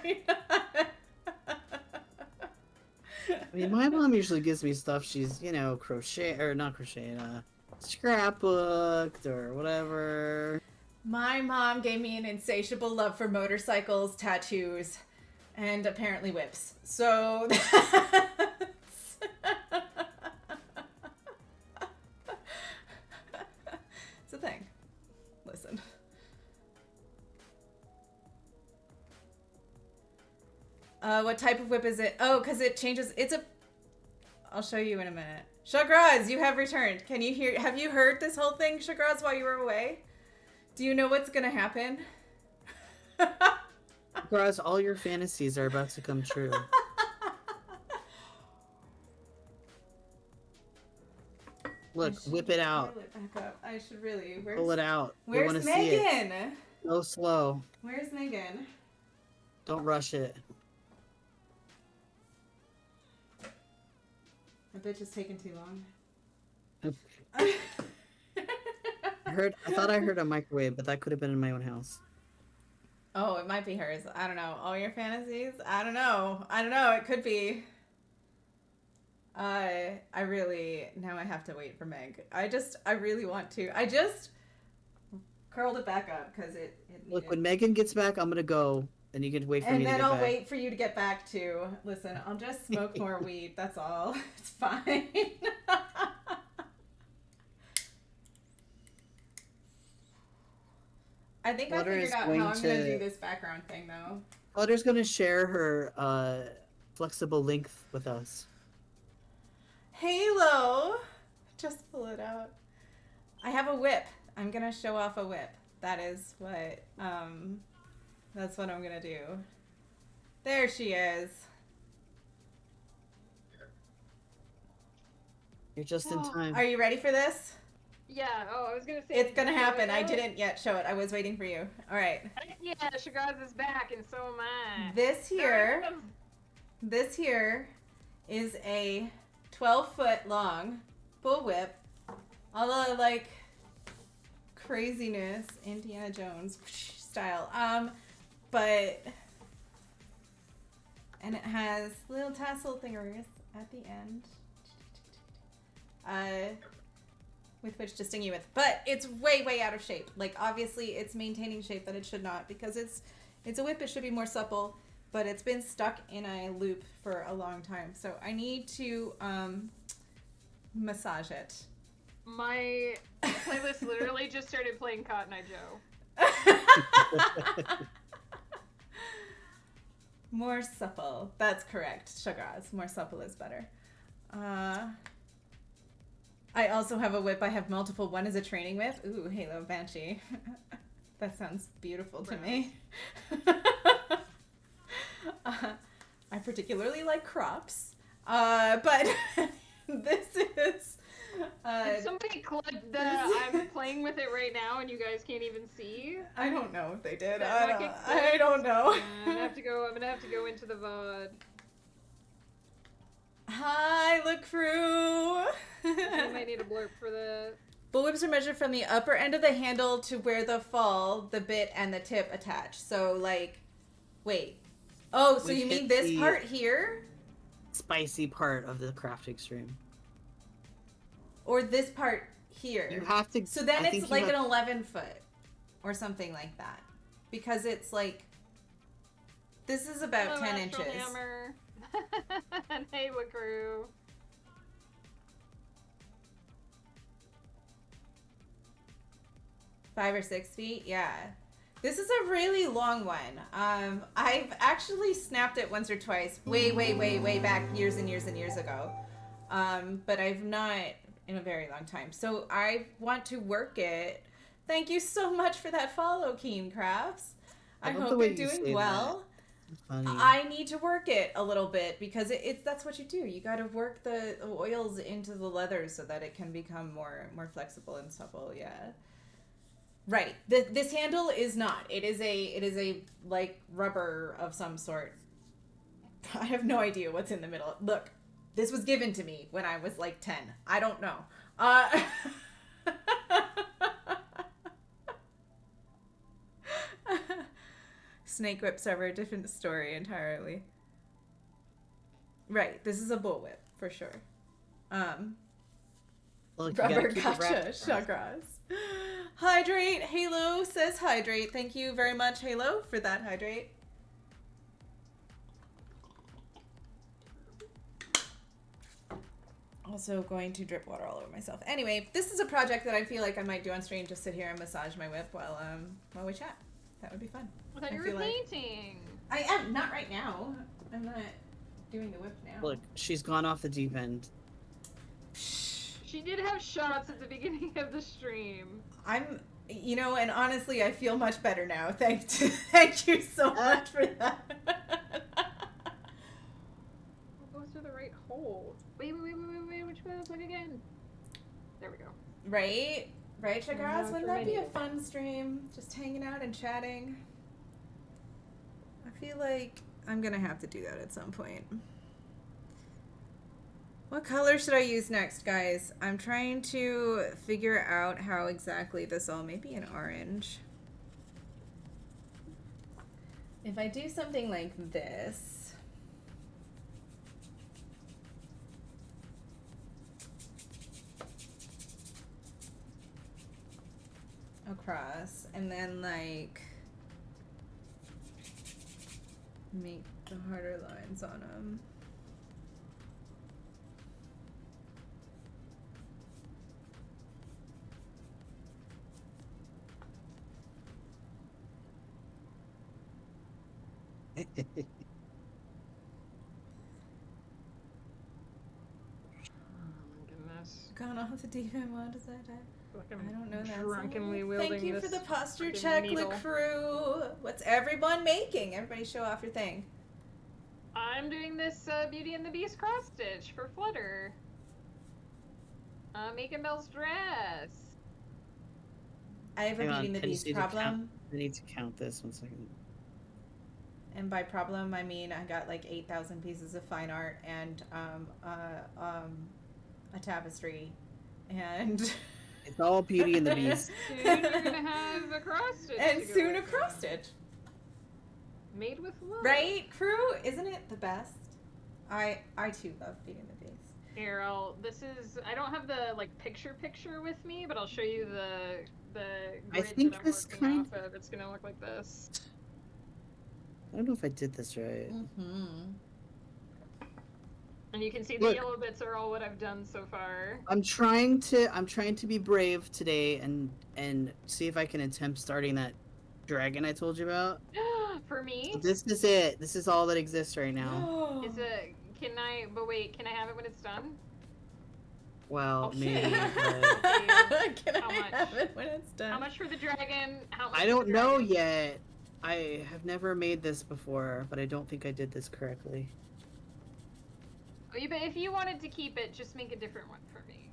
mean, my mom usually gives me stuff she's, crochet or not crocheted, scrapbooked or whatever. My mom gave me an insatiable love for motorcycles, tattoos, and apparently whips. So that's... it's a thing. Listen. What type of whip is it? Oh, because it changes. It's a... I'll show you in a minute. Shagraz, you have returned. Can you hear... Have you heard this whole thing, Shagraz, while you were away? Do you know what's gonna happen? Shagraz, all your fantasies are about to come true. Look, whip it out. Pull it back up. I should really... Pull it out. We Where's want to see it. Megan? Go slow. Where's Megan? Don't rush it. That bitch is taking too long. I thought I heard a microwave, but that could have been in my own house. Oh, it might be hers. I don't know. All your fantasies? I don't know. It could be. I really... Now I have to wait for Meg. I really want to. I just curled it back up because it Look, when Megan gets back, I'm going to go, and you can wait for me to get back. And then I'll wait for you to get back too. Listen, I'll just smoke more weed. That's all. It's fine. I think I figured out how I'm going to do this background thing, though. Flutter's going to share her flexible length with us. Halo! Just pull it out. I have a whip. I'm going to show off a whip. That is what, that's what I'm going to do. There she is. You're just in time. Are you ready for this? Yeah, I was gonna say... It's gonna happen. I didn't yet show it. I was waiting for you. Alright. Yeah, Shagraz is back, and so am I. This here is a 12-foot long bull whip. All the, like, craziness, Indiana Jones style. But... And it has little tassel fingers at the end. With which to sting you with, but it's way out of shape. Like, obviously it's maintaining shape that it should not, because it's a whip. It should be more supple, but it's been stuck in a loop for a long time, so I need to massage it. My playlist literally just started playing Cotton Eye Joe. More supple. That's correct, Shagraz. More supple is better. I also have a whip. I have multiple. One is a training whip. Ooh, Halo Banshee. That sounds beautiful to me. I particularly like crops. But this is... Did somebody clip that I'm playing with it right now and you guys can't even see? I don't know if they did. I don't know. I'm gonna have to go into the VOD. Hi, look crew. I might need a blurb for that. Bullwhips are measured from the upper end of the handle to where the fall, the bit, and the tip attach. So, like, wait. Oh, so you mean this part here? Spicy part of the crafting stream. Or this part here? You have to... So then it's like an 11-foot or something like that. Because it's like... This is about 10 inches. Hammer. And Halo crew. Five or 6 feet, yeah. This is a really long one. I've actually snapped it once or twice, way back, years and years and years ago. But I've not in a very long time. So I want to work it. Thank you so much for that follow, Keen Crafts. I hope you're doing well. Funny. I need to work it a little bit because that's what you do. You got to work the oils into the leather so that it can become more flexible and supple. Yeah. Right. This handle is not. It is a like rubber of some sort. I have no idea what's in the middle. Look, this was given to me when I was like 10. I don't know. Snake whips are a different story entirely. Right, this is a bullwhip for sure. Look, Rubber gotcha, Shagraz. Hydrate, Halo says hydrate. Thank you very much, Halo, for that hydrate. Also going to drip water all over myself. Anyway, this is a project that I feel like I might do on stream. Just sit here and massage my whip while we chat. That would be fun. I thought you feel were like- painting. I am not right now. I'm not doing the whip now. Look, she's gone off the deep end. She did have shots at the beginning of the stream. I'm, and honestly, I feel much better now. Thank you so much for that. We'll go through the right hole. Wait, which way? Let's look again. There we go. Right, Chagras? Wouldn't that be a Tremendous. fun stream? Just hanging out and chatting. I feel like I'm gonna have to do that at some point. What color should I use next, guys? I'm trying to figure out how exactly this all, maybe an orange. If I do something like this. Across, and then like make the harder lines on them. Oh my goodness. Gone off the deep end. What does that have? Like I I'm don't know that. drunkenly song. wielding Thank you for this the posture freaking check, needle. LaCrew. What's everyone making? Everybody show off your thing. I'm doing this Beauty and the Beast cross stitch for Flutter. Making Belle's dress. I have a Hang on, Beauty and the I just Beast need to count- problem. I need to count this 1 second. And by problem, I mean I got like 8,000 pieces of fine art and a tapestry. And It's all Beauty and the Beast. Soon you're gonna have a cross stitch. and to go soon a with cross it. stitch. Made with love. Right, crew? Isn't it the best? I too love Beauty and the Beast. Here, this is. I don't have the like picture with me, but I'll show you the I grid think that I'm this working kind- off of. It's gonna look like this. I don't know if I did this right. Mm-hmm. And you can see the Look. yellow bits are all what I've done so far. I'm trying to be brave today and see if I can attempt starting that dragon I told you about. For me, So this is it. This is all that exists right now. is it? Can I? But wait, can I have it when it's done? Well, Oh, maybe. shit. but Can How I much? have it when it's done? How much for the dragon? How much? I for don't the know dragon? yet. I have never made this before, but I don't think I did this correctly. Oh, but if you wanted to keep it, just make a different one for me.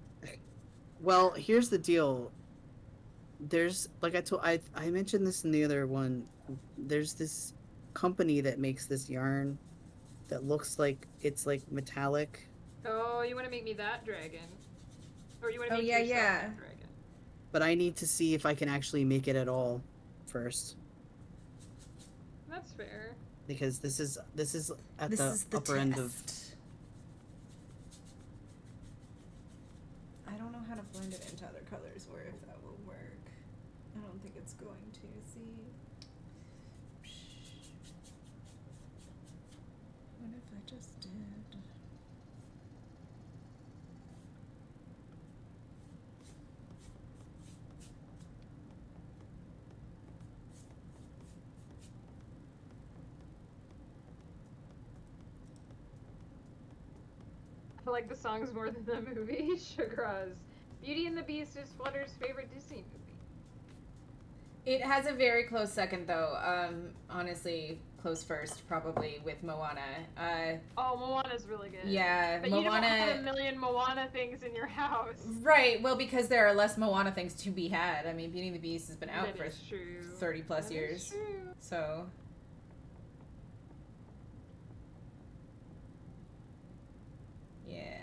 Well, here's the deal. There's like I mentioned this in the other one. There's this company that makes this yarn that looks like it's like metallic, Oh, you want to make me that dragon? Or you want to Oh, make yeah, yourself yeah. that dragon? but I need to see if I can actually make it at all first, That's fair. because this is at This the is the upper end of. test. I don't know how to blend it into other colors or if that will work. I don't think it's going to. See? What if I just did? I like the songs more than the movie. Sugar's Beauty and the Beast is Flutter's favorite Disney movie. It has a very close second, though. Honestly, close first, probably with Moana. Oh, Moana's really good. Yeah, But Moana. you don't have a million Moana things in your house. Right. Well, because there are less Moana things to be had. I mean, Beauty and the Beast has been out That for is true. 30 plus That is years. true. So. Yeah.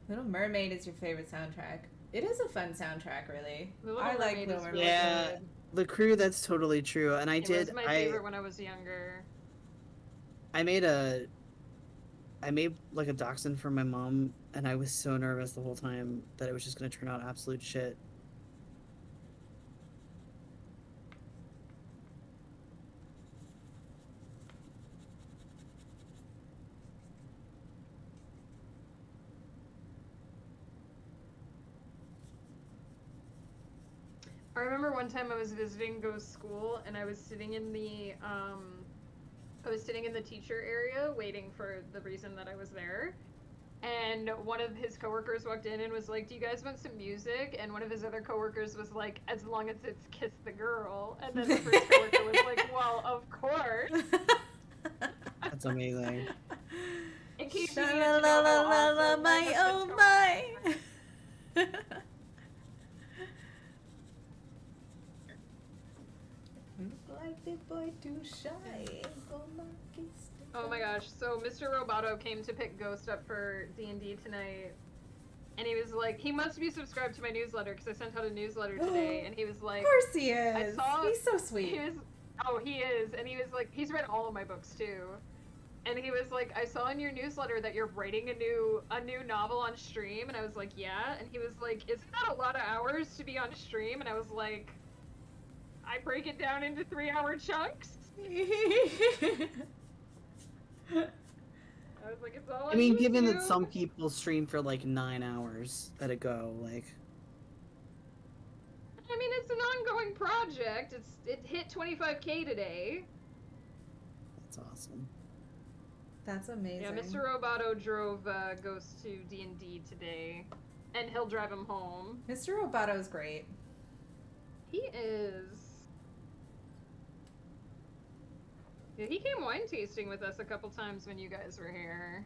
Little Mermaid is your favorite soundtrack. It is a fun soundtrack, really. The Little I like Mermaid Little is Mermaid. really Yeah. good. The crew, that's totally true, and I It did. was my favorite when I was younger. I made like a dachshund for my mom, and I was so nervous the whole time that it was just gonna turn out absolute shit. I remember one time I was visiting Ghost School, and I was sitting in the teacher area waiting for the reason that I was there. And one of his coworkers walked in and was like, "Do you guys want some music?" And one of his other coworkers was like, "As long as it's Kiss the Girl." And then the first coworker was like, "Well, of course." That's amazing. In case you Sha needed la to la know la how la la, awesome my Husband's oh Girl my. is. Like the boy too shy. Oh my gosh, so Mr. Roboto came to pick Ghost up for D&D tonight, and he was like, he must be subscribed to my newsletter, because I sent out a newsletter today, and he was Of like, course he is. saw- He's so sweet. he is, and he was like, he's read all of my books too, and he was like, "I saw in your newsletter that you're writing a new novel on stream," and I was like, "Yeah," and he was like, "Isn't that a lot of hours to be on stream?" And I was like, "I break it down into 3-hour chunks." I was like, "It's all I mean, on given that YouTube." some people stream for like 9 hours at a go, like, I mean, it's an ongoing project. It hit 25K today. that's awesome. That's amazing. Yeah, Mr. Roboto drove Ghost to D&D today, and he'll drive him home. Mr. Robato's great. He is. Yeah, he came wine tasting with us a couple times when you guys were here.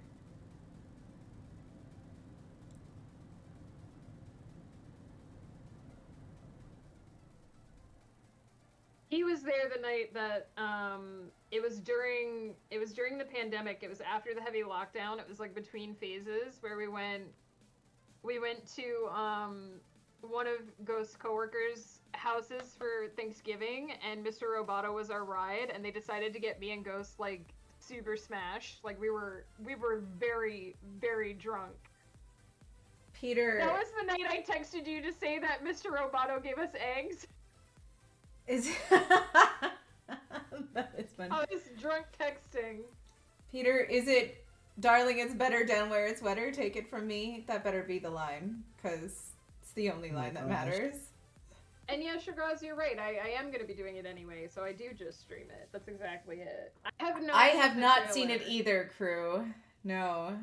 He was there the night that it was during the pandemic. It was after the heavy lockdown. It was like between phases where we went to one of Ghost's coworkers' houses for Thanksgiving, and Mr. Roboto was our ride, and they decided to get me and Ghost like super smashed. Like we were very, very drunk. Peter That was the night I texted you to say that Mr. Roboto gave us eggs. is that is funny. I was drunk texting. Peter, is it, "Darling, it's better down where it's wetter, take it from me"? That better be the line, because it's the only line that matters. And yeah, Shagraz, you're right. I am going to be doing it anyway, so I do just stream it. That's exactly it. I have not seen it either, crew. No.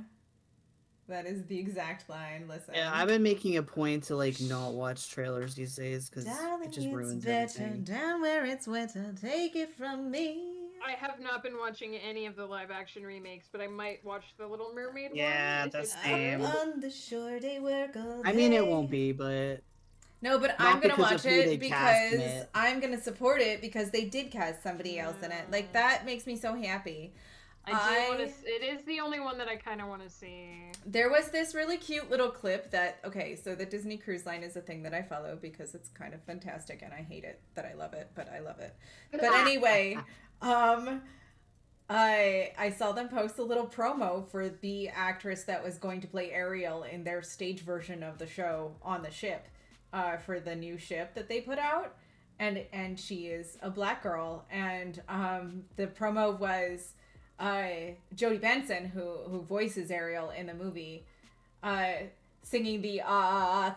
That is the exact line. Listen. Yeah, I've been making a point to like not watch trailers these days because Darling, it just it's ruins better everything. down where it's wetter, take it from me. I have not been watching any of the live action remakes, but I might watch the Little Mermaid Yeah, one. that's If the it's same. good. On the shore they work all I mean, it day. won't be, but No, but Not I'm gonna because of watch who they it cast in because it. I'm gonna support it because they did cast somebody else in it. Like, that makes me so happy. It is the only one that I kind of want to see. There was this really cute little clip that, okay, so the Disney Cruise Line is a thing that I follow because it's kind of fantastic, and I hate it that I love it, but I love it. But anyway, I saw them post a little promo for the actress that was going to play Ariel in their stage version of the show on the ship, for the new ship that they put out, and she is a black girl, and the promo was Jodie Benson, who voices Ariel in the movie, singing the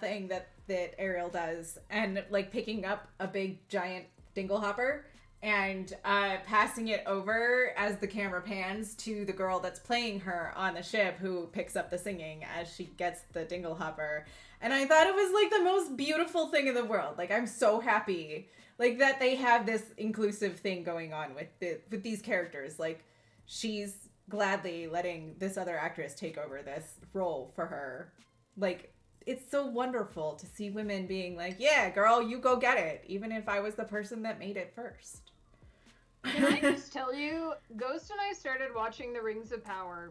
thing that Ariel does, and like picking up a big giant dinglehopper and passing it over as the camera pans to the girl that's playing her on the ship, who picks up the singing as she gets the dinglehopper. And I thought it was like the most beautiful thing in the world. Like, I'm so happy like that they have this inclusive thing going on with these characters. Like, she's gladly letting this other actress take over this role for her. Like, it's so wonderful to see women being like, yeah, girl, you go get it, even if I was the person that made it first. Can I just tell you, Ghost and I started watching The Rings of Power.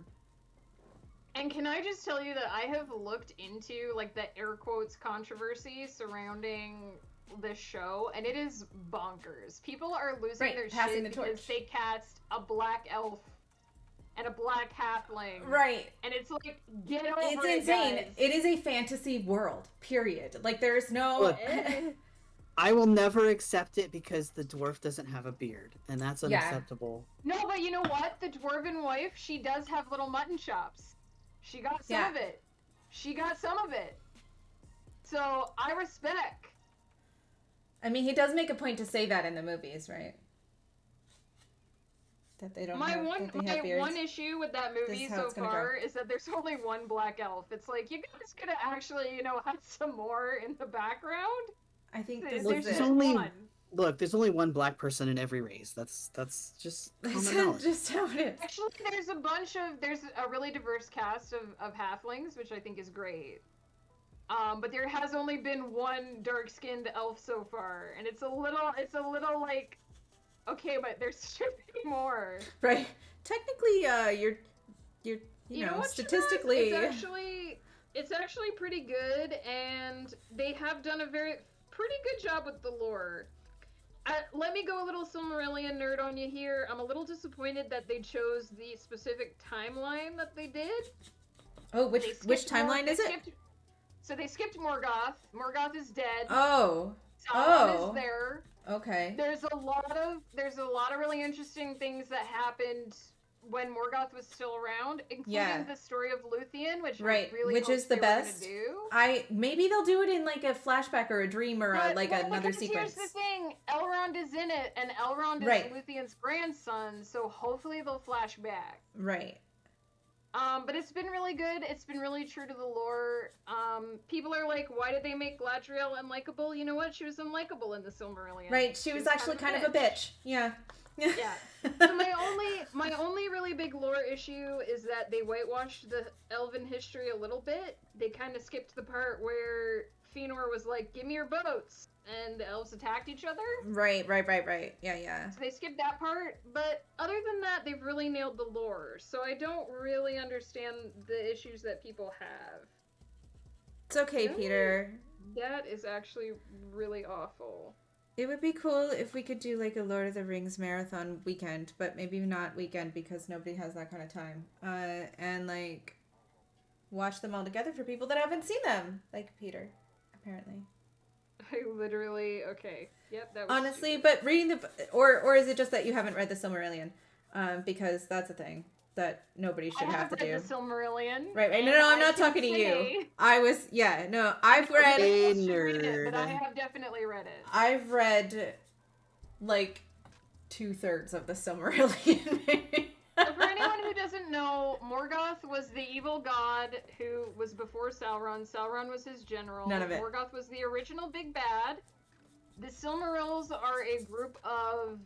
And can I just tell you that I have looked into, like, the air quotes controversy surrounding this show, and it is bonkers. People are losing their passing shit the because torch. they cast a black elf and a black halfling. Right. And it's like, get over It's it, insane. guys. It is a fantasy world, period. Like, there's no... Look, I will never accept it because the dwarf doesn't have a beard, and that's Yeah. unacceptable. No, but you know what? The dwarven wife, she does have little mutton chops. She got some Yeah. of it. She got some of it. So, I respect. I mean, he does make a point to say that in the movies, right? That they don't have, that they have beards. One issue with that movie so far is that there's only one black elf. It's like, you guys could have actually, had some more in the background. I think there's just one. Look, there's only one black person in every race. That's just common knowledge. Just how it is. Actually, there's a really diverse cast of halflings, which I think is great. But there has only been one dark-skinned elf so far, and it's a little like, okay, but there should be more. Right. Technically, you're you know statistically, it's actually pretty good, and they have done a pretty good job with the lore. Let me go a little Silmarillion nerd on you here. I'm a little disappointed that they chose the specific timeline that they did. Oh, which timeline is it? So they skipped Morgoth. Morgoth is dead. Oh. Sauron is there. Okay. There's a lot of really interesting things that happened when Morgoth was still around, including the story of Luthien, which is the best. Maybe they'll do it in like a flashback or a dream or another sequence. Here's the thing: Elrond is in it, and Elrond is Luthien's grandson, so hopefully they'll flash back. Right. But it's been really good. It's been really true to the lore. People are like, why did they make Galadriel unlikable? You know what? She was unlikable in the Silmarillion. Right. She was actually kind of a bitch. Yeah. Yeah. So my only really big lore issue is that they whitewashed the elven history a little bit. They kind of skipped the part where Fëanor was like, "Give me your boats," and the elves attacked each other. Right. Yeah. So they skipped that part, but other than that, they've really nailed the lore. So I don't really understand the issues that people have. It's okay, Peter. That is actually really awful. It would be cool if we could do like a Lord of the Rings marathon weekend, but maybe not weekend because nobody has that kind of time. And like watch them all together for people that haven't seen them, like Peter, apparently. Okay. Yep, that was honestly, stupid. but reading or is it just that you haven't read the Silmarillion? Because that's a thing that nobody should have to do. I have read the Silmarillion. Right. No, I'm not talking to you. I've read it, but I have definitely read it. I've read like 2/3 of the Silmarillion. So for anyone who doesn't know, Morgoth was the evil god who was before Sauron. Sauron was his general. None of it. Morgoth was the original big bad. The Silmarils are a group of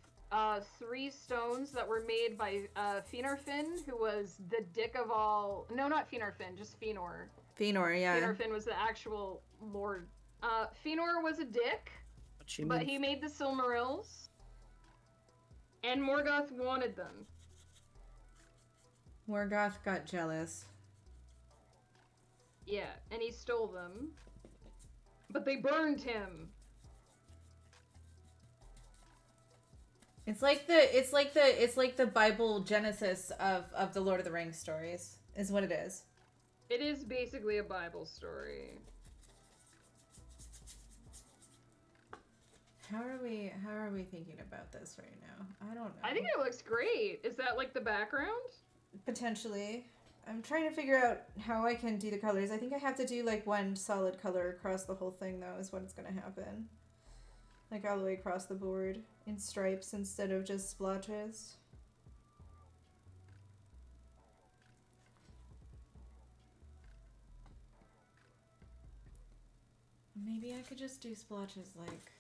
3 stones that were made by Finarfin, who was the dick of all... No, not Finarfin, just Fëanor. Fëanor, yeah. Finarfin was the actual lord. Fëanor was a dick, but he made the Silmarils, and Morgoth wanted them. Morgoth got jealous. Yeah, and he stole them, but they burned him. It's like the Bible Genesis of the Lord of the Rings stories, is what it is. It is basically a Bible story. How are we thinking about this right now? I don't know. I think it looks great. Is that like the background? Potentially. I'm trying to figure out how I can do the colors. I think I have to do like one solid color across the whole thing though, is what's gonna happen. Like all the way across the board in stripes instead of just splotches. Maybe I could just do splotches like...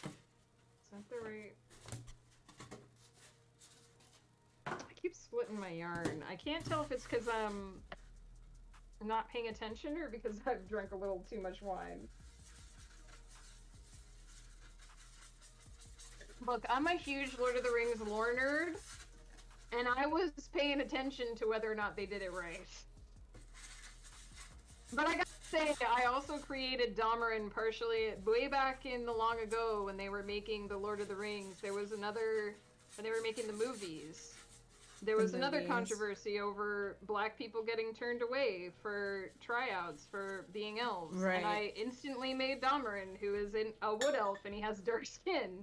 Is that the right... I keep splitting my yarn. I can't tell if it's because I'm not paying attention or because I've drank a little too much wine. Look, I'm a huge Lord of the Rings lore nerd, and I was paying attention to whether or not they did it right. But I gotta say, I also created Damarin partially way back in the long ago when they were making the Lord of the Rings. There was another, when they were making the movies. There was another controversy over black people getting turned away for tryouts for being elves. Right. And I instantly made Damarin, who is a wood elf, and he has dark skin.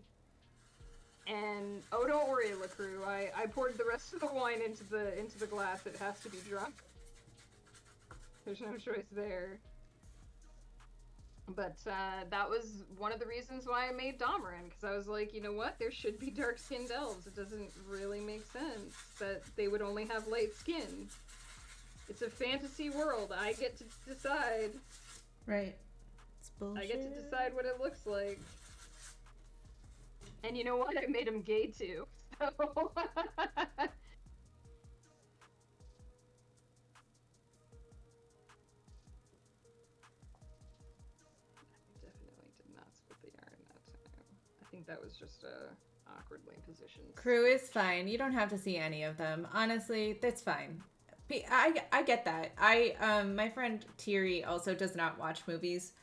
And oh, don't worry, LaCrew. I poured the rest of the wine into the glass. It has to be drunk. There's no choice there. But that was one of the reasons why I made Domarin, because I was like, you know what? There should be dark-skinned elves. It doesn't really make sense that they would only have light skin. It's a fantasy world. I get to decide. Right. It's bullshit. I get to decide what it looks like. And you know what? I made him gay too. So definitely did not split the yarn that time. I think that was just awkwardly positioned. Crew is fine. You don't have to see any of them. Honestly, that's fine. I get that. My friend Thierry also does not watch movies,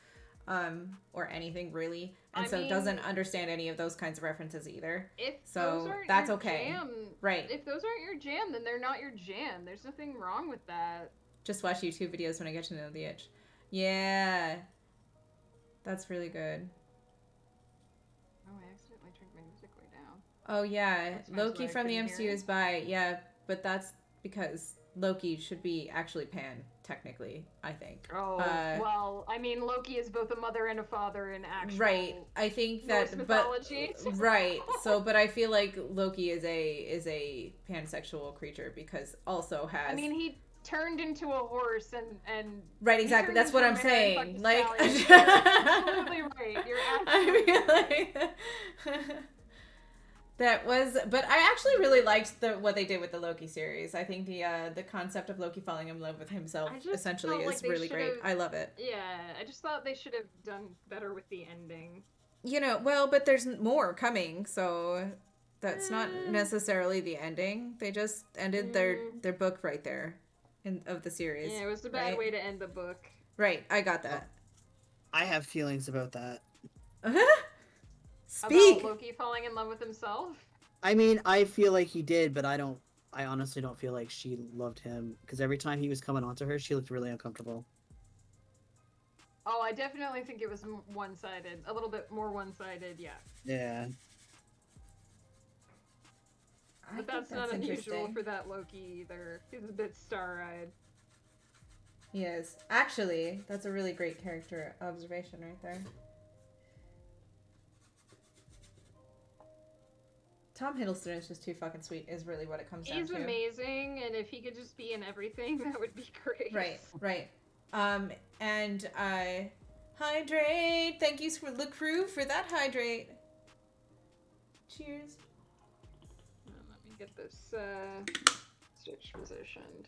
or anything really, and I so mean, doesn't understand any of those kinds of references either. If So those aren't that's your okay. jam, Right. If those aren't your jam, then they're not your jam. There's nothing wrong with that. Just watch YouTube videos when I get to know the itch. Yeah. That's really good. Oh, I accidentally turned my music way down. Oh yeah, That's fine, Loki so I from the couldn't hear MCU it. is bi. Yeah, but that's because Loki should be actually pan, technically, I think. Oh, well, I mean, Loki is both a mother and a father in actual Right. I think Norse that but mythology. right. So but I feel like Loki is a pansexual creature because also has I mean, he turned into a horse and right, he exactly. turned That's what into I'm a man and saying. fucked a Like stallion. You're absolutely right. You're absolutely right. I feel like that was, but I actually really liked what they did with the Loki series. I think the concept of Loki falling in love with himself I just essentially felt like is they really great. should've- I love it. Yeah, I just thought they should have done better with the ending. You know, well, but there's more coming, so that's not Eh. necessarily the ending. They just ended their book right there of the series. Yeah, it was a bad right? way to end the book. Right, I got that. I have feelings about that. Speak. About Loki falling in love with himself? I mean, I feel like he did, but I honestly don't feel like she loved him because every time he was coming onto her, she looked really uncomfortable. Oh, I definitely think it was one-sided. A little bit more one-sided, yeah. Yeah. I But think that's not unusual interesting. for that Loki either. He's a bit star-eyed. He is. Actually, that's a really great character observation right there. Tom Hiddleston is just too fucking sweet, is really what it comes down He's to. amazing, and if he could just be in everything, that would be great. Right, right. And hydrate. Thank you for the crew for that hydrate. Cheers. Let me get this stitch positioned.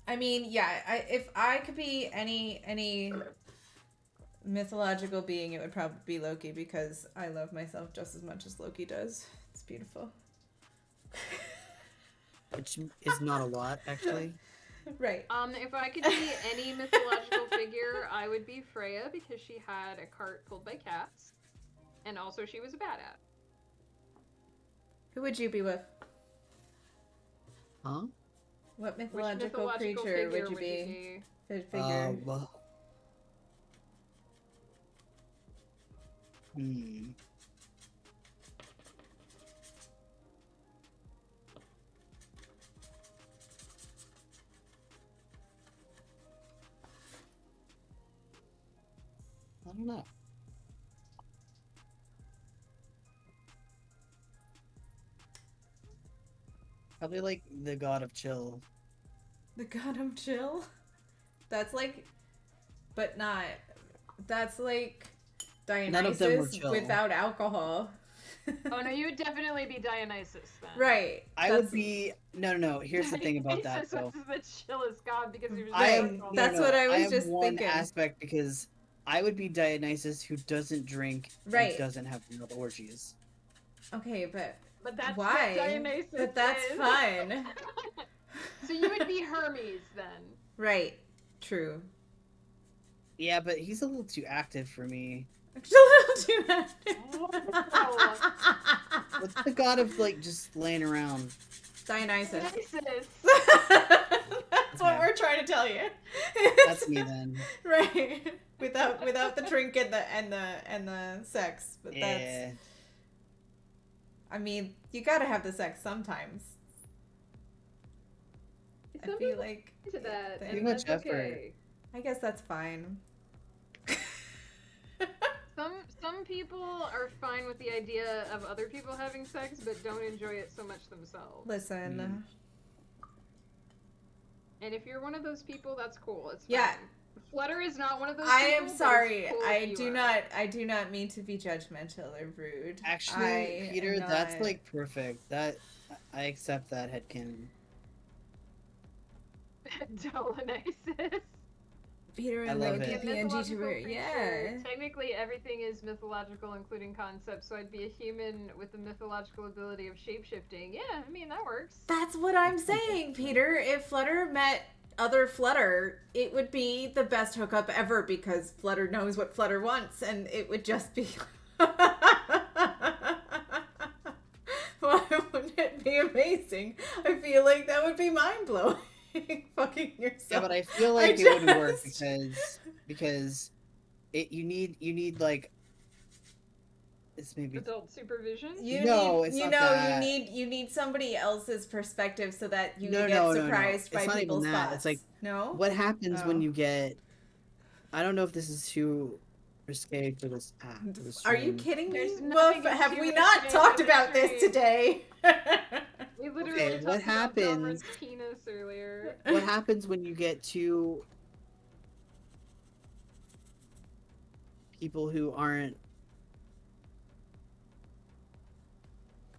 I mean, yeah, if I could be any mythological being, it would probably be Loki because I love myself just as much as Loki does. It's beautiful. Which is not a lot, actually. Right. If I could be any mythological figure, I would be Freya because she had a cart pulled by cats, and also she was a badass. Who would you be with? Huh? What Which mythological creature would you be? Figure. Well. Hmm. I don't know. Probably like the god of chill. The god of chill? That's like, but not. That's like None of them were Dionysus chill. without alcohol. Oh no, you would definitely be Dionysus then. Right. I that's- would be no. Here's the thing about that Dionysus though. was the chillest god because he was I just am. like, That's what I was have just one thinking. aspect because I would be Dionysus who doesn't drink Right. and doesn't have wild orgies. Okay, but But that's why? what Dionysus But that's is. fun. So you would be Hermes then. Right. True. Yeah, but he's a little too active for me. Just a little too active. What's the god of like just laying around? Dionysus. Dionysus. That's what Okay. we're trying to tell you. That's me then. Right. Without the drink and the sex. But that's Yeah. I mean, you gotta have the sex sometimes. I Some feel people like into that, Too and much that's effort. okay. I guess that's fine. some people are fine with the idea of other people having sex, but don't enjoy it so much themselves. Listen. And if you're one of those people, that's cool. It's fine. Yeah. Flutter is not one of those I people. am but it's sorry. cool I if you do are. not mean to be judgmental or rude. Actually, I Peter, am that's not- like perfect. That I accept that headcanon. Dolonisis. Peter I and love Loki, it. PNG Mythological tuber. creature. Yeah. Technically, everything is mythological, including concepts. So I'd be a human with the mythological ability of shapeshifting. Yeah, I mean that works. That's what I'm saying, Peter. If Flutter met other Flutter, it would be the best hookup ever because Flutter knows what Flutter wants, and it would just be. Why wouldn't it be amazing? I feel like that would be mind blowing. Fucking yourself. Yeah, but I feel like I it would work just- because you need like it's maybe Adult supervision. No, it's not that. you need somebody else's perspective so that you No, get no, no, no. surprised It's by not even people's that. thoughts. It's like, no. what happens Oh. when you get. I don't know if this is too risque for this app. for this Are you stream. kidding me, There's Wolf? nothing Have too we not risque talked for the about this stream. today? We literally Okay, talked what about happens- Dalrin's penis earlier. What happens when you get two people who aren't.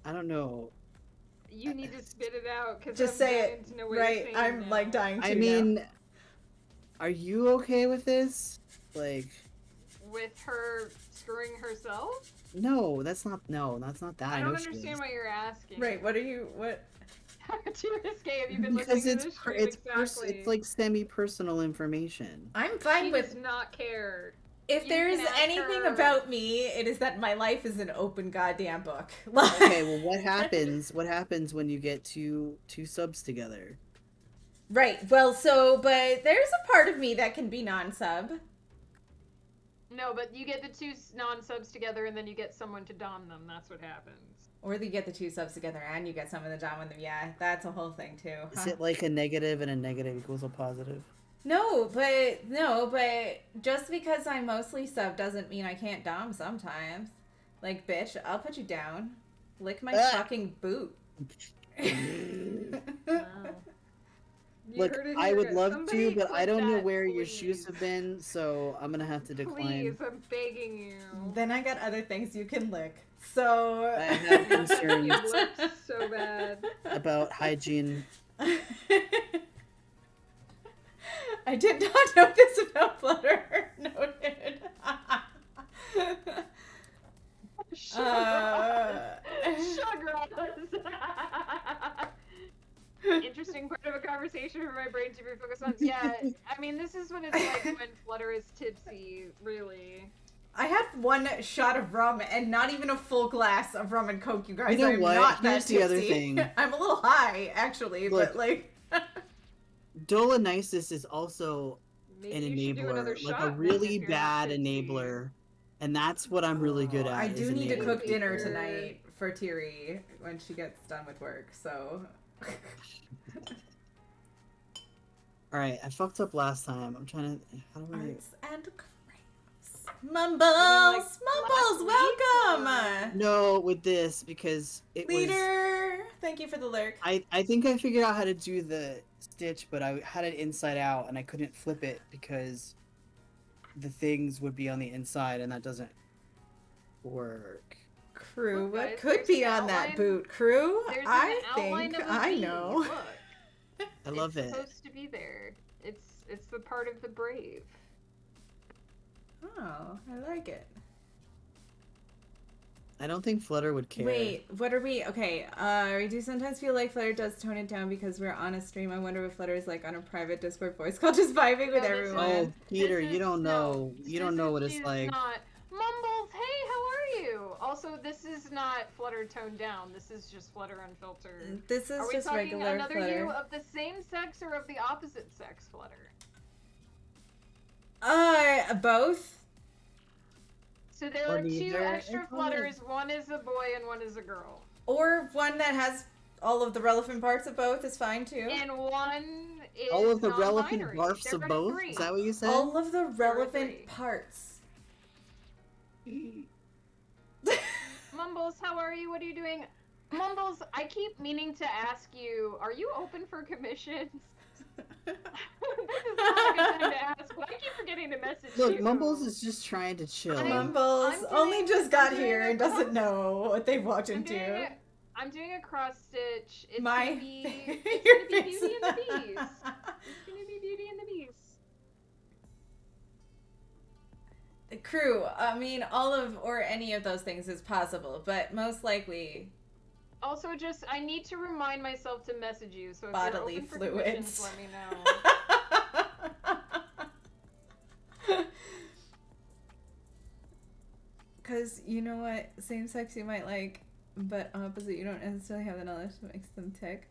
I don't know. You need to spit it out because Just say it, To know what right? You're saying I'm now. like dying to I now. mean, are you okay with this? Like, With her screwing herself. no, that's not. No, that's not that. I know don't she understand is. why you're asking. Right? What are you? What? How too risque have you been Because listening it's to this per- stream it's exactly? it's like semi-personal information. I'm fine She with. does not care. If You there is can ask anything her- about me, it is that my life is an open goddamn book. Okay, well, what happens? What happens when you get two subs together? Right. Well, so, but there's a part of me that can be non-sub. No, but you get the two non-subs together, and then you get someone to dom them. That's what happens. Or you get the two subs together and you get some of the dom with them. Yeah, that's a whole thing too. Is huh? it like a negative and a negative equals a positive? No, but just because I'm mostly sub doesn't mean I can't dom sometimes. Like, bitch, I'll put you down. Lick my Ah. fucking boot. Wow. You Look, heard it I here, would guys. love Somebody to, but I clip don't know that, where your please. shoes have been, so I'm gonna have to decline. Please, I'm begging you. Then I got other things you can lick. So I have concerns Your lips so bad. about hygiene. I did not know this about Flutter. Noted. Interesting part of a conversation for my brain to be focused on. Yeah, I mean, this is what it's like when Flutter is tipsy, really. I had one shot of rum and not even a full glass of rum and coke, you guys. You know I'm what? not Here's that the other tipsy. thing. I'm a little high, actually, Look. but like... Dolonisis is also Maybe an you should do another enabler, like shot a then really if you're not bad tipsy. enabler, and that's what I'm really good at. I is do need to enabling cook dinner people. tonight for Tiri when she gets done with work, so... All right, I fucked up last time. I'm trying to. How do I? Arts and crafts. Mumbles! last Mumbles, week, welcome! No, with this because it was. Leader! Thank you for the lurk. I think I figured out how to do the stitch, but I had it inside out and I couldn't flip it because the things would be on the inside and that doesn't work. Crew, Look, what guys, could there's be an on that outline- boot? Crew? There's I an outline think of a I V. know. Look, I love it's it. supposed to be there. It's the part of the brave. Oh, I like it. I don't think Flutter would care. Wait, what are we? Okay, we do sometimes feel like Flutter does tone it down because we're on a stream. I wonder if Flutter is like on a private Discord voice call, just vibing with No, this everyone. Oh, Peter, This you is- don't know. You don't this know is- what it's she's like. Not Mumbles. Hey, how are you? Also, this is not Flutter toned down. This is just Flutter unfiltered. This is Are we just talking regular another Flutter. you of the same sex or of the opposite sex Flutter? Both. So there Or are two neither. extra It's fine. Flutters. One is a boy and one is a girl. Or one that has all of the relevant parts of both is fine too. And one is All of the relevant non-binary. barfs There of are both? three. Is that what you said? All of the relevant three. parts. Mumbles, how are you? What are you doing? Mumbles, I keep meaning to ask you, are you open for commissions? This is not a good time to ask, but I keep forgetting to message you. Look, Mumbles is just trying to chill. Mumbles I'm only doing- just I'm got doing here a and doesn't cross- know what they've walked I'm doing into. I'm doing a cross stitch. It's My gonna be your Beauty face. and the Beast. It's gonna be Beauty and the Beast. The crew, I mean, all of or any of those things is possible, but most likely Also, just I need to remind myself to message you. So if Bodily you're open for fluids. commissions, let me know. Because you know what? Same sex you might like, but opposite you don't necessarily have the knowledge that makes them tick.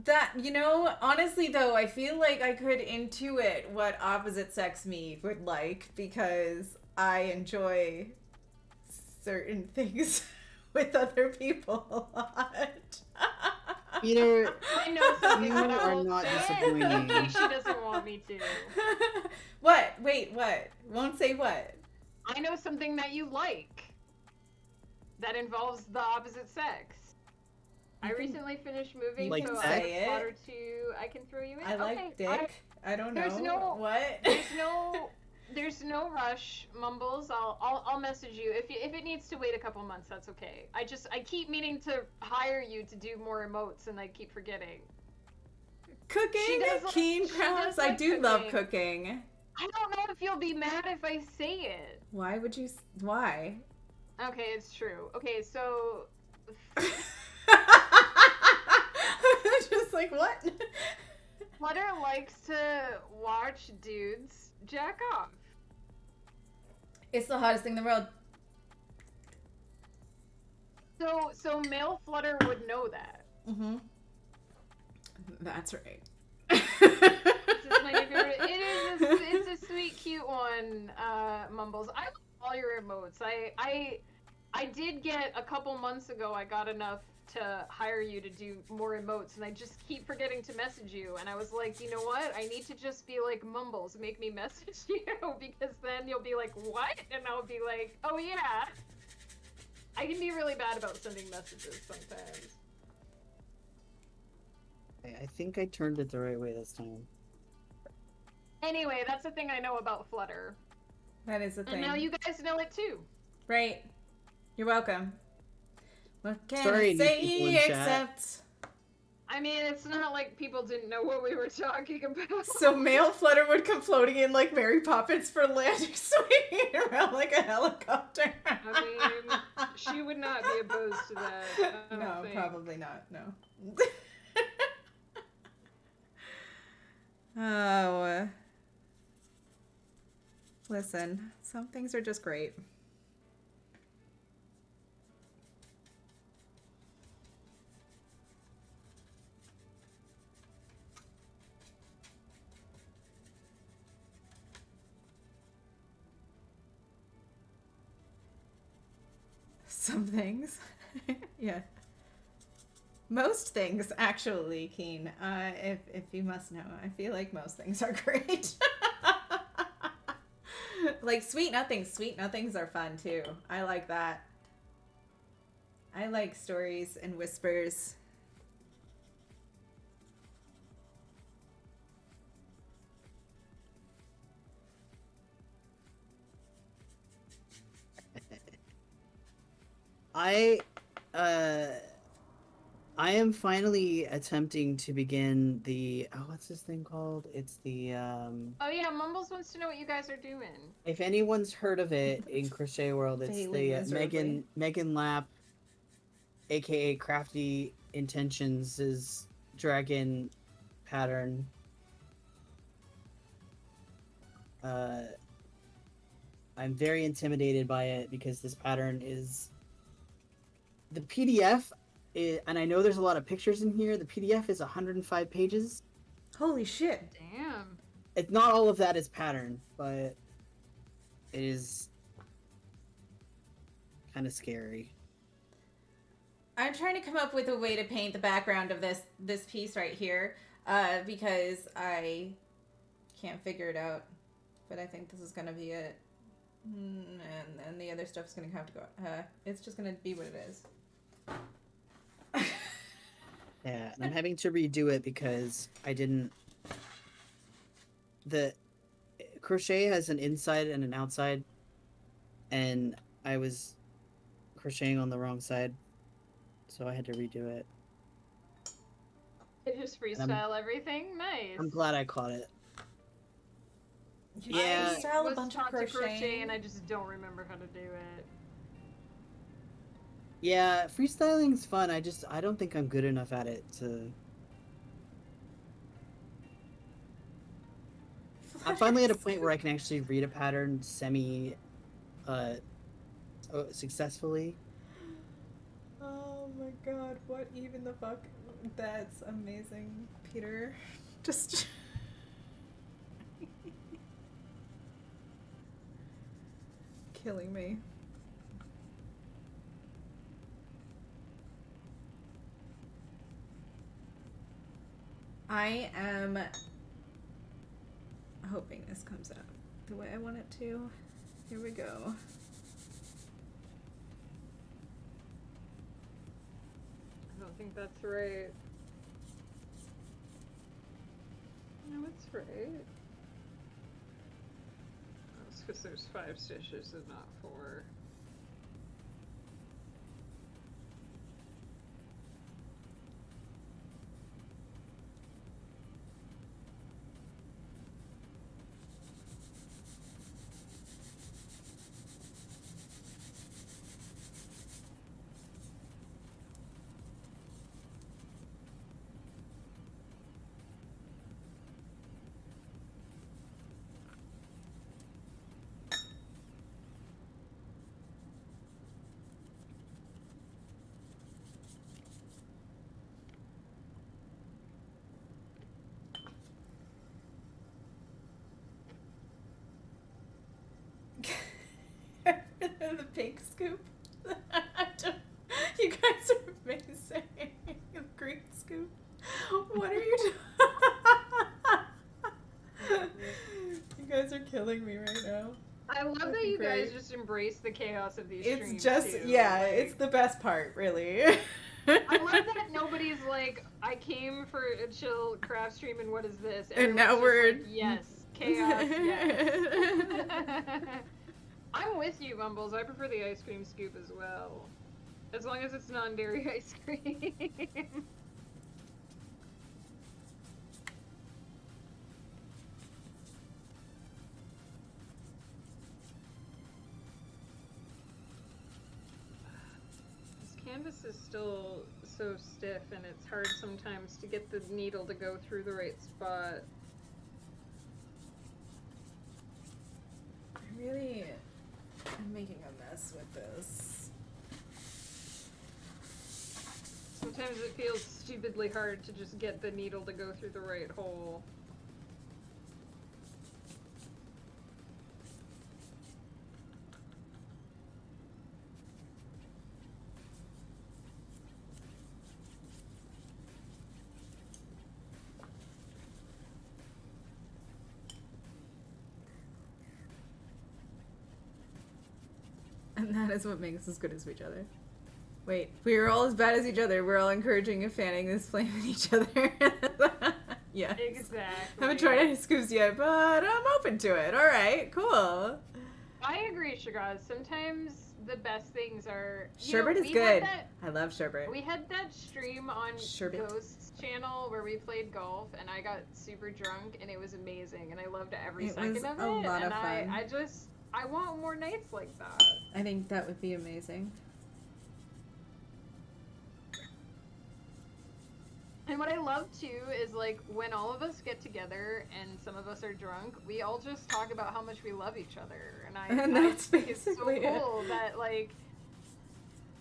That, you know, honestly though, I feel like I could intuit what opposite sex me would like because I enjoy certain things with other people a lot. Peter, I know something, you but I are won't not say it disappointing. in case she doesn't want me to. What? Wait, what? Won't say what? I know something that you like that involves the opposite sex. I You can- recently finished moving, Like so sex? I have Say a it. spot or two I can throw you in. I like Okay, dick. I don't know. there's no- What? There's no rush, Mumbles. I'll message you if it needs to wait a couple months. That's okay. I keep meaning to hire you to do more emotes, and I keep forgetting. Cooking? She does like- Keen she crabs? does I like do love cooking. cooking. I don't know if you'll be mad if I say it. Why would you? Why? Okay, it's true. Okay, so Just like what? Flutter likes to watch dudes jack off. It's the hottest thing in the world. So male Flutter would know that. Mm-hmm. That's right. This is my new favorite. It's a sweet, cute one, Mumbles. I love all your emotes. I did get a couple months ago. I got enough to hire you to do more emotes, and I just keep forgetting to message you. And I was like, you know what? I need to just be like Mumbles, make me message you, because then you'll be like, what? And I'll be like, oh yeah. I can be really bad about sending messages sometimes. I think I turned it the right way this time. Anyway, that's the thing I know about Flutter. That is the thing. And now you guys know it too. Right. You're welcome. What can Sorry, I new people say in chat. except... I mean, it's not like people didn't know what we were talking about. So male Flutter would come floating in like Mary Poppins for landing, swinging around like a helicopter. I mean, she would not be opposed to that. I don't No, think. probably not. No. Oh. Listen, some things are just great. Some things. Yeah. Most things, actually, Keen. If you must know, I feel like most things are great. Like sweet nothings. Sweet nothings are fun too. I like that. I like stories and whispers. I am finally attempting to begin the what's this thing called? It's the Oh yeah, Mumbles wants to know what you guys are doing. if anyone's heard of it in Crochet World, it's Failing the miserably. Megan Lap, aka Crafty Intentions' dragon pattern. I'm very intimidated by it because this pattern is the PDF, and I know there's a lot of pictures in here. The PDF is 105 pages. Holy shit. Damn. It's not all of that is pattern, but it is kind of scary. I'm trying to come up with a way to paint the background of this piece right here, because I can't figure it out. But I think this is gonna be it. And then the other stuff's gonna have to go. It's just gonna be what it is. Yeah, and I'm having to redo it because I didn't. The crochet has an inside and an outside, and I was crocheting on the wrong side, so I had to redo it. They just freestyle everything. Nice. I'm glad I caught it. You Yeah. freestyle was a bunch of taught to crochet crocheting. and I just don't remember how to do it. Yeah, freestyling's fun. I don't think I'm good enough at it to. I'm finally at a point where I can actually read a pattern successfully. Oh my god, what even the fuck? That's amazing, Peter. Just. Killing me. I am hoping this comes out the way I want it to. Here we go. I don't think that's right. No, it's right. Oh, it's because there's 5 stitches and not 4. The pink scoop. You guys are amazing. The green scoop. What are you doing? You guys are killing me right now. I love that Fucking you guys great. just embrace the chaos of these It's streams just, too. yeah, Like, it's the best part, really. I love that nobody's like, I came for a chill craft stream and what is this? And now Everyone's we're- just like, yes, chaos, yes. I'm with you, Mumbles. I prefer the ice cream scoop as well. As long as it's non-dairy ice cream. This canvas is still so stiff and it's hard sometimes to get the needle to go through the right spot. I really am making a mess with this. Sometimes it feels stupidly hard to just get the needle to go through the right hole. And that is what makes us as good as each other. Wait, we are all as bad as each other. We're all encouraging and fanning this flame at each other. Yes. Exactly. Haven't tried any scoops yet, but I'm open to it. Alright, cool. I agree, Shagaz. Sometimes the best things are. Sherbet is we good. Had I love sherbet. we had that stream on Sherbet. Ghost's channel where we played golf, and I got super drunk, and it was amazing, and I loved every It second was of it. a lot and of fun. I want more nights like that. I think that would be amazing. And what I love too is like when all of us get together and some of us are drunk, we all just talk about how much we love each other. And And I that's think it's so basically it. cool that like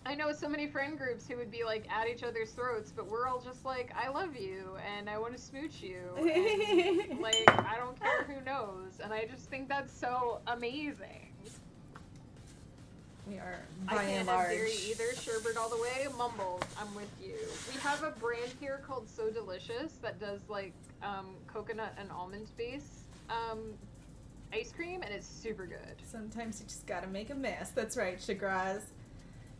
I know so many friend groups who would be like at each other's throats, but we're all just like, I love you and I want to smooch you. And, like I don't care who knows. And I just think that's so amazing. We are, I by and can't have large. dairy either. Sherbet all the way. Mumbles, I'm with you. We have a brand here called So Delicious that does like coconut and almond base ice cream, and it's super good. Sometimes you just gotta make a mess. That's right, Chagraz.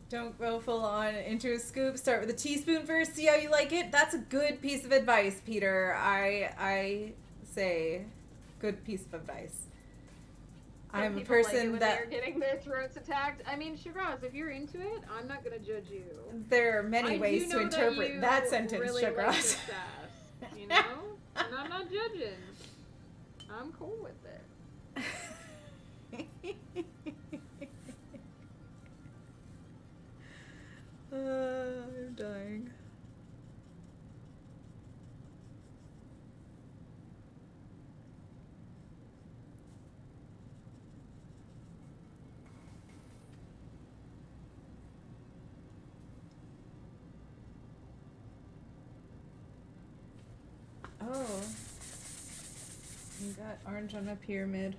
Don't go full on into a scoop. Start with a teaspoon first. See how you like it. That's a good piece of advice, Peter. I say, good piece of advice. I'm a People like it person when that they're getting their throats attacked. I mean, Shiraz, if you're into it, I'm not gonna judge you. there are many I ways do to know interpret that that you sentence, really like Chagraz. the sass, you know? And I'm not judging. I'm cool with it. I'm dying. Oh. You got orange on a pyramid.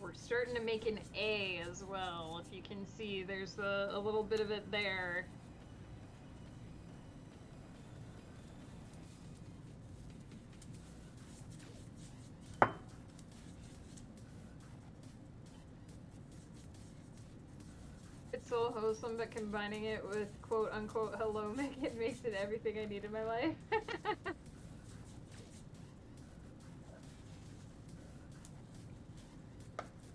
We're starting to make an A as well. If you can see, there's a little bit of it there. It's so wholesome, but combining it with quote unquote hello makes it everything I need in my life.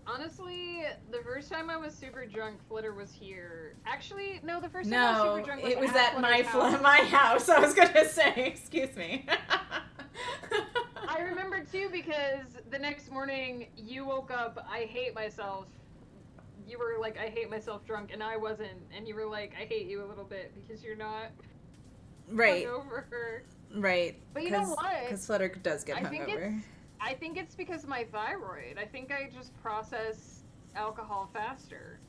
Honestly, the first time I was super drunk, Flitter was here. Actually, no, the first time I was No, super drunk it was at Flitter's house. my house. I was gonna say, excuse me. I remember too because the next morning you woke up, I hate myself. You were like, I hate myself drunk, and I wasn't. And you were like, I hate you a little bit because you're not Right, hungover. right. But you know what? Because Flutter does get I think hungover. I think it's because of my thyroid. I think I just process alcohol faster.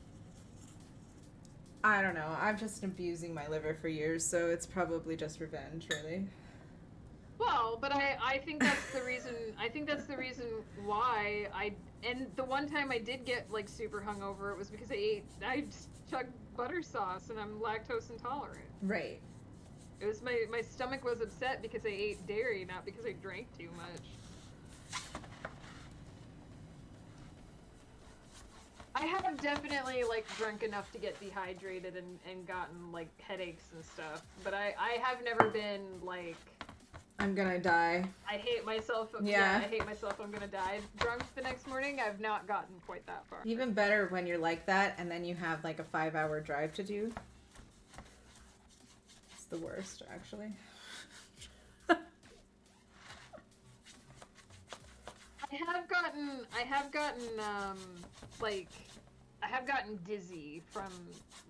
I don't know. I've just been abusing my liver for years, so it's probably just revenge, really. Well, but I think that's the reason. I think that's the reason why and the one time I did get like super hungover, it was because I chugged butter sauce and I'm lactose intolerant. Right. It was my stomach was upset because I ate dairy, not because I drank too much. I have definitely like drunk enough to get dehydrated and gotten like headaches and stuff, but I have never been like I'm gonna die. I hate myself. Yeah. I hate myself. I'm gonna die drunk the next morning. I've not gotten quite that far. Even better when you're like that and then you have like a 5-hour drive to do. It's the worst, actually. I have gotten dizzy from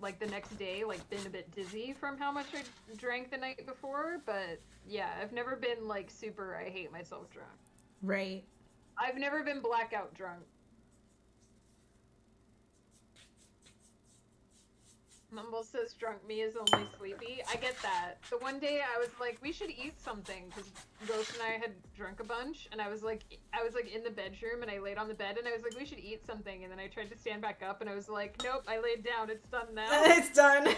like the next day, like been a bit dizzy from how much I drank the night before, but yeah, I've never been like super I hate myself drunk. Right. I've never been blackout drunk. Mumble says drunk me is only sleepy. I get that. The one day I was like, we should eat something because Ghost and I had drunk a bunch, and I was like in the bedroom and I laid on the bed and I was like, we should eat something, and then I tried to stand back up and I was like, nope, I laid down. It's done now. It's done.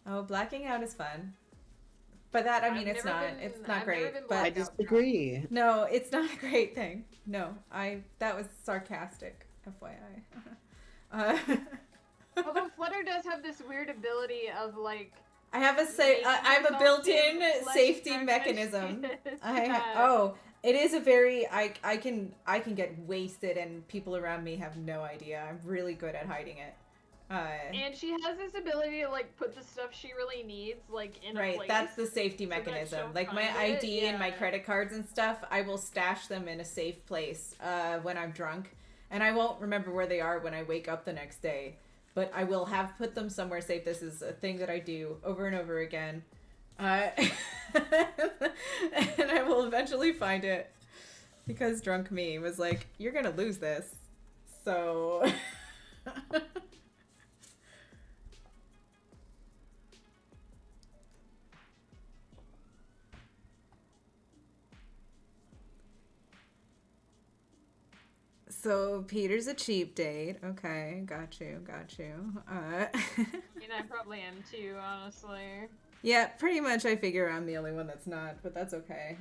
Oh, blacking out is fun. But that, I mean, it's not great. But I disagree. no, it's not a great thing. No, that was sarcastic, FYI. Although Flutter does have this weird ability of like I have a built-in safety mechanism. It is a very I can get wasted and people around me have no idea. I'm really good at hiding it. And she has this ability to like put the stuff she really needs like in a place. That's the safety so that mechanism. she'll Like my find it, ID and my yeah. credit cards and stuff, I will stash them in a safe place when I'm drunk, and I won't remember where they are when I wake up the next day. But I will have put them somewhere safe. This is a thing that I do over and over again, and I will eventually find it because drunk me was like, "You're gonna lose this," so. So Peter's a cheap date. Okay, got you. I mean, I probably am too, honestly. Yeah, pretty much I figure I'm the only one that's not, but that's okay.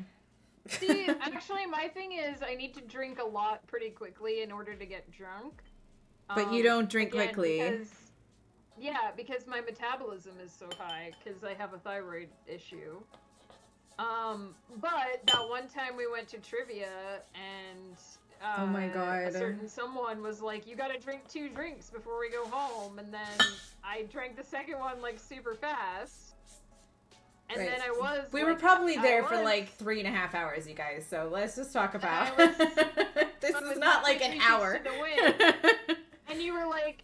See, actually, my thing is I need to drink a lot pretty quickly in order to get drunk. But you don't drink again, quickly. Because my metabolism is so high, because I have a thyroid issue. But that one time we went to trivia and Oh my God. a certain someone was like, you gotta drink 2 drinks before we go home, and then I drank the second one like super fast. And Right. then I was We like, were probably there I for was- like 3.5 hours, you guys. So let's just talk about. I was- This I is was not like halfway an through hour. to the And you were like,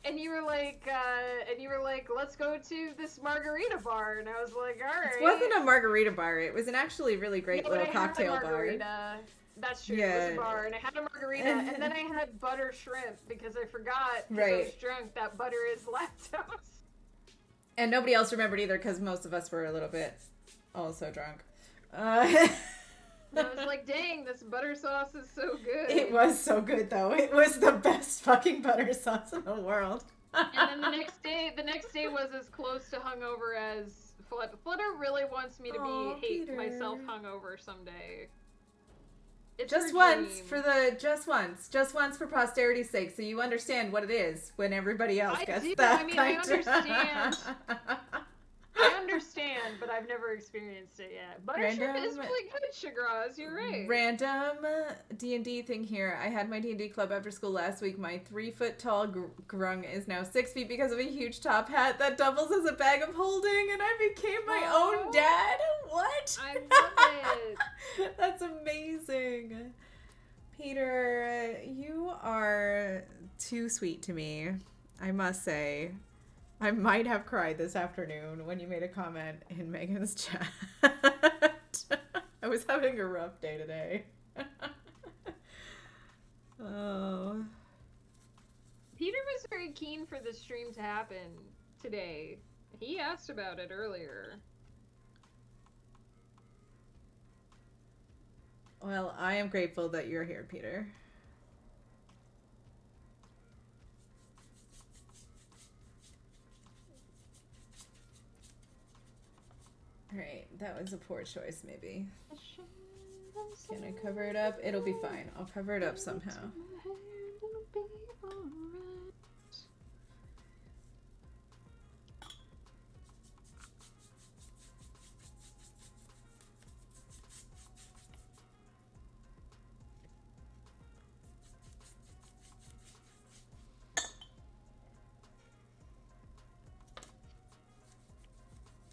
let's go to this margarita bar, and I was like, all right. It wasn't a margarita bar. It was an actually really great Yeah, but little I had a cocktail bar. margarita. That's true. It Yeah. was a bar, and I had a margarita, and then I had butter shrimp because I forgot. 'Cause I Right. was drunk. That butter is lactose. And nobody else remembered either because most of us were a little bit also drunk. And I was like, dang, this butter sauce is so good. It was so good though. It was the best fucking butter sauce in the world. And then the next day was as close to hungover as Flutter really wants me to Aw, hate Peter. myself hungover someday. It's Just her once dream. just once for posterity's sake, so you understand what it is when everybody else I gets do, that. I mean, I kind of- understand. I understand, but I've never experienced it yet. Butter shrimp is Random- really good, Shagraz. You're right. Random D&D thing here. I had my D&D club after school last week. My 3-foot tall grung is now 6 feet because of a huge top hat that doubles as a bag of holding, and I became my own Aw. dad. What? I love it. That's amazing. Peter, you are too sweet to me, I must say. I might have cried this afternoon when you made a comment in Megan's chat. I was having a rough day today. Oh. Peter was very keen for the stream to happen today. He asked about it earlier. Well, I am grateful that you're here, Peter. Alright, that was a poor choice, maybe. Can I cover it up? It'll be fine. I'll cover it up somehow.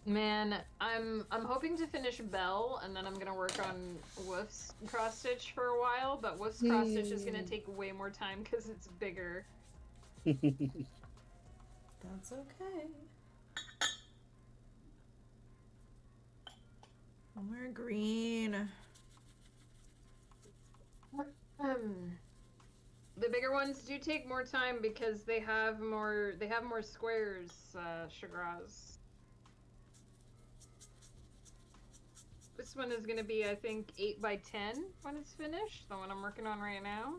Man, I'm hoping to finish Belle, and then I'm gonna work on Woof's cross stitch for a while. But Woof's cross stitch is gonna take way more time because it's bigger. That's okay. More green. The bigger ones do take more time because they have more squares, Shagraz. This one is gonna be, I think, 8 by 10 when it's finished. The one I'm working on right now.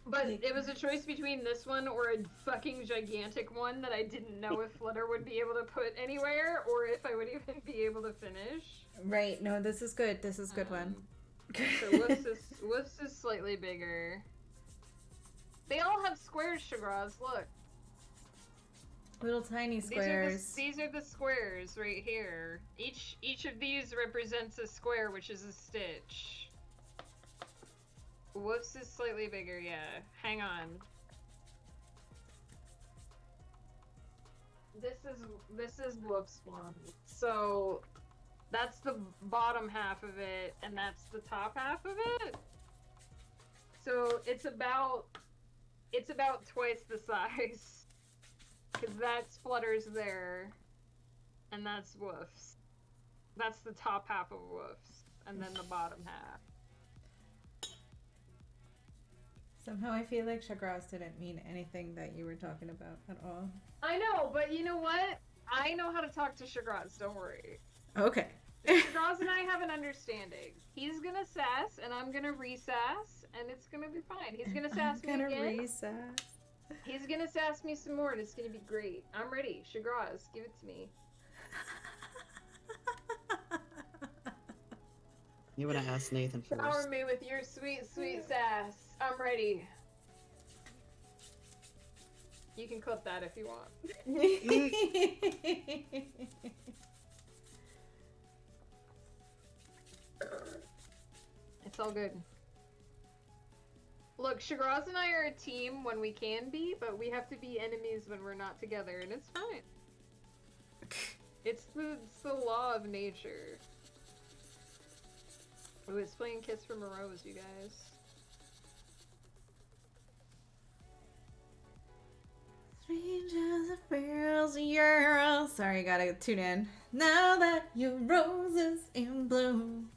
But it was a choice between this one or a fucking gigantic one that I didn't know if Flutter would be able to put anywhere or if I would even be able to finish. Right, no, this is good. This is a good one. So Woof's is slightly bigger. They all have squares, Shagraz, look. Little tiny squares. These are the squares right here. Each of these represents a square, which is a stitch. Woof's is slightly bigger, yeah. Hang on. This is Woof's one. So that's the bottom half of it, and that's the top half of it. So it's about twice the size. Because that's Flutter's there, and that's Woof's. That's the top half of Woof's, and then the bottom half. Somehow I feel like Shagraz didn't mean anything that you were talking about at all. I know, but you know what? I know how to talk to Shagraz, don't worry. Okay. Shagraz and I have an understanding. He's gonna sass, and I'm gonna re-sass, and it's gonna be fine. He's gonna sass me I'm gonna again. recess. He's gonna sass me some more and it's gonna be great. I'm ready. Shagraz, give it to me. You want to ask Nathan Shower first. me with your sweet, sweet sass. I'm ready. You can clip that if you want. It's all good. Look, Shagraz and I are a team when we can be, but we have to be enemies when we're not together, and it's fine. It's the law of nature. Oh, it's playing Kiss from a Rose, you guys. Strangers and fears, yeah. Sorry, gotta tune in. Now that your rose is in bloom.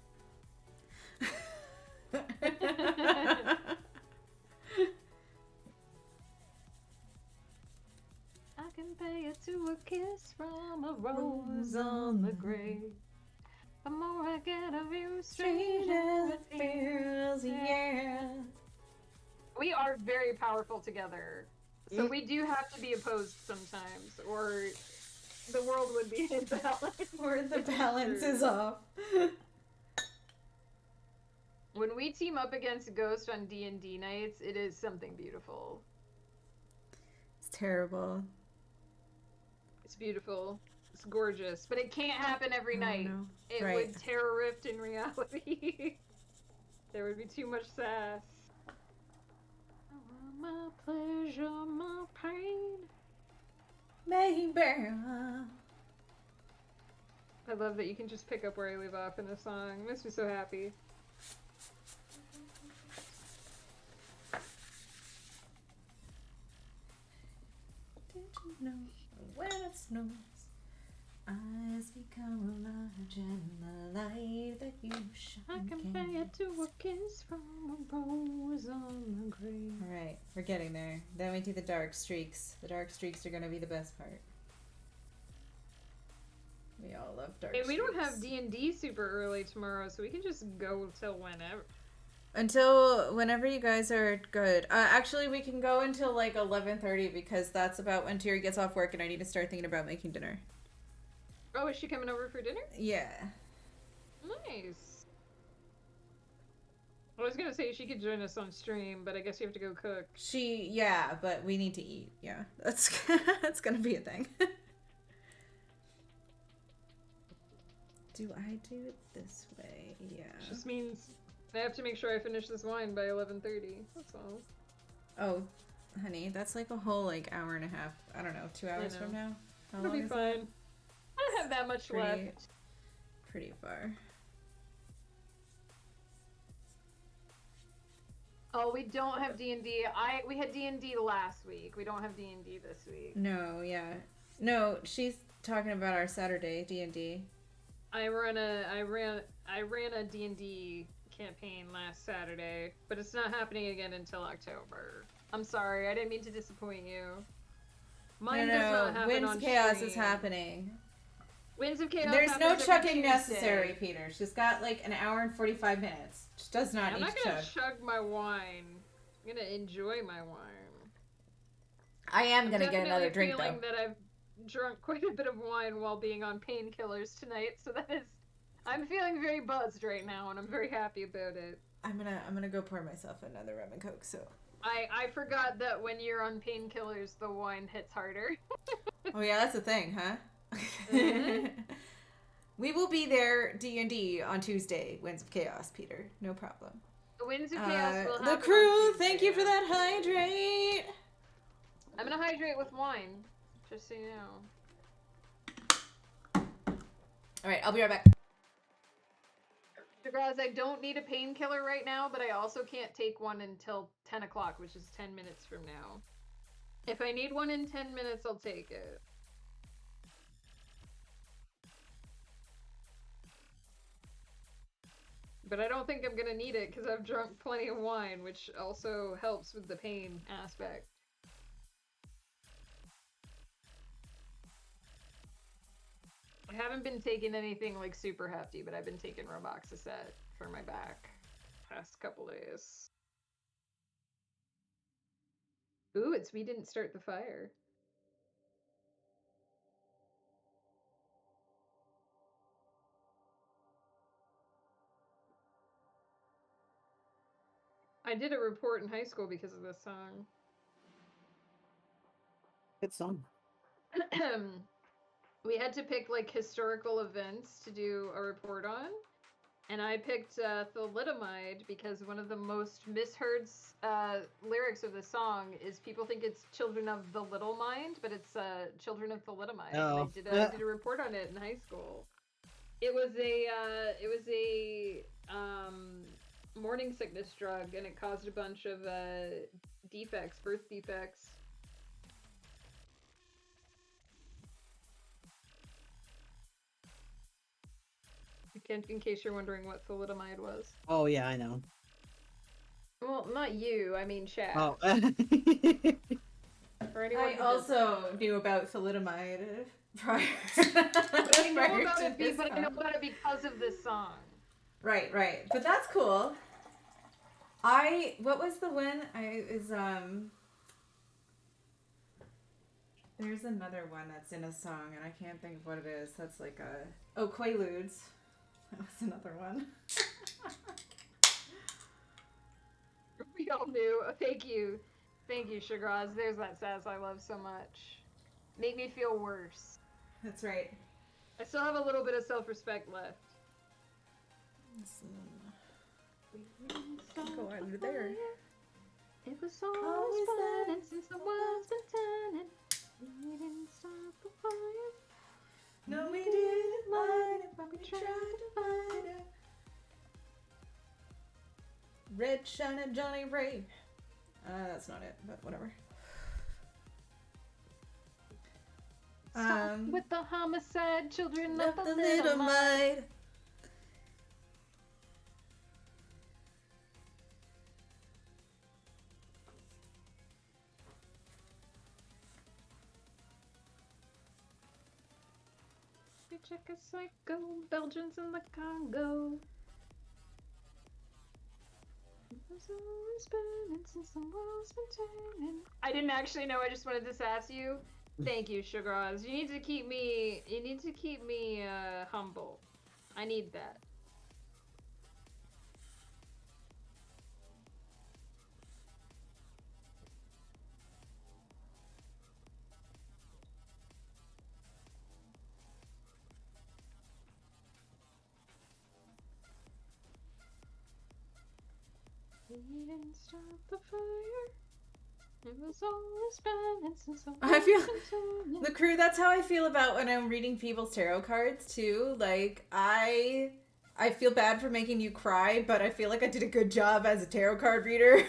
I compare it to a kiss from a rose on the grave. The more I get of you, Strangers and fears, yeah. We are very powerful together. So we do have to be opposed sometimes, or the world would be in balance. Or the balance is off. When we team up against Ghost on D&D nights, it is something beautiful. It's terrible. It's beautiful. It's gorgeous. But it can't happen every Oh, night. no. It Right. would tear a rift in reality. There would be too much sass. My pleasure, my pain. Maybe. I love that you can just pick up where I leave off in the song. It makes me so happy. Did you know when it snows, eyes become large and the light that you shine I compare it to a kiss from a rose on the grave. Alright, we're getting there. Then we do the dark streaks. The dark streaks are gonna be the best part. We all love dark Hey, streaks. we don't have D&D super early tomorrow, so we can just go till whenever. Until whenever you guys are good. Actually, we can go until like 11:30 because that's about when Tiri gets off work and I need to start thinking about making dinner. Oh, is she coming over for dinner? Yeah. Nice. I was gonna say she could join us on stream, but I guess you have to go cook. Yeah, but we need to eat. Yeah, that's that's gonna be a thing. Do I do it this way? Yeah. Just means I have to make sure I finish this wine by 11:30. That's all. Oh, honey, that's like a whole like hour and a half. I don't know, 2 hours know. from now. How It'll long be is fine. I don't have that much Pretty- left. that? Pretty far. Oh, we don't have D&D. We had D&D last week. We don't have D&D this week. No, yeah, no. She's talking about our Saturday D&D. I ran a D&D campaign last Saturday, but it's not happening again until October. I'm sorry, I didn't mean to disappoint you. Mine does not happen Winds on Chaos stream. is happening. Winds of Chaos. There's no happens every chugging Tuesday. necessary, Peter. She's got like an hour and 45 minutes. She does not I'm need not to gonna chug. chug my wine. I'm gonna enjoy my wine. I am gonna get Definitely another drink feeling though. that I've drunk quite a bit of wine while being on painkillers tonight, so I'm feeling very buzzed right now, and I'm very happy about it. I'm gonna go pour myself another rum and coke. So. I forgot that when you're on painkillers, the wine hits harder. Oh yeah, that's a thing, huh? Mhm. We will be there D&D on Tuesday. Winds of Chaos, Peter. No problem. The Winds of Chaos will happen The on crew, Tuesday, thank you for yeah. that hydrate. I'm gonna hydrate with wine, just so you know. All right, I'll be right back. Guys, I don't need a painkiller right now, but I also can't take one until 10 o'clock, which is 10 minutes from now. If I need one in 10 minutes, I'll take it. But I don't think I'm gonna need it because I've drunk plenty of wine, which also helps with the pain aspect. I haven't been taking anything like super hefty, but I've been taking Roboxacet for my back past couple days. Ooh, it's We Didn't Start the Fire. I did a report in high school because of this song. Good song. We had to pick like historical events to do a report on, and I picked Thalidomide because one of the most misheard lyrics of the song is people think it's Children of the Little Mind, but it's Children of Thalidomide. Oh. I did a report on it in high school. It was a morning sickness drug, and it caused a bunch of defects, birth defects. In case you're wondering what thalidomide was. Oh yeah, I know. Well, not you. I mean, Chad. Oh. Or anyone I who also knew about thalidomide prior. But I know prior about to it, this but I know song. about it because of this song. Right, right. But that's cool. What was the one? There's another one that's in a song, and I can't think of what it is. That's like Quaaludes. That was another one. We all knew. Thank you. Thank you, Sugar. There's that sass I love so much. Make me feel worse. That's right. I still have a little bit of self-respect left. Go under there. It was always fun, and since the world's been turning, we didn't start the fire. No, we didn't mind it, but we tried to find it. Red shining Johnny Ray. That's not it, but whatever. With the homicide, children Of of the the little mind. might. We check a psycho, Belgians in the Congo. I didn't actually know. I just wanted to sass you. Thank you, Sugar Oz. You need to keep me. Humble. I need that. We didn't start the fire. It was always bad since I feel the crew. That's how I feel about when I'm reading people's tarot cards too. Like I feel bad for making you cry, but I feel like I did a good job as a tarot card reader.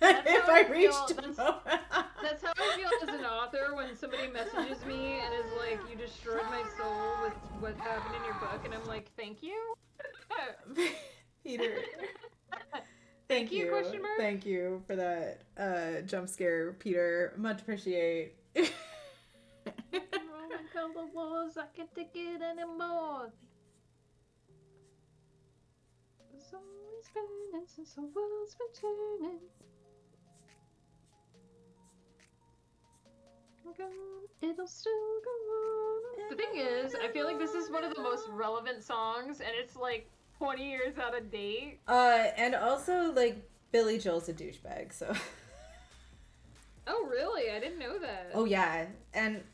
If I reached, that's how I feel as an author when somebody messages me and is like, "You destroyed my soul with what happened in your book," and I'm like, "Thank you, Peter." Thank you. Question mark? Thank you for that jump scare, Peter. Much appreciate. Roman color wars, I can't take it anymore. It's always been since the world's been turning. It'll still go on. The thing is, I feel like this is one of the most relevant songs, and it's like 20 years out of date. And also like Billy Joel's a douchebag, so. Oh really? I didn't know that. Oh yeah, and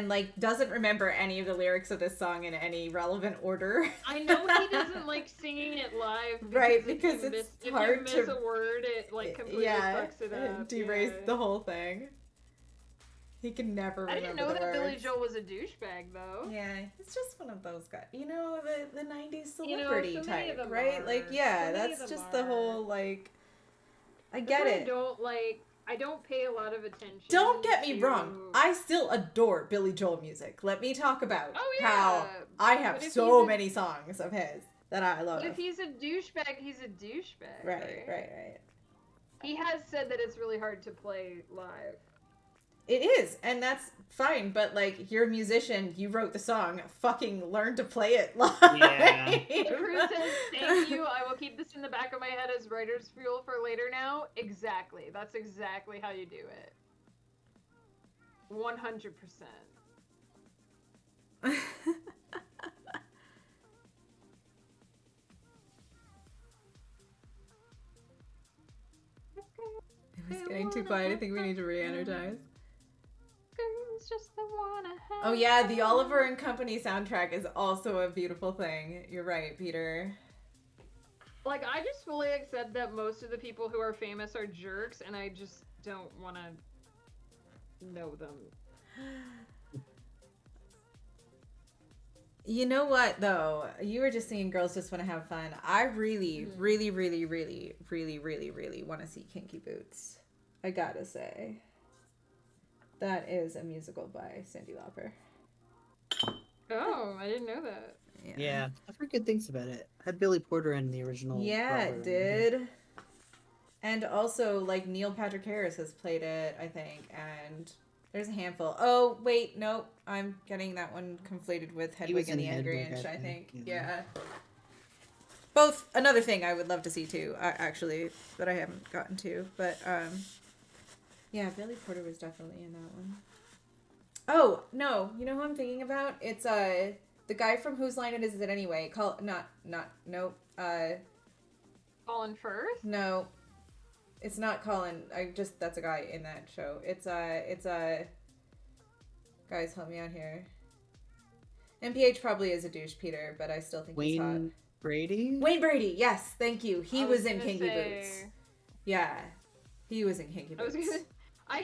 like doesn't remember any of the lyrics of this song in any relevant order. I know he doesn't like singing it live, right? Because it's hard if you miss to a word, it like completely fucks it up. Derace the whole thing. He can never remember I didn't know the that words. Billy Joel was a douchebag though. Yeah, it's just one of those guys. You know, the 90s You know, celebrity so many type, of them right? are. Like, yeah, So many of that's them just the are. whole, like, I That's get why it. I don't pay a lot of attention. Don't get me to... wrong. I still adore Billy Joel music. Let me talk about how I have so many songs of his that I love. But if he's a douchebag, he's a douchebag. Right. He has said that it's really hard to play live. It is, and that's fine, but like you're a musician, you wrote the song, fucking learn to play it live. Yeah. Drew says, thank you. I will keep this in the back of my head as writer's fuel for later now. Exactly. That's exactly how you do it. 100%. It's getting too quiet. I think we need to re-energize. Girls just wanna have Oh yeah, the fun. Oliver and Company soundtrack is also a beautiful thing. You're right, Peter. Like, I just fully accept that most of the people who are famous are jerks, and I just don't want to know them. You know what though? You were just saying girls just want to have fun. I really, really, really, really, really, really, really want to see Kinky Boots. I gotta say. That is a musical by Cyndi Lauper. Oh, I didn't know that. Yeah, I've heard good things about it. Had Billy Porter in the original. Yeah, it Broadway did. And also, like, Neil Patrick Harris has played it, I think, and there's a handful. Oh, wait, nope. I'm getting that one conflated with was Hedwig and in the Hedwig, Angry Inch, I I think. think, Yeah. Both, another thing I would love to see, too, actually, that I haven't gotten to. But, yeah, Billy Porter was definitely in that one. Oh, no, you know who I'm thinking about? It's, the guy from Whose Line Is It Anyway? Nope. Colin Firth? No. It's not Colin. That's a guy in that show. It's guys, help me out here. MPH probably is a douche, Peter, but I still think he's hot. Wayne Brady? Wayne Brady, yes, thank you. He was in gonna Kinky say- Boots. Yeah. He was in Kinky I was Boots. gonna. I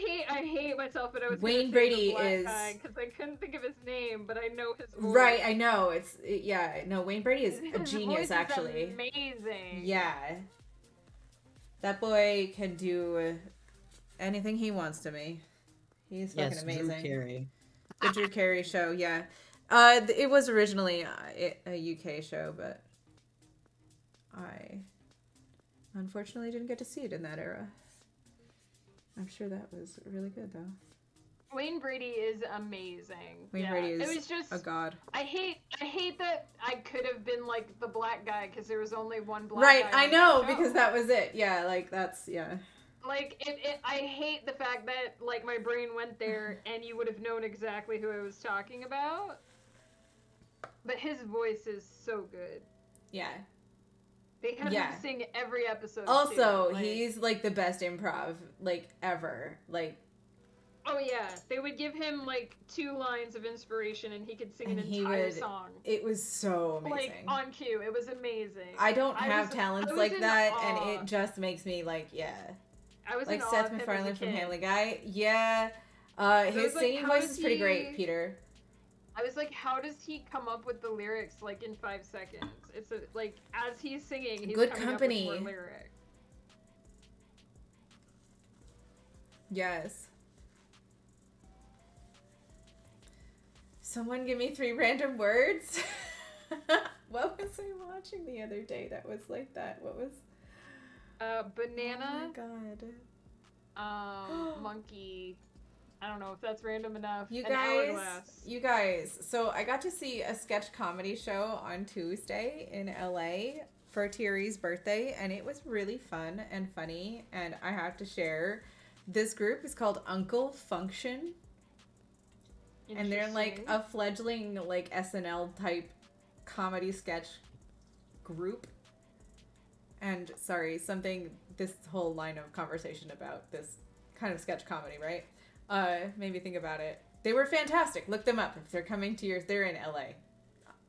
hate myself, but I was Wayne gonna say Brady the black is- guy because I couldn't think of his name, but I know his voice. Right, I know. Wayne Brady is a His voice genius, is actually. amazing. Yeah. That boy can do anything he wants to me. He's fucking Yes, amazing. Drew Carey. The Drew Carey show, yeah. It was originally a UK show, but I unfortunately didn't get to see it in that era. I'm sure that was really good, though. Wayne Brady is amazing. Wayne yeah. Brady is It was just a god. I hate that I could have been like the black guy because there was only one black Right, guy. I on know, that show. because that was it. Yeah, like, that's, yeah. Like I hate the fact that like my brain went there and you would have known exactly who I was talking about. But his voice is so good. Yeah. They had Yeah. him sing every episode. Also, too. Like, he's, like, the best improv, like, ever. Like, oh yeah, they would give him like 2 lines of inspiration and he could sing an And he entire would- song. it was so Like amazing. on cue, it was amazing. I don't I have was- talents I was like in that, awe. and it just makes me, like, yeah. I was Like in awe Seth of him as a MacFarlane from kid. Family Guy. Yeah. His was like, singing how voice is is pretty great, he- Peter. I was like, how does he come up with the lyrics like in 5 seconds? It's like as he's singing, he's Good coming company. up with more lyrics. Yes. Someone give me 3 random words. What was I watching the other day that was like that? What was? Banana, Oh my god. monkey. I don't know if that's random enough. You An guys, hourglass. so I got to see a sketch comedy show on Tuesday in LA for Thierry's birthday, and it was really fun and funny, and I have to share, this group is called Uncle Function, and they're like Interesting. a fledgling, like, SNL type comedy sketch group, and sorry, this whole line of conversation about this kind of sketch comedy, right? Made me think about it. They were fantastic. Look them up if they're coming to they're in LA.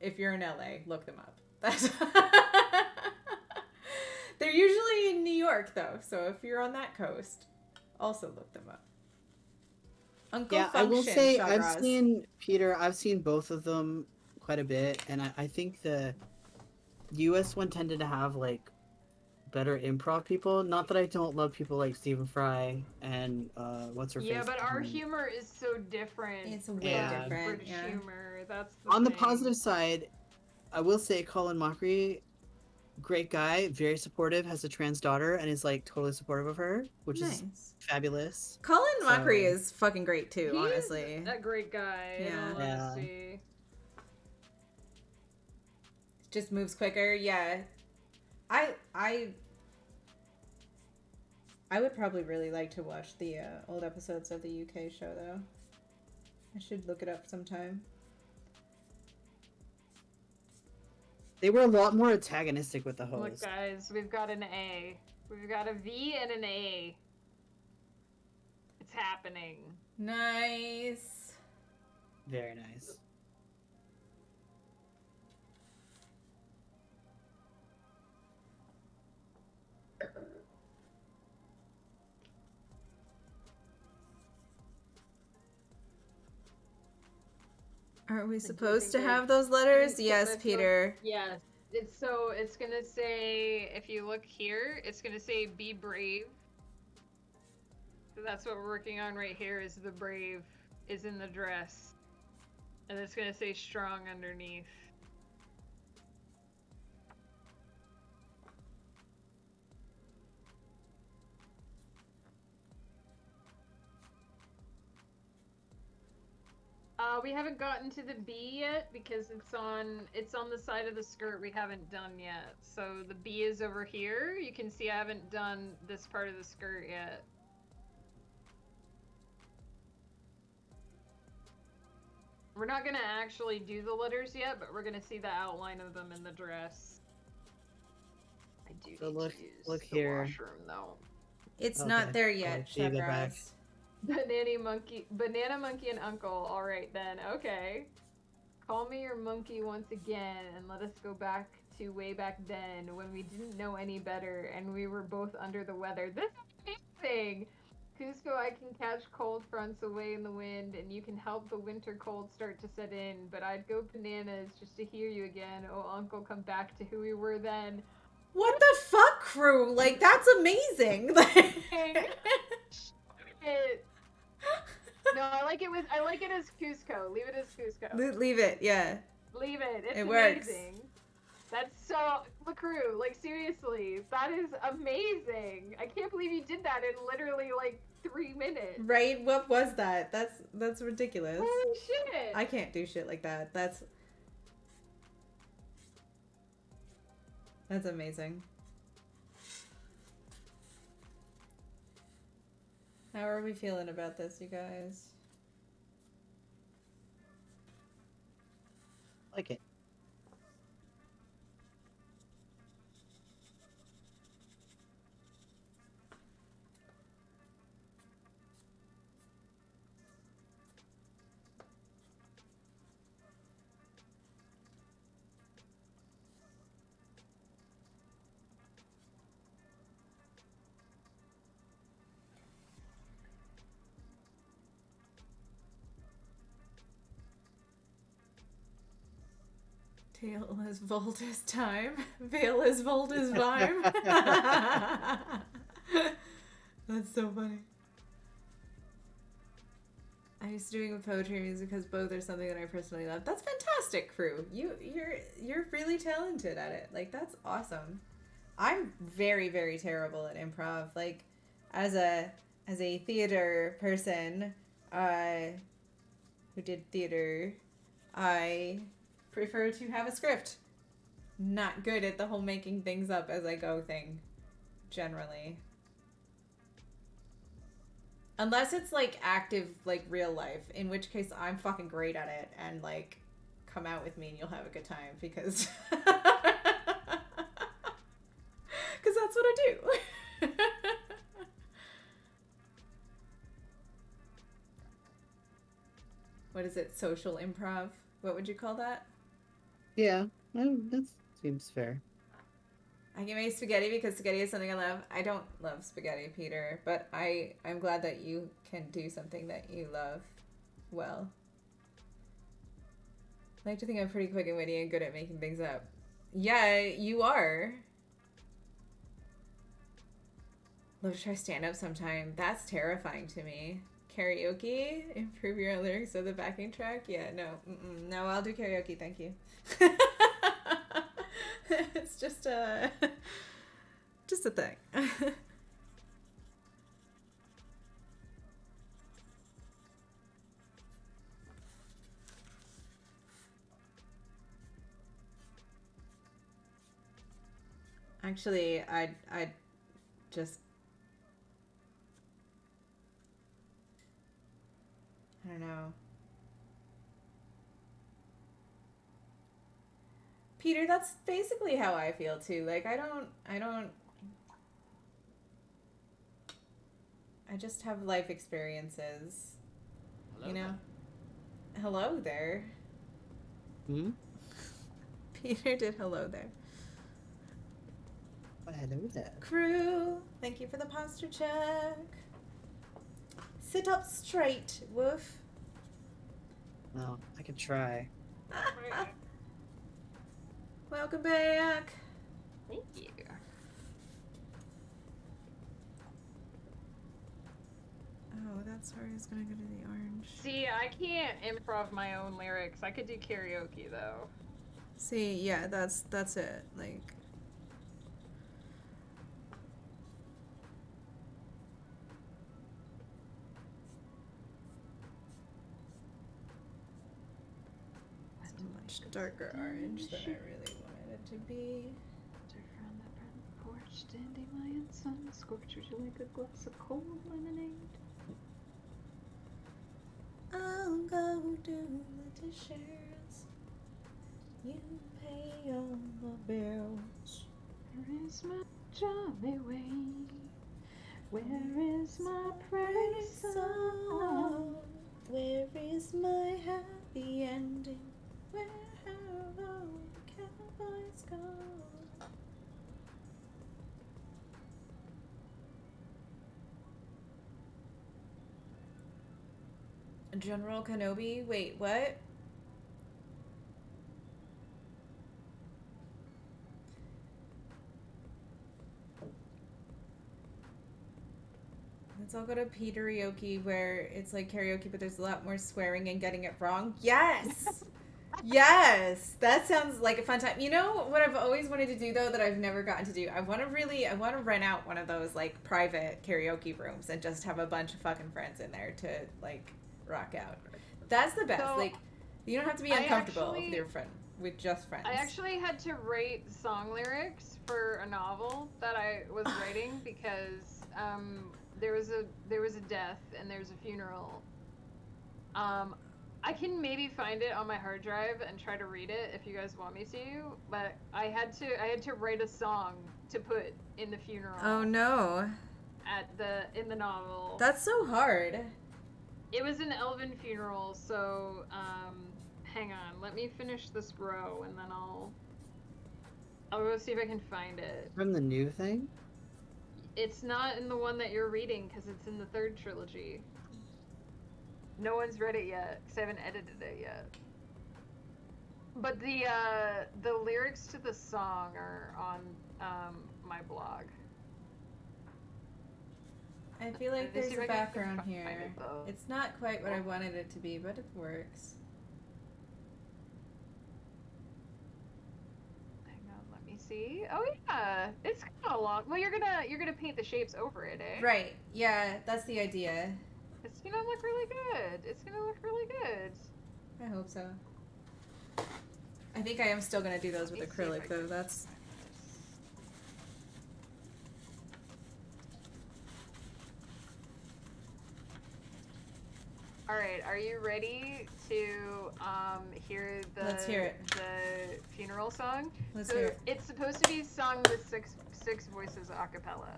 If you're in LA, look them up. That's They're usually in New York though, so if you're on that coast, also look them up. Uncle Yeah, Function, I will say Shagraz. I've seen both of them quite a bit, and I think the US one tended to have like better improv people. Not that I don't love people like Stephen Fry and what's her face. Yeah, but our humor is so different. It's way Yeah. different. British Yeah. humor. That's the On the thing. positive side, I will say Colin Mockery Great guy, very supportive, has a trans daughter, and is like totally supportive of her, which is Nice. fabulous. Colin So- Mockery is fucking great too, He's honestly. a great guy, in Yeah. all Yeah. honesty. Just moves quicker. Yeah. I would probably really like to watch the old episodes of the UK show though. I should look it up sometime. They were a lot more antagonistic with the Look, host. guys, we've got an A. We've got a V and an A. It's happening. Nice. Very nice. Aren't we do supposed to think have those letters? Skip Yes, this one? Peter. Yes. It's gonna say, if you look here, it's gonna say be brave. So that's what we're working on right here, is the brave is in the dress. And it's gonna say strong underneath. We haven't gotten to the B yet because it's on the side of the skirt we haven't done yet. So the B is over here. You can see I haven't done this part of the skirt yet. We're not gonna actually do the letters yet, but we're gonna see the outline of them in the dress. I do So need look- to use look the here. washroom though. It's Okay. not there Alright, yet, so you go back. Shabraz. Banana monkey and uncle. All right then. Okay. Call me your monkey once again, and let us go back to way back then when we didn't know any better and we were both under the weather. This is amazing. Cusco, I can catch cold fronts away in the wind, and you can help the winter cold start to set in. But I'd go bananas just to hear you again. Oh, uncle, come back to who we were then. What the fuck, crew? Like, that's amazing. It. No, I like it as Cusco. Leave it as Cusco. Leave it, yeah. Leave it. It's It works. amazing. That's so LaCrew, like seriously, that is amazing. I can't believe you did that in literally like 3 minutes. Right? What was that? That's ridiculous. Holy shit! I can't do shit like that. That's amazing. How are we feeling about this, you guys? Like it. Tail is volt is time. Veil is volt is vime. That's so funny. I used to doing poetry and music because both are something that I personally love. That's fantastic, crew. You're really talented at it. Like, that's awesome. I'm very, very terrible at improv. Like, as a theater person, who did theater, I prefer to have a script. Not good at the whole making things up as I go thing, generally. Unless it's like active, like real life, in which case I'm fucking great at it, and like, come out with me and you'll have a good time because because that's what I do. What is it? Social improv? What would you call that? Yeah, that seems fair. I get my spaghetti because spaghetti is something I love. I don't love spaghetti, Peter, but I'm glad that you can do something that you love well. I like to think I'm pretty quick and witty and good at making things up. Yeah, you are. Love to try stand-up sometime. That's terrifying to me. Karaoke? Improve your own lyrics of the backing track? Yeah, no. No, I'll do karaoke, thank you. It's just a thing. Actually, I just, I don't know. Peter, that's basically how I feel too. Like, I just have life experiences, Hello you know? there. Hello there. Hmm? Peter did hello there. Hello there. Crew, thank you for the posture check. Sit up straight, woof. Well, I could try. Welcome back. Thank you. Oh, that's where he's gonna go to the orange. See, I can't improv my own lyrics. I could do karaoke though. See, yeah, that's it. Like, it's a much darker orange than I really wanted it to be. From the front porch, dandelion sun scorches you like a glass of cold lemonade. I'll go do the dishes. You pay all the bills. Where is my jolly way? Where is my praise song? Where is my happy ending? Where have all the cowboys gone? General Kenobi? Wait, what? Let's all go to Peterioke where it's like karaoke, but there's a lot more swearing and getting it wrong. Yes! Yes! That sounds like a fun time. You know what I've always wanted to do, though, that I've never gotten to do? I want to rent out one of those, like, private karaoke rooms and just have a bunch of fucking friends in there to, like, rock out. That's the best. So, like, you don't have to be I uncomfortable actually- with your friend, with just friends. I actually had to write song lyrics for a novel that I was writing because there was a death and there's a funeral. I can maybe find it on my hard drive and try to read it if you guys want me to, but I had to write a song to put in the funeral. Oh, no. In the novel. That's so hard. It was an elven funeral, so hang on, let me finish this row and then I'll go see if I can find it. From the new thing? It's not in the one that you're reading because it's in the third trilogy. No one's read it yet because I haven't edited it yet. But the lyrics to the song are on my blog. I feel like Let me see there's if a I can background find here. it, though. It's not quite what I wanted it to be, but it works. Hang on, let me see. Oh yeah, it's kind of long. Well, you're gonna paint the shapes over it, eh? Right. Yeah, that's the idea. It's gonna look really good. It's gonna look really good. I hope so. I think I am still gonna do those with Let me see if acrylic I though. can That's find this. All right, are you ready to hear the Let's hear it. the funeral song? Let's So hear it. it's supposed to be sung with six voices a cappella.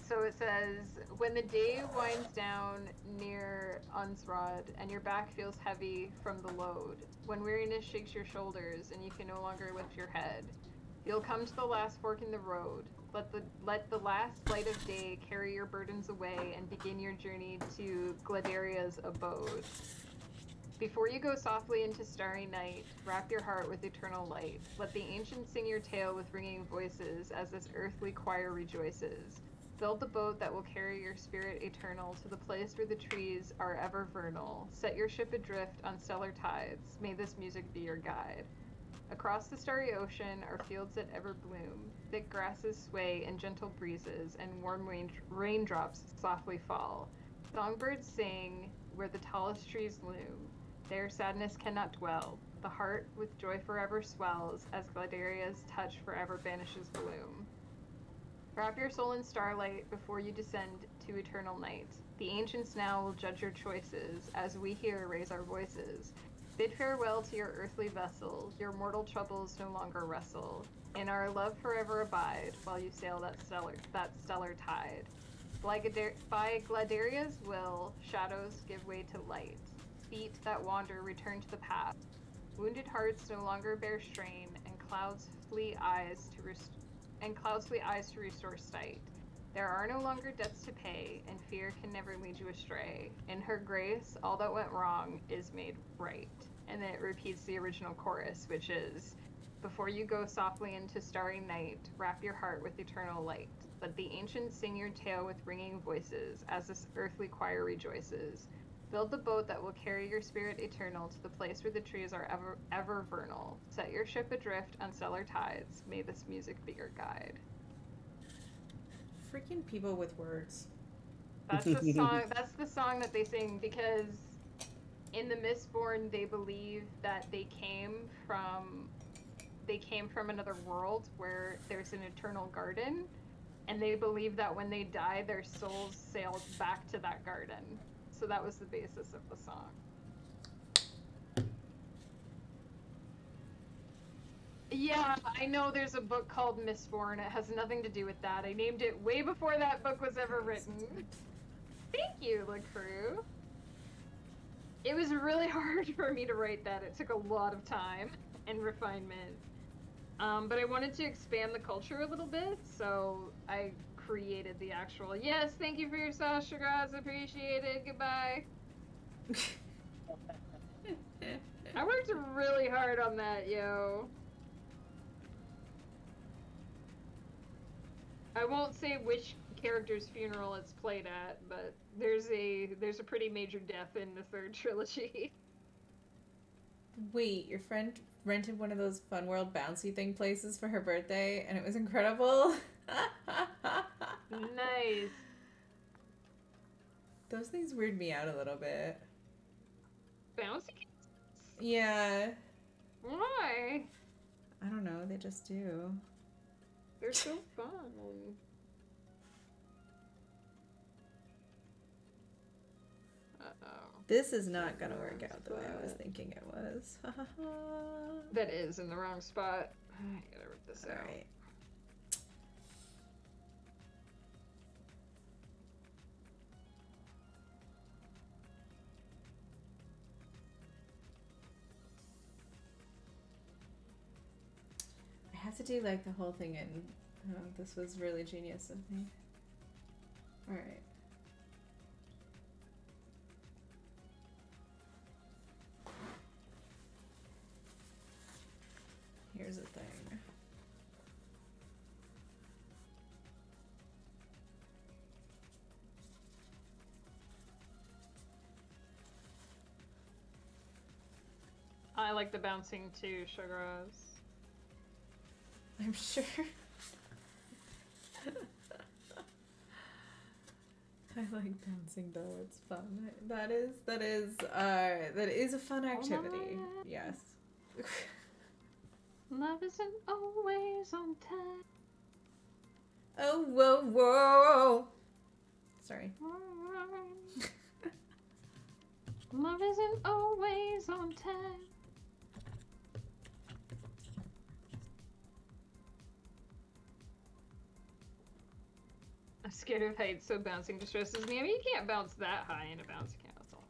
So it says, when the day winds down near Unsrod and your back feels heavy from the load, when weariness shakes your shoulders and you can no longer lift your head, you'll come to the last fork in the road. Let the last light of day carry your burdens away and begin your journey to Gladeria's abode. Before you go softly into starry night, wrap your heart with eternal light. Let the ancients sing your tale with ringing voices as this earthly choir rejoices. Build the boat that will carry your spirit eternal to the place where the trees are ever vernal. Set your ship adrift on stellar tides. May this music be your guide. Across the starry ocean are fields that ever bloom. Thick grasses sway in gentle breezes, and warm raindrops softly fall. Songbirds sing where the tallest trees loom. There sadness cannot dwell. The heart with joy forever swells, as Gladeria's touch forever banishes gloom. Wrap your soul in starlight before you descend to eternal night. The ancients now will judge your choices, as we here raise our voices. Bid farewell to your earthly vessel, your mortal troubles no longer wrestle. In our love forever abide, while you sail that stellar tide. By Gladeria's will, shadows give way to light. Feet that wander return to the path. Wounded hearts no longer bear strain, and clouds flee eyes to restore sight. There are no longer debts to pay, and fear can never lead you astray. In her grace, all that went wrong is made right. And then it repeats the original chorus, which is, before you go softly into starry night, wrap your heart with eternal light. Let the ancients sing your tale with ringing voices, as this earthly choir rejoices. Build the boat that will carry your spirit eternal to the place where the trees are ever vernal. Set your ship adrift on stellar tides. May this music be your guide. Freaking people with words. That's the song. That's the song that they sing because in the Mistborn they believe that they came from another world where there's an eternal garden, and they believe that when they die, their souls sailed back to that garden. So that was the basis of the song. Yeah, I know there's a book called Mistborn. It has nothing to do with that. I named it way before that book was ever written. Thank you, LaCrew. It was really hard for me to write that. It took a lot of time and refinement. But I wanted to expand the culture a little bit, so I created the actual. Yes, thank you for your sauce, Shagraz. Appreciate it. Goodbye. I worked really hard on that, yo. I won't say which character's funeral it's played at, but there's a pretty major death in the third trilogy. Wait, your friend rented one of those Fun World bouncy thing places for her birthday, and it was incredible. Nice. Those things weird me out a little bit. Bouncy? Yeah. Why? I don't know, they just do. They're so fun. Uh-oh. This is not gonna work out the way I was thinking it was. That is in the wrong spot. I gotta rip this out. Alright. I have to do like the whole thing in. This was really genius of me. Alright. Here's the thing. I like the bouncing too, Shagraz. I'm sure. I like bouncing though, it's fun. That is a fun activity. Yes. Love isn't always on time. Oh, whoa, whoa. Sorry. Love isn't always on time. I'm scared of heights, so bouncing distresses me. I mean, you can't bounce that high in a bouncy castle.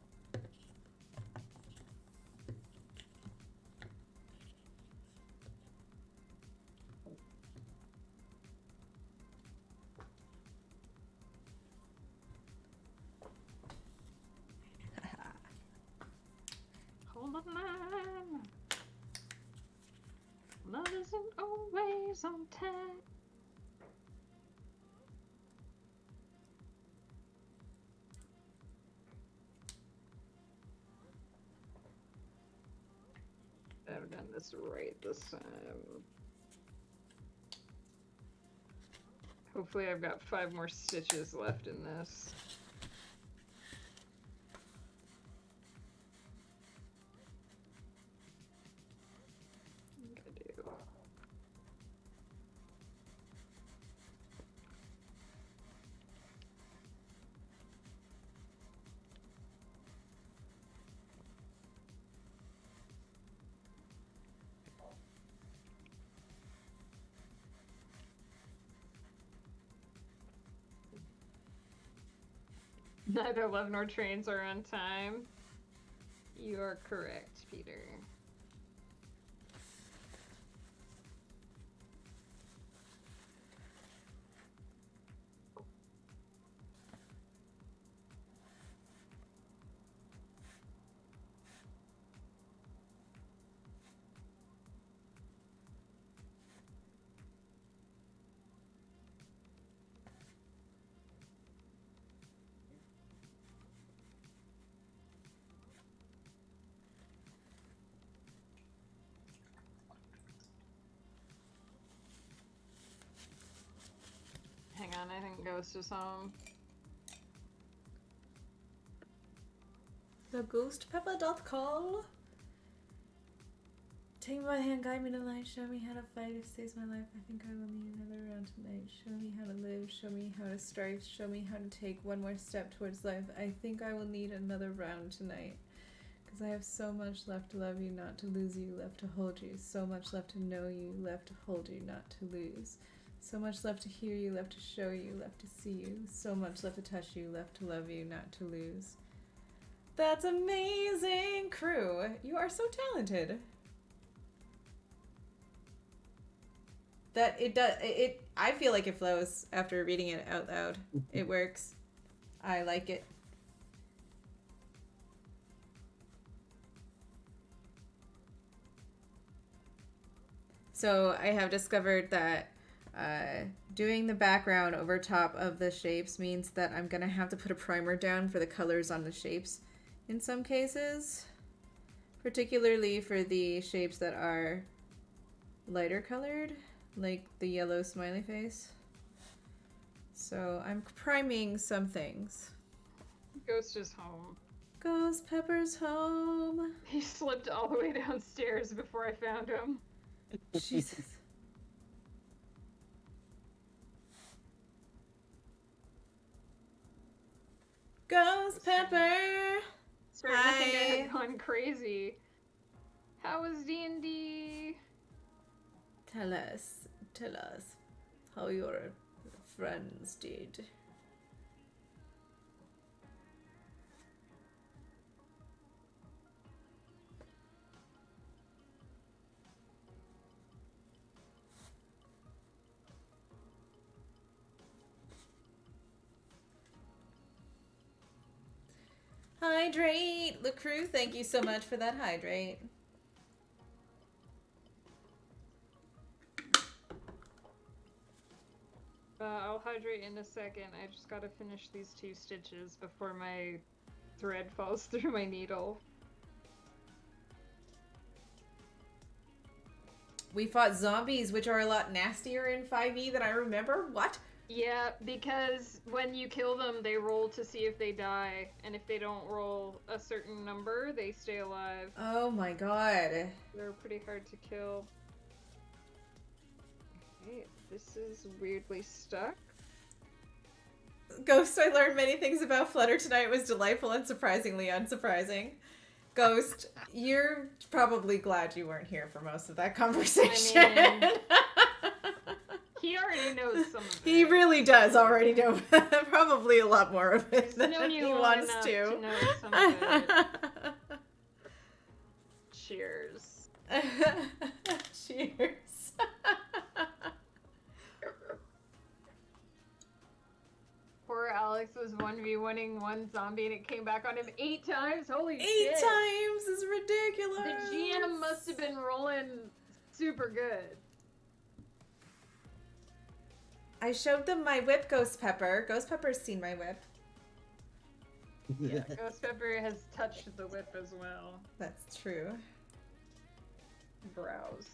Hold on, man. Love isn't always on time. There we done this right this time. Hopefully I've got 5 more stitches left in this. I do. Neither love nor trains are on time. You are correct, Peter. Hang on, I think Ghost is home. The ghost pepper doth call. Take me by the hand, guide me to light, show me how to fight. If saves my life, I think I will need another round tonight. Show me how to live, show me how to strive, show me how to take one more step towards life. I think I will need another round tonight. Because I have so much left to love you, not to lose you, left to hold you. So much left to know you, left to hold you, not to lose. So much left to hear you, left to show you, left to see you. So much left to touch you, left to love you, not to lose. That's amazing, crew. You are so talented. That it does it I feel like it flows after reading it out loud. It works. I like it. So I have discovered that doing the background over top of the shapes means that I'm gonna have to put a primer down for the colors on the shapes in some cases, particularly for the shapes that are lighter colored, like the yellow smiley face. So I'm priming some things. Ghost is home. Ghost Pepper's home. He slipped all the way downstairs before I found him. Jesus. Ghost Pepper. Starting to think I Hi. had gone crazy. How was D&D? Tell us how your friends did. Hydrate! The crew, thank you so much for that hydrate. I'll hydrate in a second. I just gotta finish these 2 stitches before my thread falls through my needle. We fought zombies, which are a lot nastier in 5e than I remember. What? Yeah, because when you kill them, they roll to see if they die, and if they don't roll a certain number, they stay alive. Oh my god. They're pretty hard to kill. Okay, this is weirdly stuck. Ghost, I learned many things about Flutter tonight. It was delightful and surprisingly unsurprising. Ghost, you're probably glad you weren't here for most of that conversation. I mean, he already knows some of it. He really does already know probably a lot more of it He's than known you he long wants enough to. know some of it. Cheers. Cheers. Poor Alex was 1v1ing one zombie and it came back on him 8 times? Holy 8 shit. times is ridiculous. The GM must have been rolling super good. I showed them my whip, Ghost Pepper. Ghost Pepper's seen my whip. Yeah, Ghost Pepper has touched the whip as well. That's true. Browse.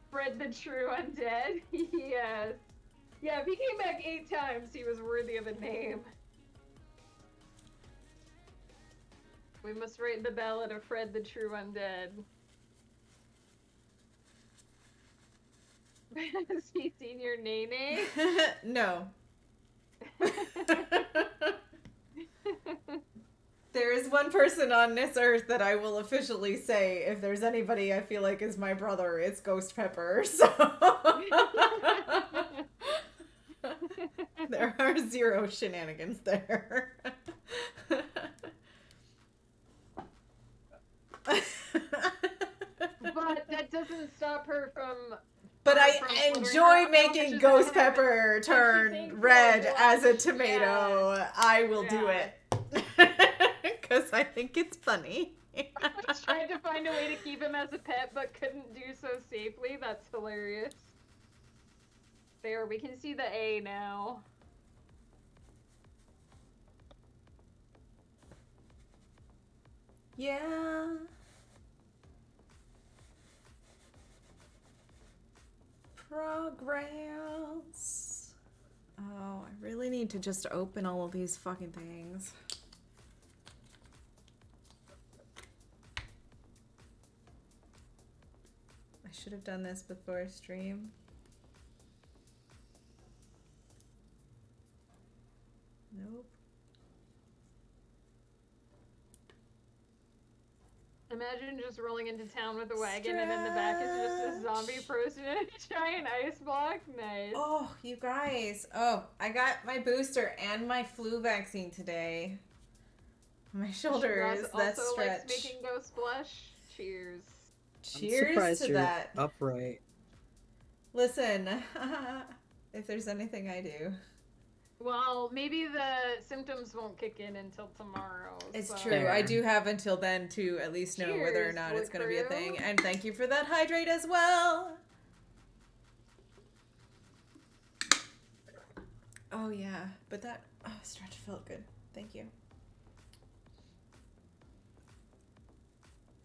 Fred the True Undead? Yes. Yeah, if he came back 8 times, he was worthy of a name. We must write the ballad of Fred the True Undead. Has he seen your nene? No. There is one person on this earth that I will officially say, if there's anybody I feel like is my brother, it's Ghost Pepper. So there are 0 shenanigans there. But that doesn't stop her from. But I from fluttering enjoy her making eyelashes Ghost and Pepper thinks turn red so as a much. tomato. Yeah. I will do Yeah. it. Because I think it's funny. I tried to find a way to keep him as a pet, but couldn't do so safely. That's hilarious. There, we can see the A now. Yeah. Progress. Oh, I really need to just open all of these fucking things. I should have done this before stream. Nope. Imagine just rolling into town with a wagon and in the back is just a zombie frozen in a giant ice block. Nice. Oh, you guys. Oh, I got my booster and my flu vaccine today. My shoulders, Ross that also stretch. likes making ghost blush. Cheers. I'm Cheers surprised to you're that. upright. Listen, if there's anything I do. Well, maybe the symptoms won't kick in until tomorrow. It's so- true. I do have until then to at least know whether or Cheers, not it's going to be a Wood thing. Crew. And thank you for that hydrate as well. Oh, yeah. But that stretch felt good. Thank you.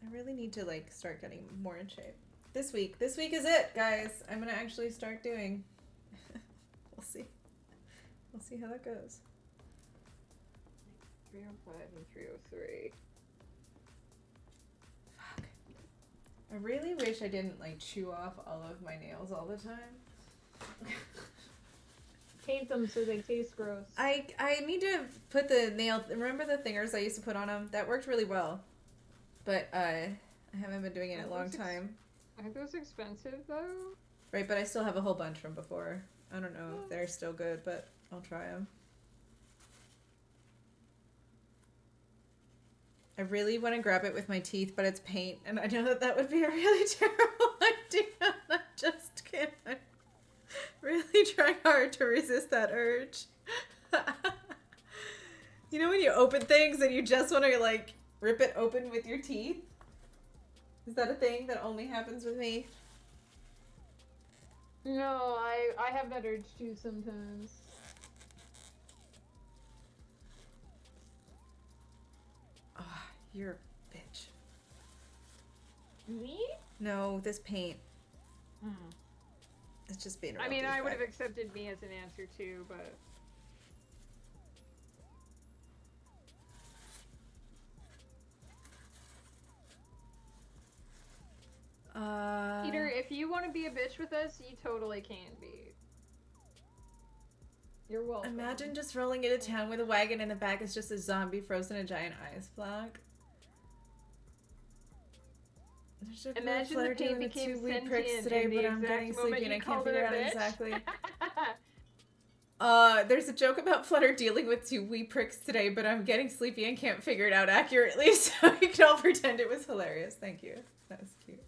I really need to, like, start getting more in shape. This week is it, guys. I'm going to actually start doing. We'll see. We'll see how that goes. 305 and 303. Fuck. I really wish I didn't, like, chew off all of my nails all the time. Paint them so they taste gross. I need to put the nail. Remember the thingers I used to put on them? That worked really well. But I haven't been doing it in a long time. Aren't those expensive though? Right, but I still have a whole bunch from before. I don't know if they're still good, but I'll try them. I really want to grab it with my teeth, but it's paint, and I know that that would be a really terrible idea. I just can't. I'm really trying hard to resist that urge. You know when you open things and you just want to, like, rip it open with your teeth? Is that a thing that only happens with me? No, I have that urge too sometimes. Oh, you're a bitch. Me? No, this paint. It's just being a I real mean, I would have douchebag. accepted me as an answer too, but Peter, if you want to be a bitch with us, you totally can be. You're welcome. Imagine just rolling into town with a wagon in the back is just a zombie frozen in a giant ice block. There's a Imagine flutter the paint dealing with became 2 wee pricks sentient today, in the but I'm exact getting moment sleepy and you I can't called it figure a out bitch. exactly. There's a joke about Flutter dealing with 2 wee pricks today, but I'm getting sleepy and can't figure it out accurately, so we can all pretend it was hilarious. Thank you. That was cute.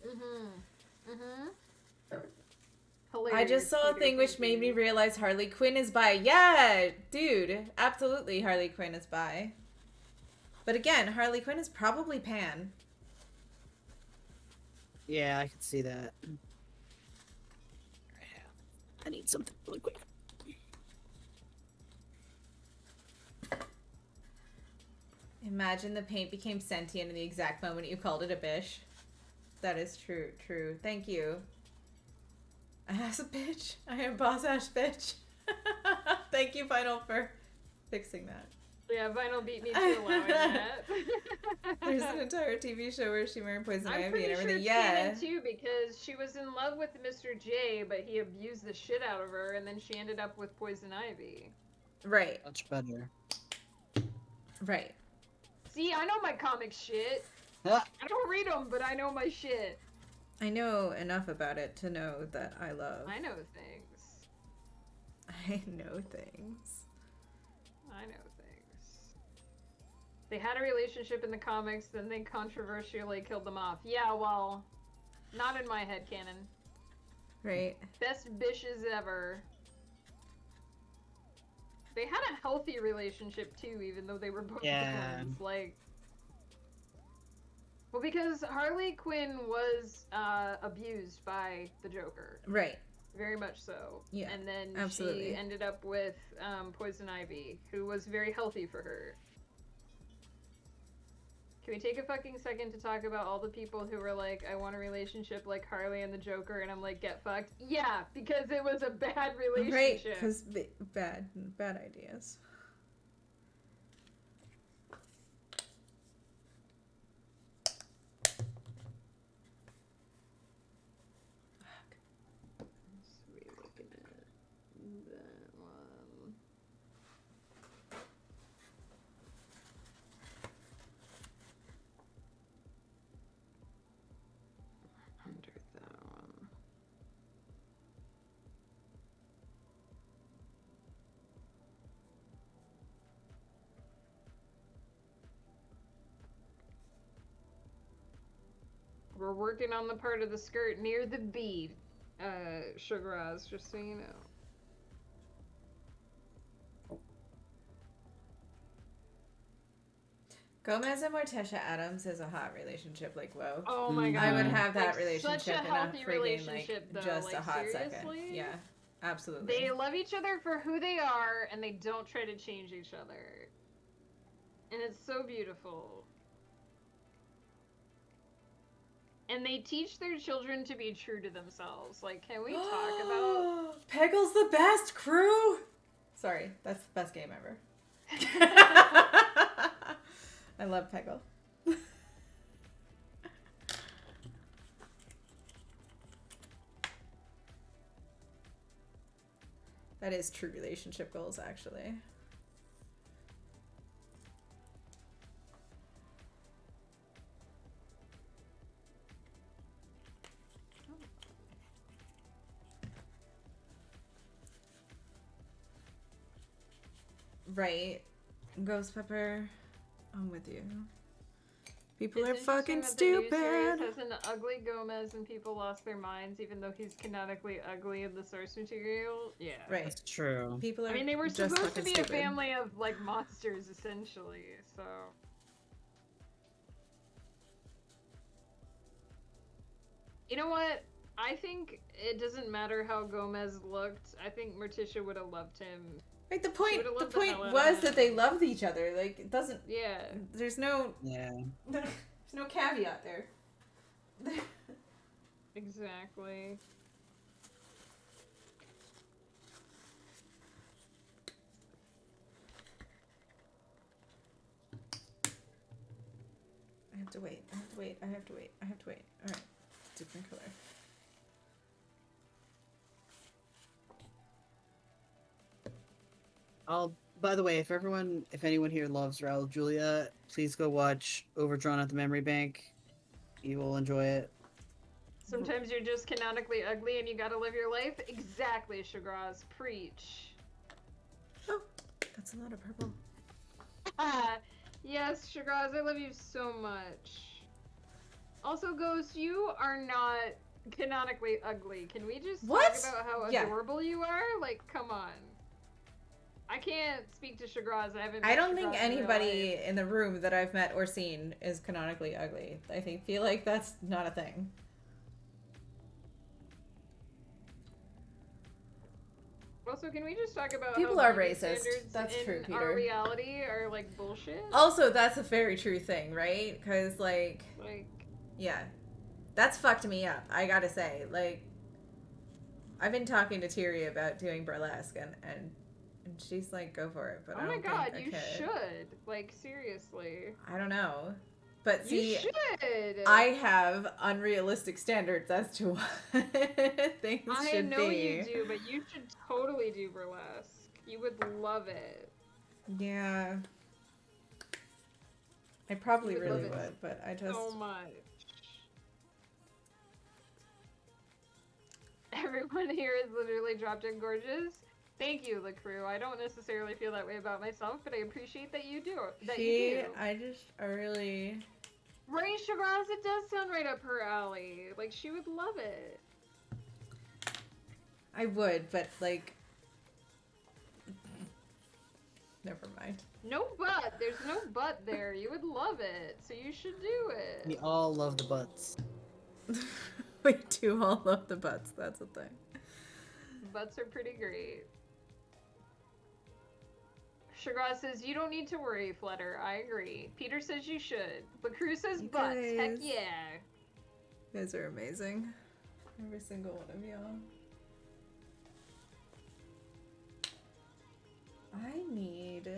I just saw a Peter, thing which thank made me you. realize Harley Quinn is bi. Yeah, dude. Absolutely Harley Quinn is bi. But again, Harley Quinn is probably pan. Yeah, I can see that. I need something really quick. Imagine the paint became sentient in the exact moment you called it a bish. That is true. Thank you. Ass bitch. I am boss ass bitch. Thank you, Final, for fixing that. Yeah, Vinyl beat me to allowing that. There's an entire TV show where she married Poison I'm Ivy pretty and sure everything. it's Yeah. canon too, because she was in love with Mr. J, but he abused the shit out of her, and then she ended up with Poison Ivy. Right. Much better. Right. See, I know my comic shit. Ah, I don't read them, but I know my shit. I know enough about it to know that I love. I know things. I know things. I know things. They had a relationship in the comics, then they controversially killed them off. Yeah, well, not in my headcanon. Right. Best bitches ever. They had a healthy relationship too, even though they were both Yeah. villains. Like, well, because Harley Quinn was abused by the Joker, Right. very much so. Yeah, and then absolutely. she ended up with Poison Ivy, who was very healthy for her. Can we take a fucking second to talk about all the people who were like, I want a relationship like Harley and the Joker, and I'm like, get fucked? Yeah, because it was a bad Right. relationship. Because bad ideas. So we're looking at that one. Under that one. We're working on the part of the skirt near the bead, Sugar Oz, just so you know. Gomez and Morticia Adams is a hot relationship. Like, whoa. Oh my god. I would have that Like, relationship such a in a healthy friggin' relationship, like though. just Like, a hot second. seriously? Yeah, absolutely. They love each other for who they are, and they don't try to change each other. And it's so beautiful. And they teach their children to be true to themselves. Like, can we talk about... Peggle's the best crew. Sorry, that's the best game ever. I love Peggle. That is true relationship goals, actually. Right. Ghost Pepper, I'm with you. People It's are fucking interesting that the new series stupid. has an ugly Gomez and people lost their minds, even though he's canonically ugly in the source material. Yeah. Right. that's true. People are I mean, they were just supposed to fucking be stupid. a family of, like, monsters, essentially, so... You know what? I think it doesn't matter how Gomez looked. I think Morticia would have loved him. Right, the would've point loved the hell out of was him. that they loved each other. Like, it doesn't, Yeah. there's no Yeah. caveat there. Exactly. I have to wait. Alright. Different color. By the way, if anyone here loves Raul Julia, please go watch Overdrawn at the Memory Bank. You will enjoy it. Sometimes you're just canonically ugly and you gotta live your life. Exactly, Shagraz. Preach. Oh, that's a lot of purple. Yes, Shagraz, I love you so much. Also, Ghost, you are not canonically ugly. Can we just What? talk about how Yeah. adorable you are? Like, come on. I can't speak to Shagraz. I haven't. I met don't think Shagraz in real anybody life. in the room that I've met or seen is canonically ugly. I feel like that's not a thing. Well, Also, can we just talk about People how are beauty racist. standards That's in true, our Peter. reality are like bullshit? Also, that's a very true thing, right? Because, like, Like, yeah, that's fucked me up. I gotta say, like, I've been talking to Tiri about doing burlesque, and she's like, "Go for it," but oh I my don't god, think I you could. should. Like, seriously. I don't know, but You see, should! I have unrealistic standards as to what things I should know be. you do, but you should totally do burlesque. You would love it. Yeah, I probably You would really love it would, but I just so much. Everyone here is literally dropped in gorgeous. Thank you, LaCrew. I don't necessarily feel that way about myself, but I appreciate that you do. see. I really. Right, Shabazz, it does sound right up her alley. Like, she would love it. I would, but like, never mind. No but. There's no but there. You would love it, so you should do We it. all love the butts. We do all love the butts. That's a thing. Butts are pretty great. Shagraz says, you don't need to worry, Flutter. I agree. Peter says you should. LaCrew says You butts. Heck guys- yeah. You guys are amazing. Every single one of y'all. I need.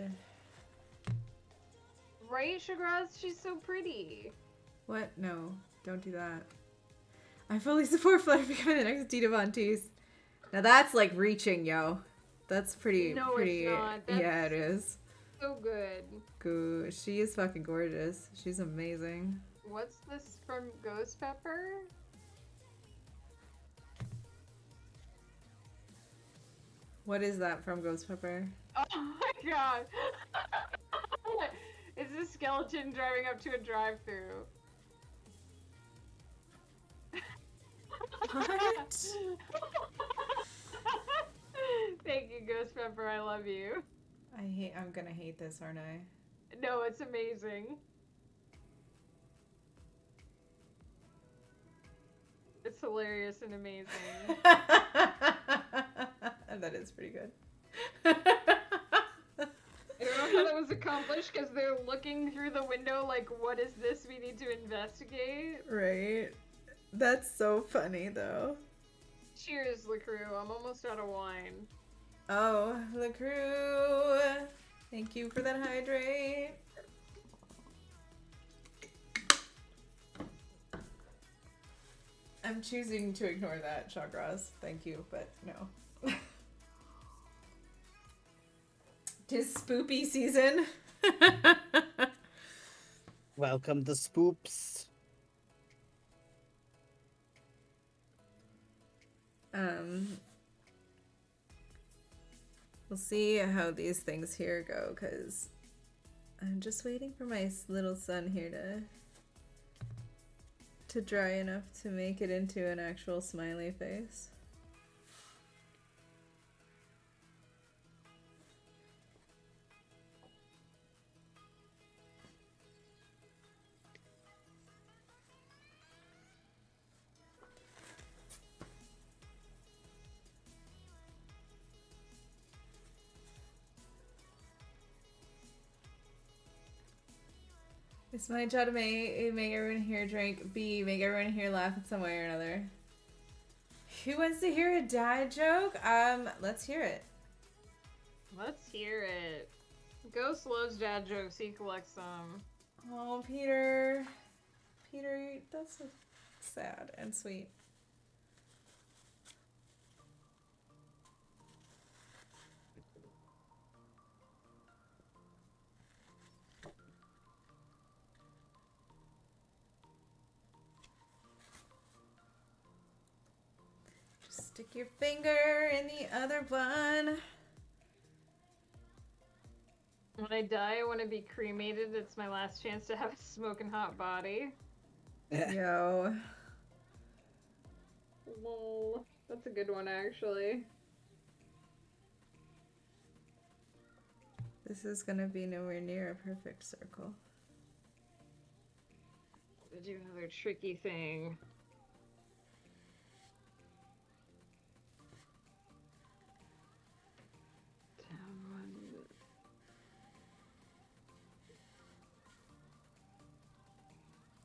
Right, Shagraz? She's so pretty. What? No, don't do that. I fully support Flutter becoming the next Dita Von Teese. Now that's like reaching, yo. That's pretty. No, it's pretty. not. Yeah, it That's- is. So good. Good. She is fucking gorgeous. She's amazing. What's this from Ghost Pepper? What is that from Ghost Pepper? Oh my god. It's a skeleton driving up to a drive-thru. What? Thank you, Ghost Pepper. I love you. I'm gonna hate this, aren't I? No, it's amazing. It's hilarious and amazing. That is pretty good. I don't know how that was accomplished because they're looking through the window like, what is this? We need to investigate. Right? That's so funny, though. Cheers, LaCrew. I'm almost out of wine. Oh, the crew. Thank you for that hydrate. I'm choosing to ignore that, Chagras. Thank you, but no. Tis spoopy season. Welcome to Spoops. We'll see how these things here go, because I'm just waiting for my little son here to dry enough to make it into an actual smiley face. It's my job to make everyone here drink. B, make everyone here laugh in some way or another. Who wants to hear a dad joke? Let's hear it. Let's hear it. Ghost loves dad jokes. He collects them. Oh, Peter. Peter, that's so sad and sweet. Just stick your finger in the other one. When I die, I want to be cremated. It's my last chance to have a smoking hot body. Yo. Lol. That's a good one, actually. This is gonna be nowhere near a perfect circle. To do another tricky thing.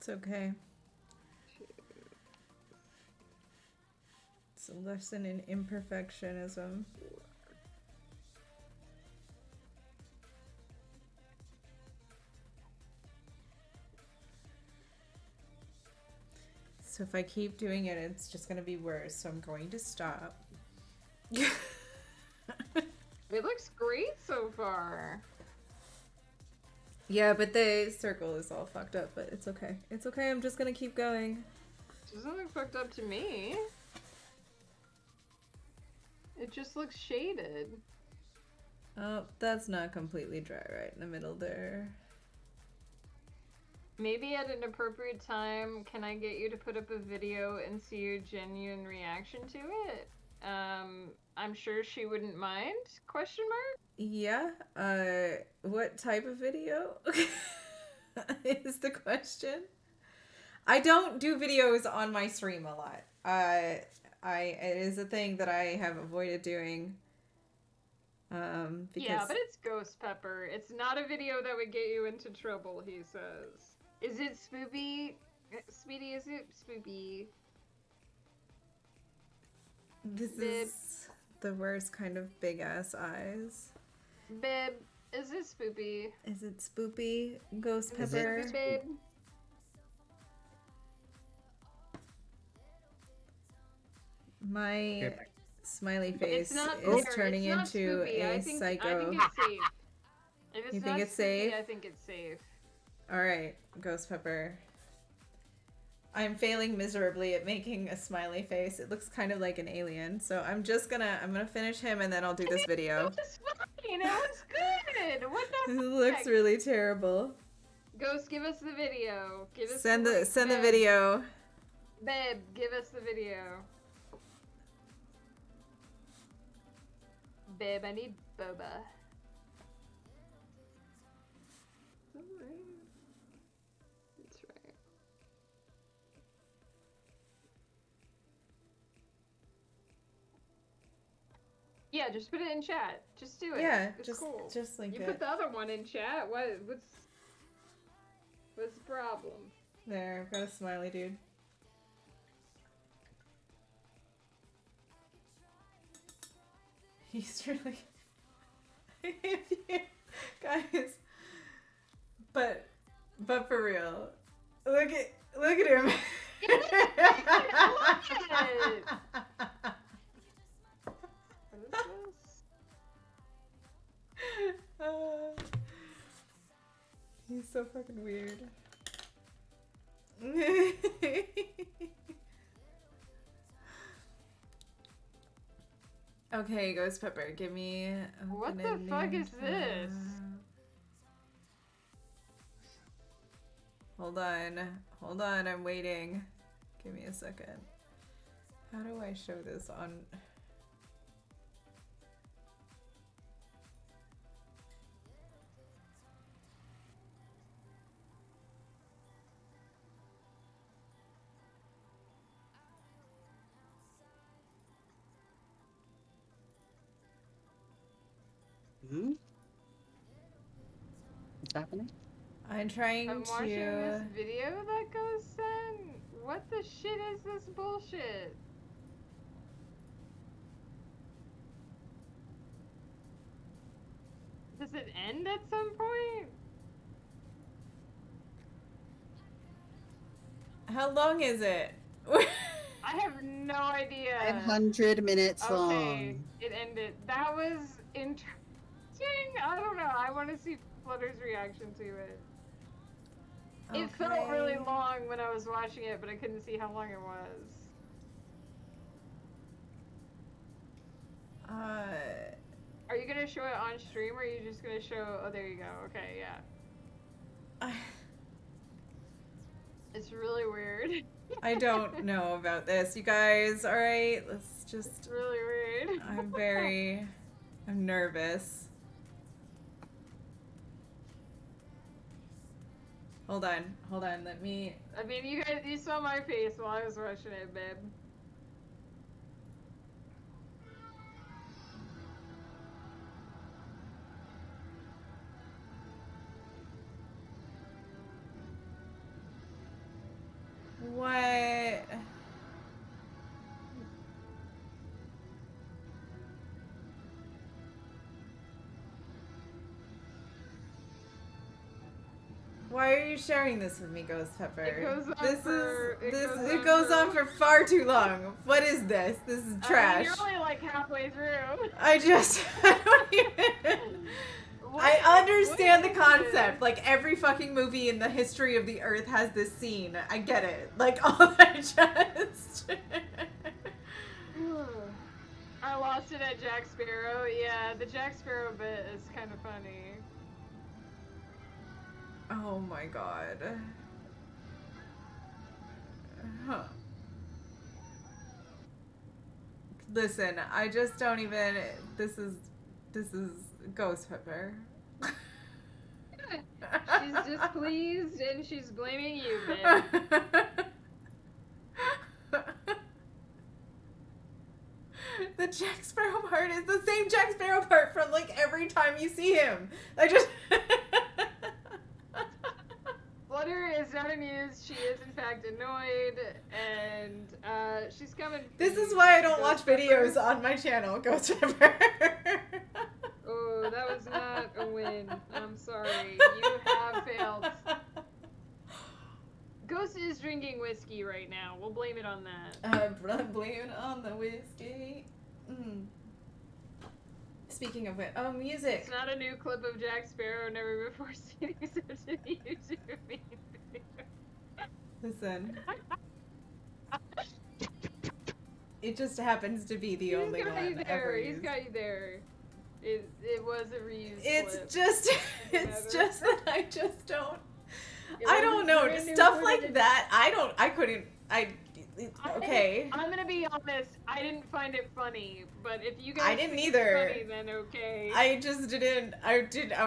It's okay. It's a lesson in imperfectionism. So if I keep doing it, it's just gonna be worse. So I'm going to stop. It looks great so far. Yeah, but the circle is all fucked up, but it's okay. It's okay, I'm just gonna keep going. Doesn't look fucked up to me. It just looks shaded. Oh, that's not completely dry right in the middle there. Maybe at an appropriate time, can I get you to put up a video and see your genuine reaction to it? I'm sure she wouldn't mind? Question mark? Yeah, what type of video is the question? I don't do videos on my stream a lot. It is a thing that I have avoided doing. Because Yeah, but it's Ghost Pepper. It's not a video that would get you into trouble, he says. Is it spoopy? Speedy, is it spoopy? this is the worst kind of big ass eyes. Babe, is it spoopy? Is it spoopy, Ghost Is it Pepper? spoopy, babe? My Okay. smiley face It's not is fair. turning It's not into spoopy. a I think psycho. it's safe. If it's You not think it's spoopy, safe? I think it's safe. Alright, Ghost Pepper. I'm failing miserably at making a smiley face. It looks kind of like an alien. So I'm gonna finish him and then I'll do this video. It was fine. It was good. What the It fuck? looks really terrible. Ghost, give us the video. Give us Send the link. send the Babe. video. Babe, give us the video. Babe, I need boba. That's right. Yeah, just put it in chat. Just do it. Yeah, it's just cool. link You it. put the other one in chat. What's the problem? There, I've got a smiley dude. He's really if you guys, but for real, look at him. Look at it. What is this? He's so fucking weird. Okay, Ghost Pepper, give me. What the fuck is this? Hold on, I'm waiting. Give me a second. How do I show this on? Hmm? What's happening? I'm trying I'm watching this to. video that goes sent. What the shit is this bullshit? Does it end at some point? How long is it? I have no idea. 500 minutes Okay, long. it ended. That was interesting. I don't know. I want to see Flutter's reaction to it. It felt really Okay. long when I was watching it, but I couldn't see how long it was. Are you gonna show it on stream, or are you just gonna show? Oh, there you go. Okay, yeah. It's really weird. I don't know about this, you guys. All right, let's It's just. really weird. I'm nervous. Hold on. Let me. I mean, you saw my face while I was watching it, babe. Why are you sharing this with me, Ghost Pepper? It goes on this for- is it this goes it on goes for- on for far too long. What is this? This is trash. You're only like halfway through. I don't even. I understand the concept. Like every fucking movie in the history of the earth has this scene. I get it. Like all I just. I lost it at Jack Sparrow. Yeah, the Jack Sparrow bit is kind of funny. Oh my god. Huh. Listen, I just don't even. This is Ghost Pepper. She's displeased and she's blaming you, babe. The Jack Sparrow part is the same Jack Sparrow part from like every time you see him. I just. Flutter is not amused. She is in fact annoyed, and she's coming. for This is you, why I don't watch Ghost Pepper. videos on my channel, Ghost Pepper. Oh, that was not a win. I'm sorry. You have failed. Ghost is drinking whiskey right now. We'll blame it on that. Blame it on the whiskey. Mm. Speaking of it, oh, music. It's not a new clip of Jack Sparrow never before seen such a YouTube video. Listen. It just happens to be the only He's got you one there. ever He's used. got you there. It was a reused It's clip. just, it's Matter. just that I just don't. It I don't wasn't know. brand new Stuff footage. like that. I couldn't. Okay. I'm gonna be honest. I didn't find it funny, but if you guys I didn't think it's either. funny, then okay. I just didn't. I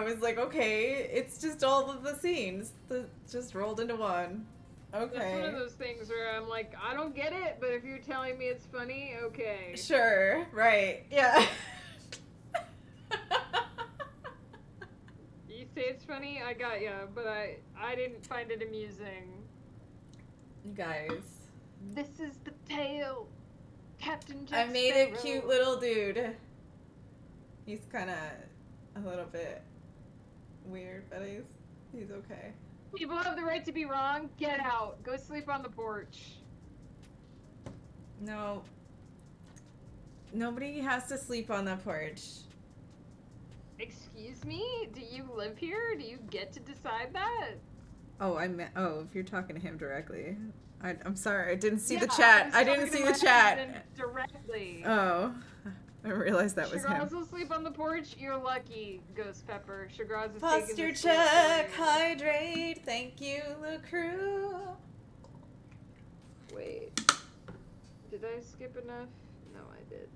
was like, okay, it's just all of the scenes that just rolled into one. That's one Okay. of those things where I'm like, I don't get it, but if you're telling me it's funny, okay. Sure. Right. Yeah. You say it's funny, I got ya, but I didn't find it amusing. You guys. This is the tale, Captain Jack I made a Sparrow. cute little dude. He's kind of a little bit weird, but he's okay. People have the right to be wrong. Get out. Go sleep on the porch. No. Nobody has to sleep on the porch. Excuse me? Do you live here? Do you get to decide that? Oh, if you're talking to him directly. I'm sorry, I didn't see the Yeah, chat. I I was didn't talking see to the my chat. husband directly. Oh, I didn't realize that was Shagraz him. will sleep on the porch. You're lucky, Ghost Pepper. Shagraz is taking Posture this sleep check, for you. hydrate. Thank you, the crew. Wait. Did I skip enough? No, I did.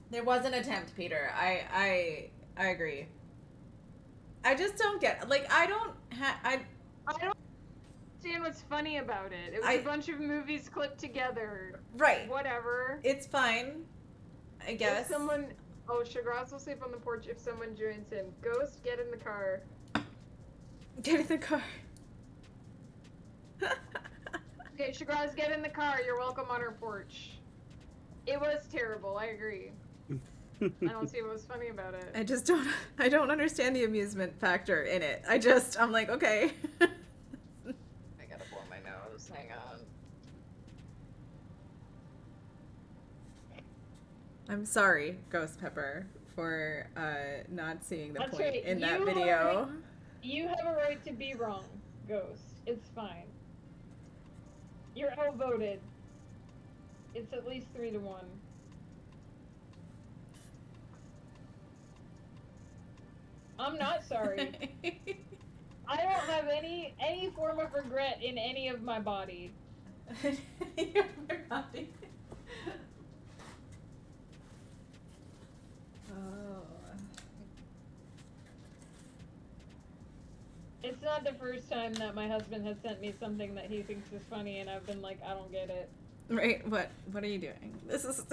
There was an attempt, Peter. I agree. I just don't get I don't understand what's funny about it. It was a bunch of movies clipped together. right. Whatever. It's fine. I guess. If someone... Oh, Shagraz will sleep on the porch if someone joins him. Ghost, get in the car. Get in the car. Okay, Shagraz, get in the car. You're welcome on our porch. It was terrible, I agree. I don't see what was funny about it. I don't understand the amusement factor in it. I'm like, okay. I gotta blow my nose. Hang on. I'm sorry, Ghost Pepper, for not seeing the That's point right. in that You video. You have a right to be wrong, Ghost. It's fine. You're outvoted. It's at least 3-1. I'm not sorry. I don't have any form of regret in any of my body. You're right. Oh. It's not the first time that my husband has sent me something that he thinks is funny and I've been like, I don't get it. Right, what are you doing? This is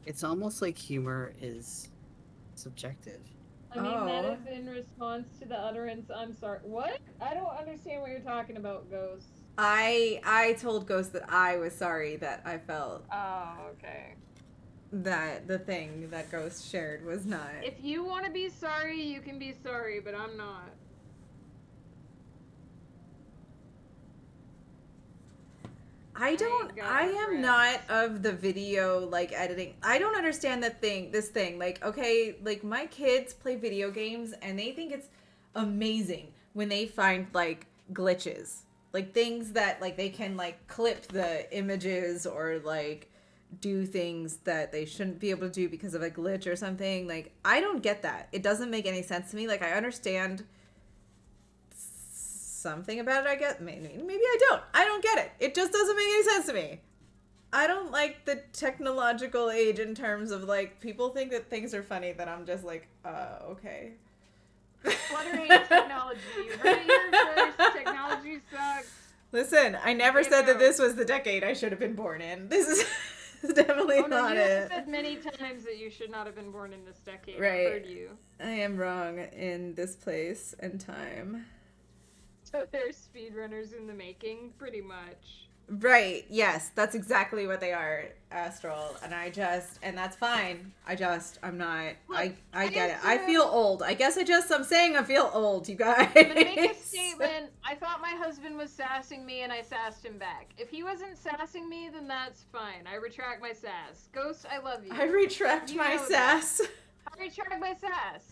It's almost like humor is subjective. I mean, that Oh. is in response to the utterance, I'm sorry. What? I don't understand what you're talking about, Ghost. I told Ghost that I was sorry that I felt Oh, okay. that the thing that Ghost shared was not. If you want to be sorry, you can be sorry, but I'm not. I got am regrets. not of the video, like, editing. I don't understand this thing. Like, okay, like, my kids play video games, and they think it's amazing when they find, like, glitches. Like, things that, like, they can, like, clip the images or, like, do things that they shouldn't be able to do because of a glitch or something. Like, I don't get that. It doesn't make any sense to me. Like, I understand something about it, I guess. Maybe I don't get it. It just doesn't make any sense to me. I don't like the technological age in terms of, like, people think that things are funny that I'm just like, okay. Flutter hates technology. You heard it here first. Technology sucks. Listen, I never said that this was the decade I should have been born in. This is definitely Oh no, not you have it. said many times that you should not have been born in this decade. Right. I've heard you. I am wrong in this place and time. So there's speedrunners in the making, pretty much. Right, yes, that's exactly what they are, Astral. And that's fine. I'm not, Look, I get it. just, I feel old. I guess I'm saying I feel old, you guys. I'm gonna make a statement. I thought my husband was sassing me and I sassed him back. If he wasn't sassing me, then that's fine. I retract my sass. Ghost, I love you. I retract You my know that. sass. I retract my sass.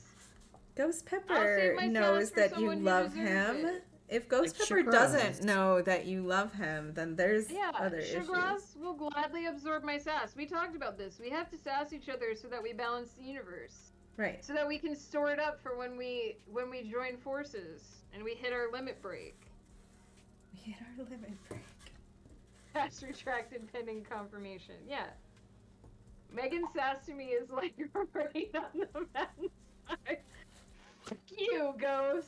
Ghost I'll Pepper save my knows sass for that you someone who love deserves him. it. If Ghost Like Pepper Sugar doesn't Eyes. know that you love him, then there's Yeah, other issues. Sugras will gladly absorb my sass. We talked about this. We have to sass each other so that we balance the universe. Right. So that we can store it up for when we join forces and we hit our limit break. We hit our limit break. Sass retracted pending confirmation. Yeah. Megan sass to me is like right on the mountainside. Fuck you, Ghost.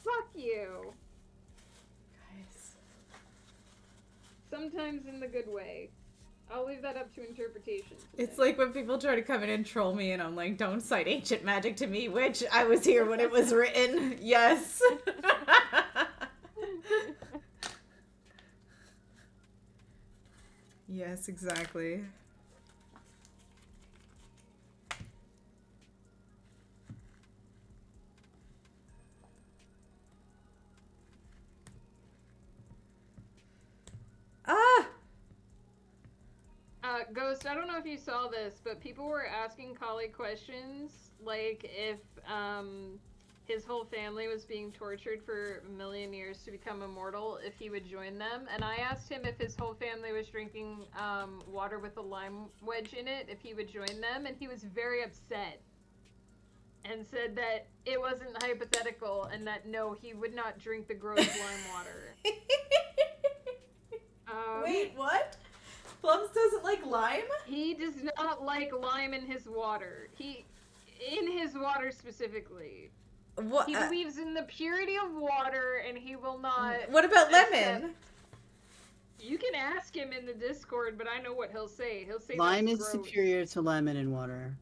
Fuck you. Guys. Sometimes in the good way. I'll leave that up to interpretation. It's like when people try to come in and troll me and I'm like, don't cite ancient magic to me, which I was here when it was written. Yes. Yes, exactly. Ah! Ghost, I don't know if you saw this, but people were asking Kali questions, like if his whole family was being tortured for 1,000,000 years to become immortal, if he would join them. And I asked him if his whole family was drinking water with a lime wedge in it, if he would join them, and he was very upset. And said that it wasn't hypothetical, and that no, he would not drink the gross lime water. Wait, what? Plums doesn't like lime? He does not like lime in his water. In his water specifically. What? He believes in the purity of water, and he will not. What about accept- lemon? You can ask him in the Discord, but I know what he'll say. He'll say Lime is that's gross. superior to lemon in water.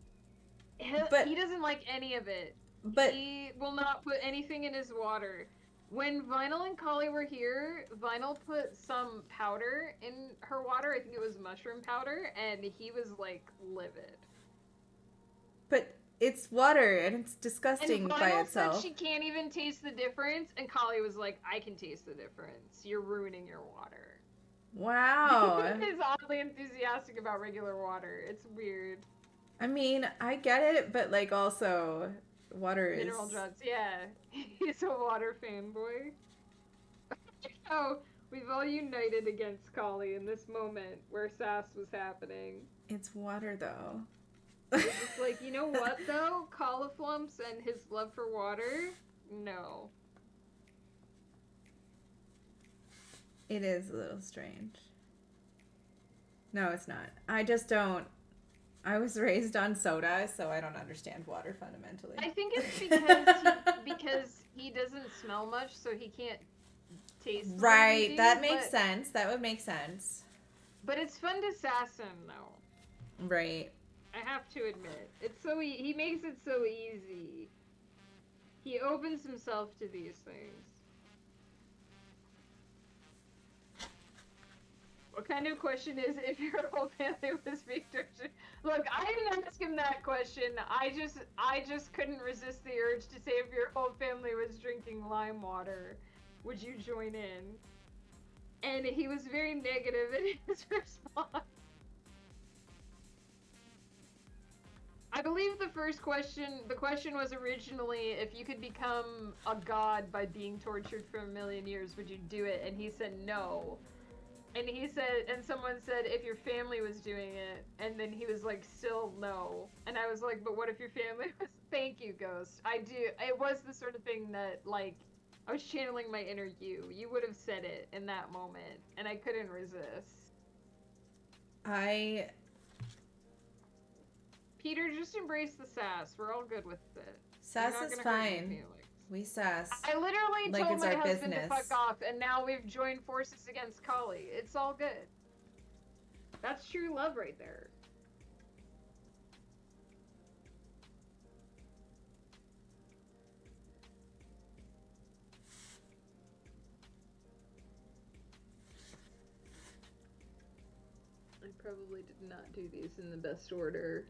But- He doesn't like any of it. But He will not put anything in his water. When Vinyl and Kali were here, Vinyl put some powder in her water. I think it was mushroom powder, and he was like livid. it's water and it's disgusting And by Vinyl itself. said she can't even taste the difference, and Kali was like, I can taste the difference. You're ruining your water. Wow. He's oddly enthusiastic about regular water. It's weird. I mean, I get it, but like also water is Mineral drugs, yeah. He's a water fanboy. Oh, we've all united against Kali in this moment where Sass was happening. It's water though. It's like, you know what though? Cauliflumps and his love for water? No. It is a little strange. No, it's not. I just don't. I was raised on soda, so I don't understand water fundamentally. I think it's because he doesn't smell much, so he can't taste Right, anything, that makes but- sense. That would make sense. But it's fun to sass him, though. Right. I have to admit. It's so he makes it so easy. He opens himself to these things. What kind of question is if your whole family was Victor? Look, I didn't ask him that question. I just couldn't resist the urge to say if your whole family was drinking lime water, would you join in? And he was very negative in his response. I believe the question was originally if you could become a god by being tortured for 1,000,000 years, would you do it? And he said no. And he said, and someone said if your family was doing it, and then he was like, still no. And I was like, but what if your family was? Thank you, Ghost. I do. It was the sort of thing that, like, I was channeling my inner you. You would have said it in that moment, and I couldn't resist. Peter, just embrace the sass. We're all good with it. Sass You're not is gonna hurt my fine. feelings. We sass. I literally Like told it's my our husband business. to fuck off, and now we've joined forces against Kali. It's all good. That's true love right there. I probably did not do these in the best order.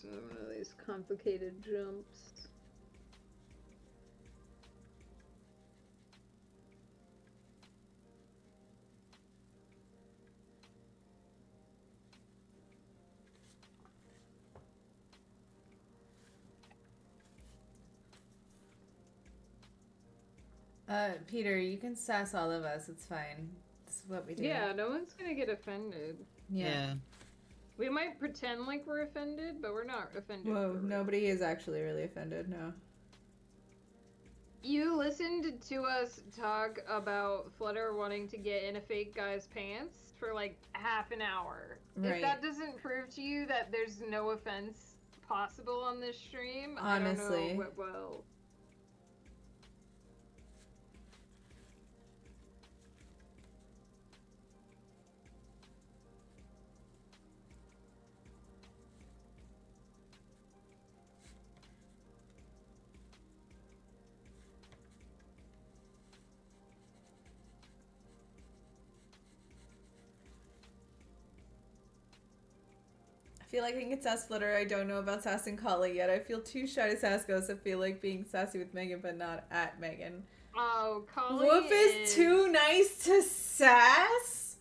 So one of these complicated jumps. Peter, you can sass all of us. It's fine. This is what we do. Yeah, no one's gonna get offended. Yeah. We might pretend like we're offended, but we're not offended. Whoa, for real. nobody is actually really offended, no. You listened to us talk about Flutter wanting to get in a fake guy's pants for like half an hour. Right. If that doesn't prove to you that there's no offense possible on this stream, Honestly. I don't know what will. I feel like I can sass Flutter. I don't know about sassing Kali yet. I feel too shy to sass Ghost. I feel like being sassy with Megan, but not at Megan. Oh, Kali Woof is too nice to sass?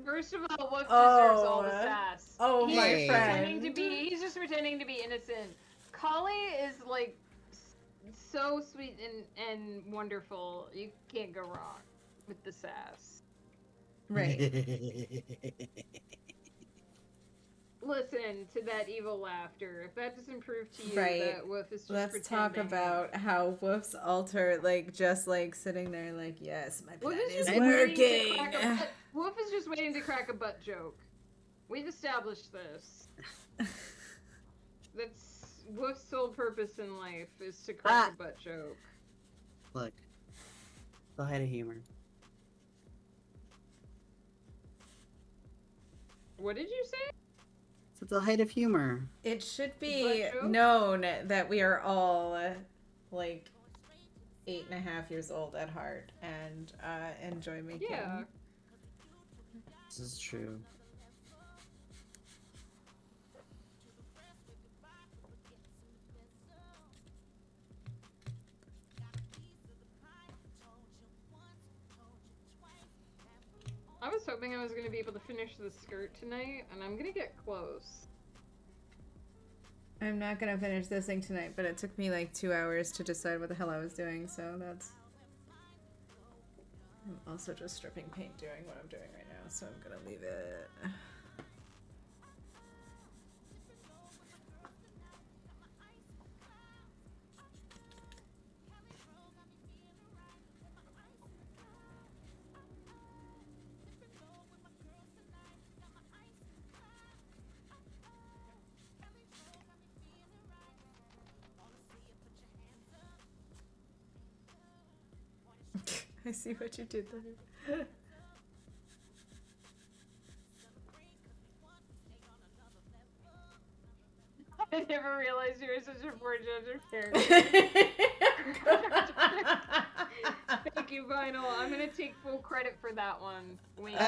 First of all, Woof Oh. deserves all the sass. Oh, He's my just pretending friend. he's just pretending to be innocent. Kali is like so sweet and wonderful. You can't go wrong with the sass. Right. Listen to that evil laughter. If that doesn't prove to you Right. that Woof is just Let's pretending. talk about how Woof's altar, like, just like sitting there, like, yes, my plan Woof is just waiting to working. crack a butt- Woof is just waiting to crack a butt joke. We've established this. That's Woof's sole purpose in life is to crack a butt joke. Look, the height of humor. What did you say? It's the height of humor. It should be Butt joke? known that we are all, like, 8.5 years old at heart and enjoy making. Yeah. This is true. I was hoping I was going to be able to finish the skirt tonight, and I'm going to get close. I'm not gonna finish this thing tonight, but it took me like 2 hours to decide what the hell I was doing, so that's... I'm also just stripping paint doing what I'm doing right now, so I'm gonna leave it. I see what you did there. I never realized you were such a poor judge of character. Thank you, Vinyl. I'm gonna take full credit for that one. Wink.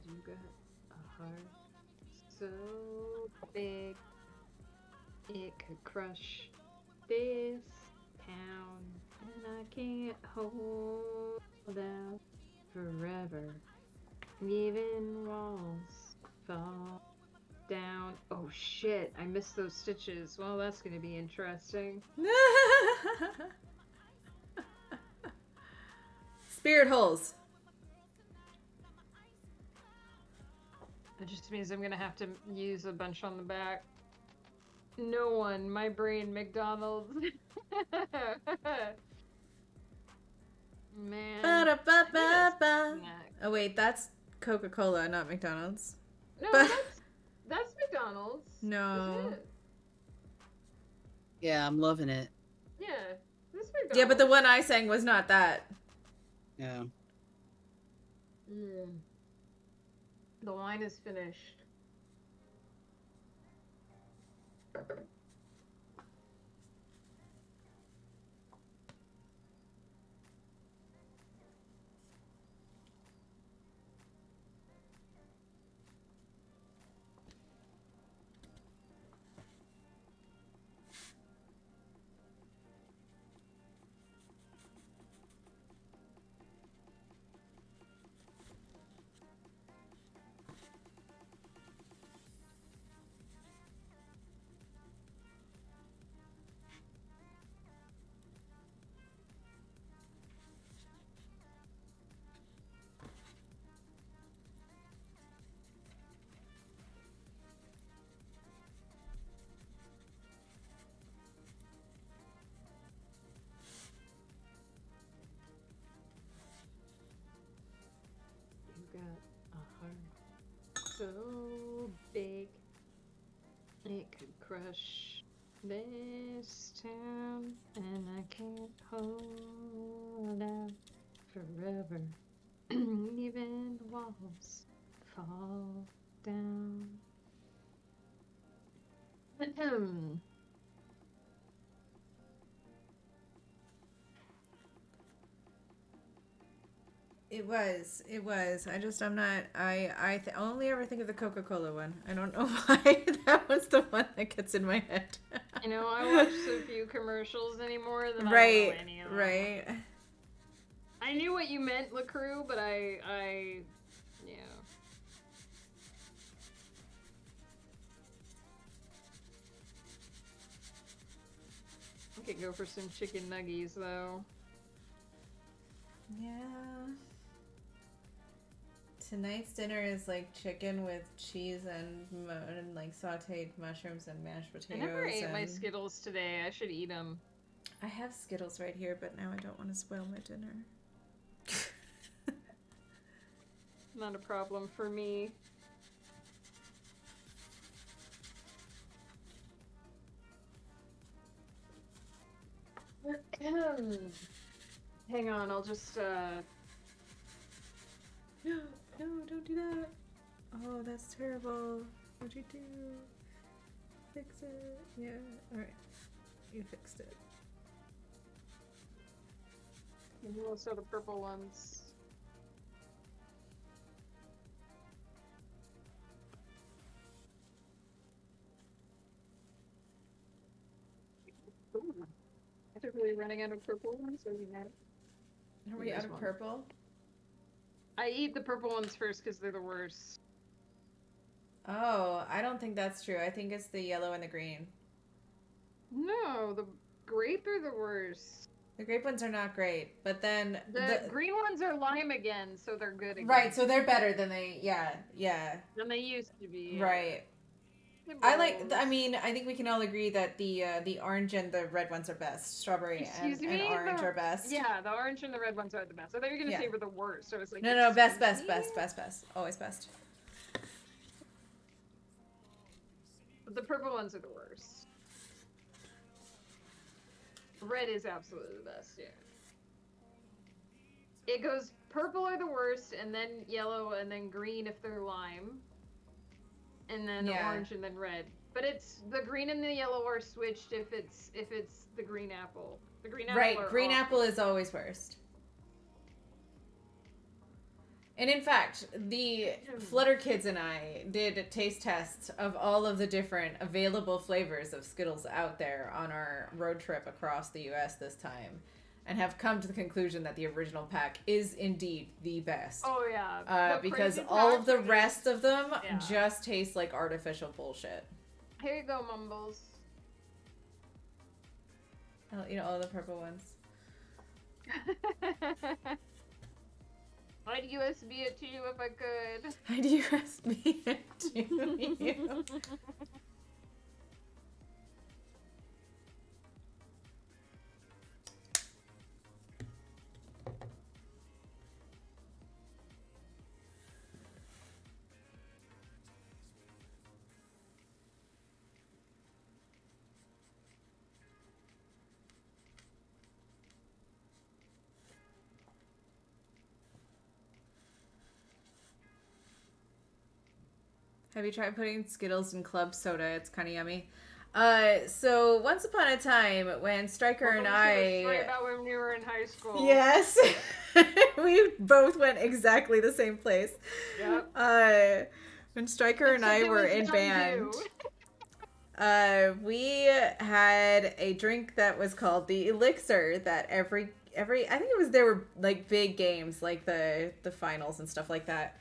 You got a heart so big it could crush this town, and I can't hold out forever. Even walls fall down. Oh shit, I missed those stitches. Well, that's gonna be interesting. Spirit holes. It just means I'm gonna have to use a bunch on the back. No one, my brain, McDonald's. Man. Ba-da-ba-ba-ba. Snack. Oh wait, that's Coca-Cola, not McDonald's. No, But- that's McDonald's. No. Isn't it? Yeah, I'm loving it. Yeah, that's McDonald's. Yeah, but the one I sang was not that. Yeah. Mm. The wine is finished. You got a heart so big it could crush this town, and I can't hold out forever. Even walls fall down. It was. I'm not. I only ever think of the Coca-Cola one. I don't know why that was the one that gets in my head. You know, I watch so few commercials anymore that I Right, don't know any of them. right. I knew what you meant, LaCrue, but I yeah. I could go for some chicken nuggies, though. Yeah. Tonight's dinner is like chicken with cheese and like sautéed mushrooms and mashed potatoes. I never ate my and- Skittles today. I should eat them. I have Skittles right here, but now I don't want to spoil my dinner. Not a problem for me. Hang on, I'll just No, don't do that. Oh, that's terrible. What'd you do? Fix it. Yeah, alright. You fixed it. maybe we'll show the purple ones. Ooh. I think we're running out of purple ones, or we have. Are we Here's out of one. purple? I eat the purple ones first because they're the worst. Oh, I don't think that's true. I think it's the yellow and the green. No, the grape are the worst. The grape ones are not great, but then The green ones are lime again, so they're good again. right, so they're better than they Than they used to be. Yeah. right. I mean, I think we can all agree that the orange and the red ones are best. Strawberry and orange are best. Yeah, the orange and the red ones are the best. I thought you were gonna say were the worst. So it's like no, best, always best. But the purple ones are the worst. Red is absolutely the best. Yeah. It goes purple are the worst, and then yellow, and then green if they're lime, and then orange, and then red. But it's the green and the yellow are switched if it's the green apple. The green apple. Right, green apple is always worst. And in fact, the Flutter Kids and I did taste tests of all of the different available flavors of Skittles out there on our road trip across the US this time, and have come to the conclusion that the original pack is indeed the best. Oh yeah. Because all of the rest of them just taste like artificial bullshit. Here you go, Mumbles. I'll eat all the purple ones. I'd USB it to you if I could. I'd USB it to you. Have you tried putting Skittles in club soda? It's kind of yummy. So once upon a time when Stryker and I... Right about when we were in high school. Yes. We both went exactly the same place. Yep. When Stryker and I were in band, we had a drink that was called the Elixir that every I think there were like big games like the finals and stuff like that.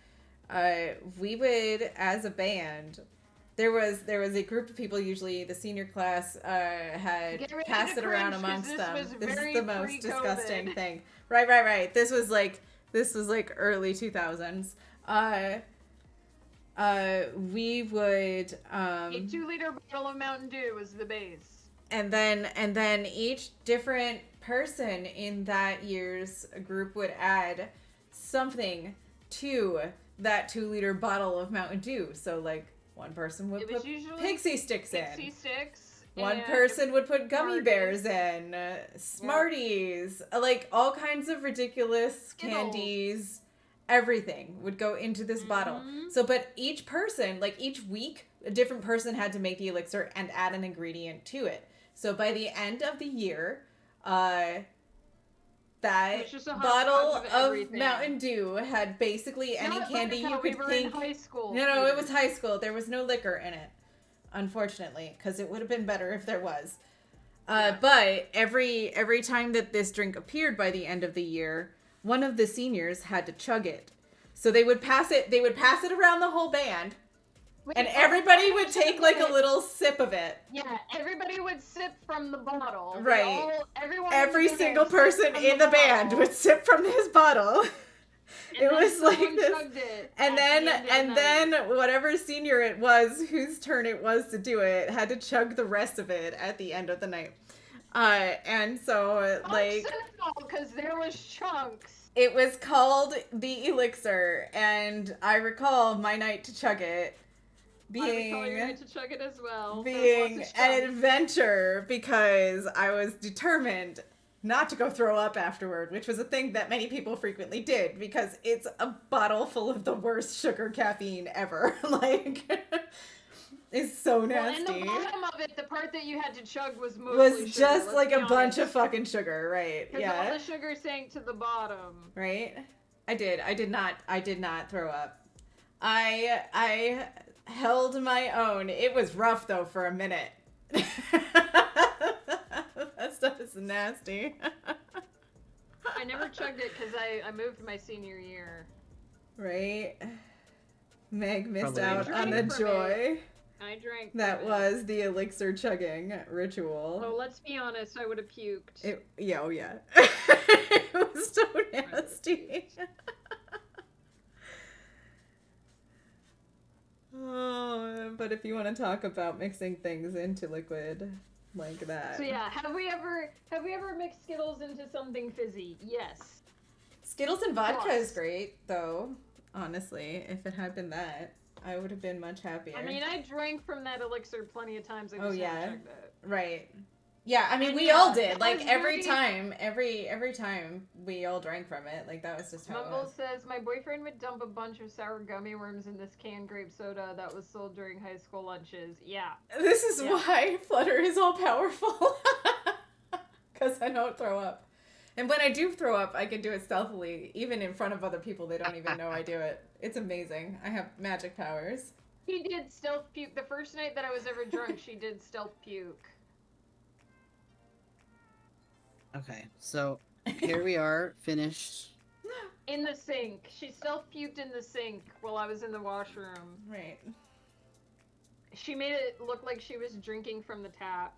We would, as a band, there was a group of people, usually the senior class, had passed it around amongst them. This is the most disgusting thing. Right. This was like early 2000s. We would a 2-liter bottle of Mountain Dew was the base. And then each different person in that year's group would add something to that 2-liter bottle of Mountain Dew. So like one person would put Pixie Sticks in. One person would put gummy bears in, Smarties, like all kinds of ridiculous candies. Everything would go into this bottle. So, but each person, like each week, a different person had to make the elixir and add an ingredient to it. So by the end of the year, that bottle of Mountain Dew had basically any candy you could think. In high school. No, it was high school. There was no liquor in it, unfortunately, because it would have been better if there was. But every time that this drink appeared by the end of the year, one of the seniors had to chug it. So they would pass it around the whole band. And everybody would take like a little sip of it. Yeah, everybody would sip from the bottle. Right. Every single person in the band would sip from this bottle. It was like this. And then whatever senior it was whose turn it was to do it had to chug the rest of it at the end of the night. And so like because there was chunks. It was called the Elixir, and I recall my night to chug it being an adventure because I was determined not to go throw up afterward, which was a thing that many people frequently did because it's a bottle full of the worst sugar caffeine ever. Like, it's so nasty. Well, and the bottom of it, the part that you had to chug was mostly sugar, just like a bunch of fucking sugar, right? Because all the sugar sank to the bottom. Right? I did not throw up. I held my own. It was rough though for a minute. That stuff is nasty. I never chugged it because I moved my senior year. Right? Meg missed out on the joy. I drank. That from it. was the elixir chugging Oh, ritual. let's be honest. I would have puked. Yeah, oh yeah. It was so nasty. Oh, but if you want to talk about mixing things into liquid like that. So yeah, have we ever mixed Skittles into something fizzy? Yes. Skittles and vodka is Sauce. great, though. Honestly, if it had been that, I would have been much happier. I mean, I drank from that elixir plenty of times. I just Oh, haven't yeah. checked it. Right. Yeah, I mean, And we yeah, all did. that Like was every very- time, every time we all drank from it. Like that was just how it Mumble was. says, my boyfriend would dump a bunch of sour gummy worms in this canned grape soda that was sold during high school lunches. Yeah. This is Yeah. why Flutter is all powerful. Because I don't throw up. And when I do throw up, I can do it stealthily. Even in front of other people, they don't even know I do it. It's amazing. I have magic powers. He did stealth puke. The first night that I was ever drunk, she did stealth puke. Okay, so here we are, finished. In the sink. She stealth puked in the sink while I was in the washroom. Right. She made it look like she was drinking from the tap.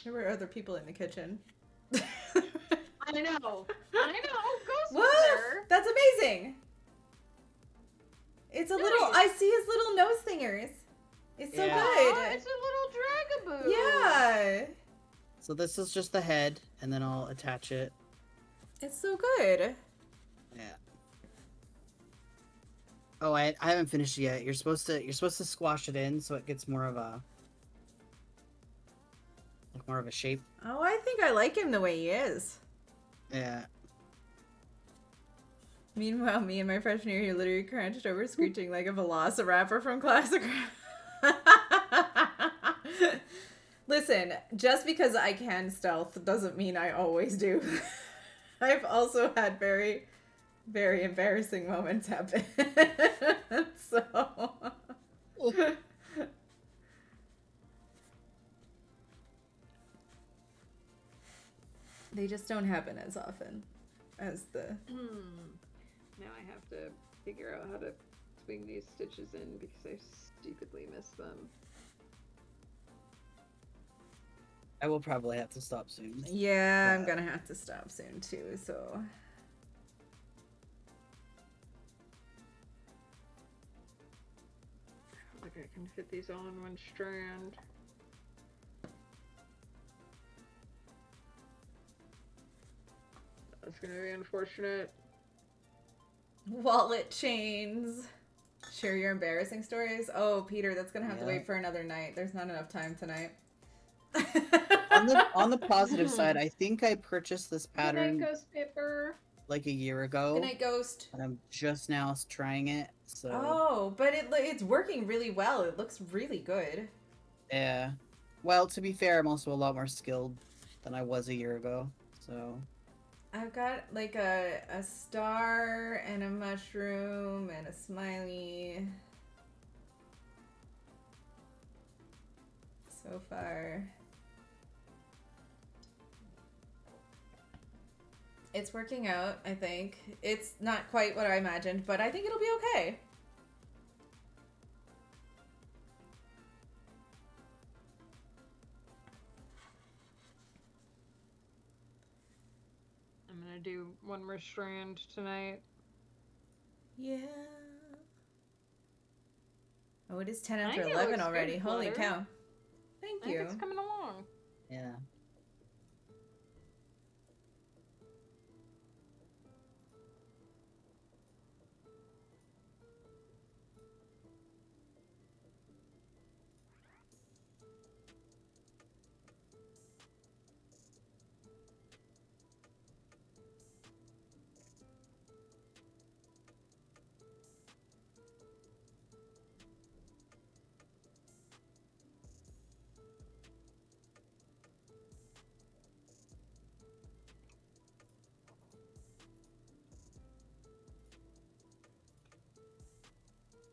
There were other people in the kitchen. I know. Ghost was Woof! there. That's amazing. It's a little. Nice. I see his little nose stingers. It's so Yeah. Aw, good. it's a little dragaboo. Yeah. So this is just the head, and then I'll attach it. It's so good. Yeah. Oh, I haven't finished it yet. You're supposed to squash it in so it gets more of a shape. Oh, I think I like him the way he is. Yeah. Meanwhile, me and my freshman year, he literally crouched over, screeching like a velociraptor from Classic. Listen, just because I can stealth doesn't mean I always do. I've also had very, very embarrassing moments happen. So. They just don't happen as often as the. Now I have to figure out how to swing these stitches in because I stupidly missed them. I will probably have to stop soon. Yeah, I'm gonna have to stop soon too, so. I don't think I can fit these all in one strand. That's gonna be unfortunate. Wallet chains. Share your embarrassing stories. Oh, Peter, that's gonna have to Yeah. wait for another night. There's not enough time tonight. On the positive side, I think I purchased this Good night, pattern Ghost Paper. like a year ago, Good night, Ghost. and I'm just now trying it. So Oh, but it's working really well. It looks really good. yeah. Well, to be fair, I'm also a lot more skilled than I was a year ago. So I've got like a star and a mushroom and a smiley. So far. It's working out, I think. It's not quite what I imagined, but I think it'll be okay. I'm gonna do one more strand tonight. Yeah. Oh, it is 10 I after think it 11 looks already. good, Holy Flutter. cow. Thank I think you. it's coming along. yeah.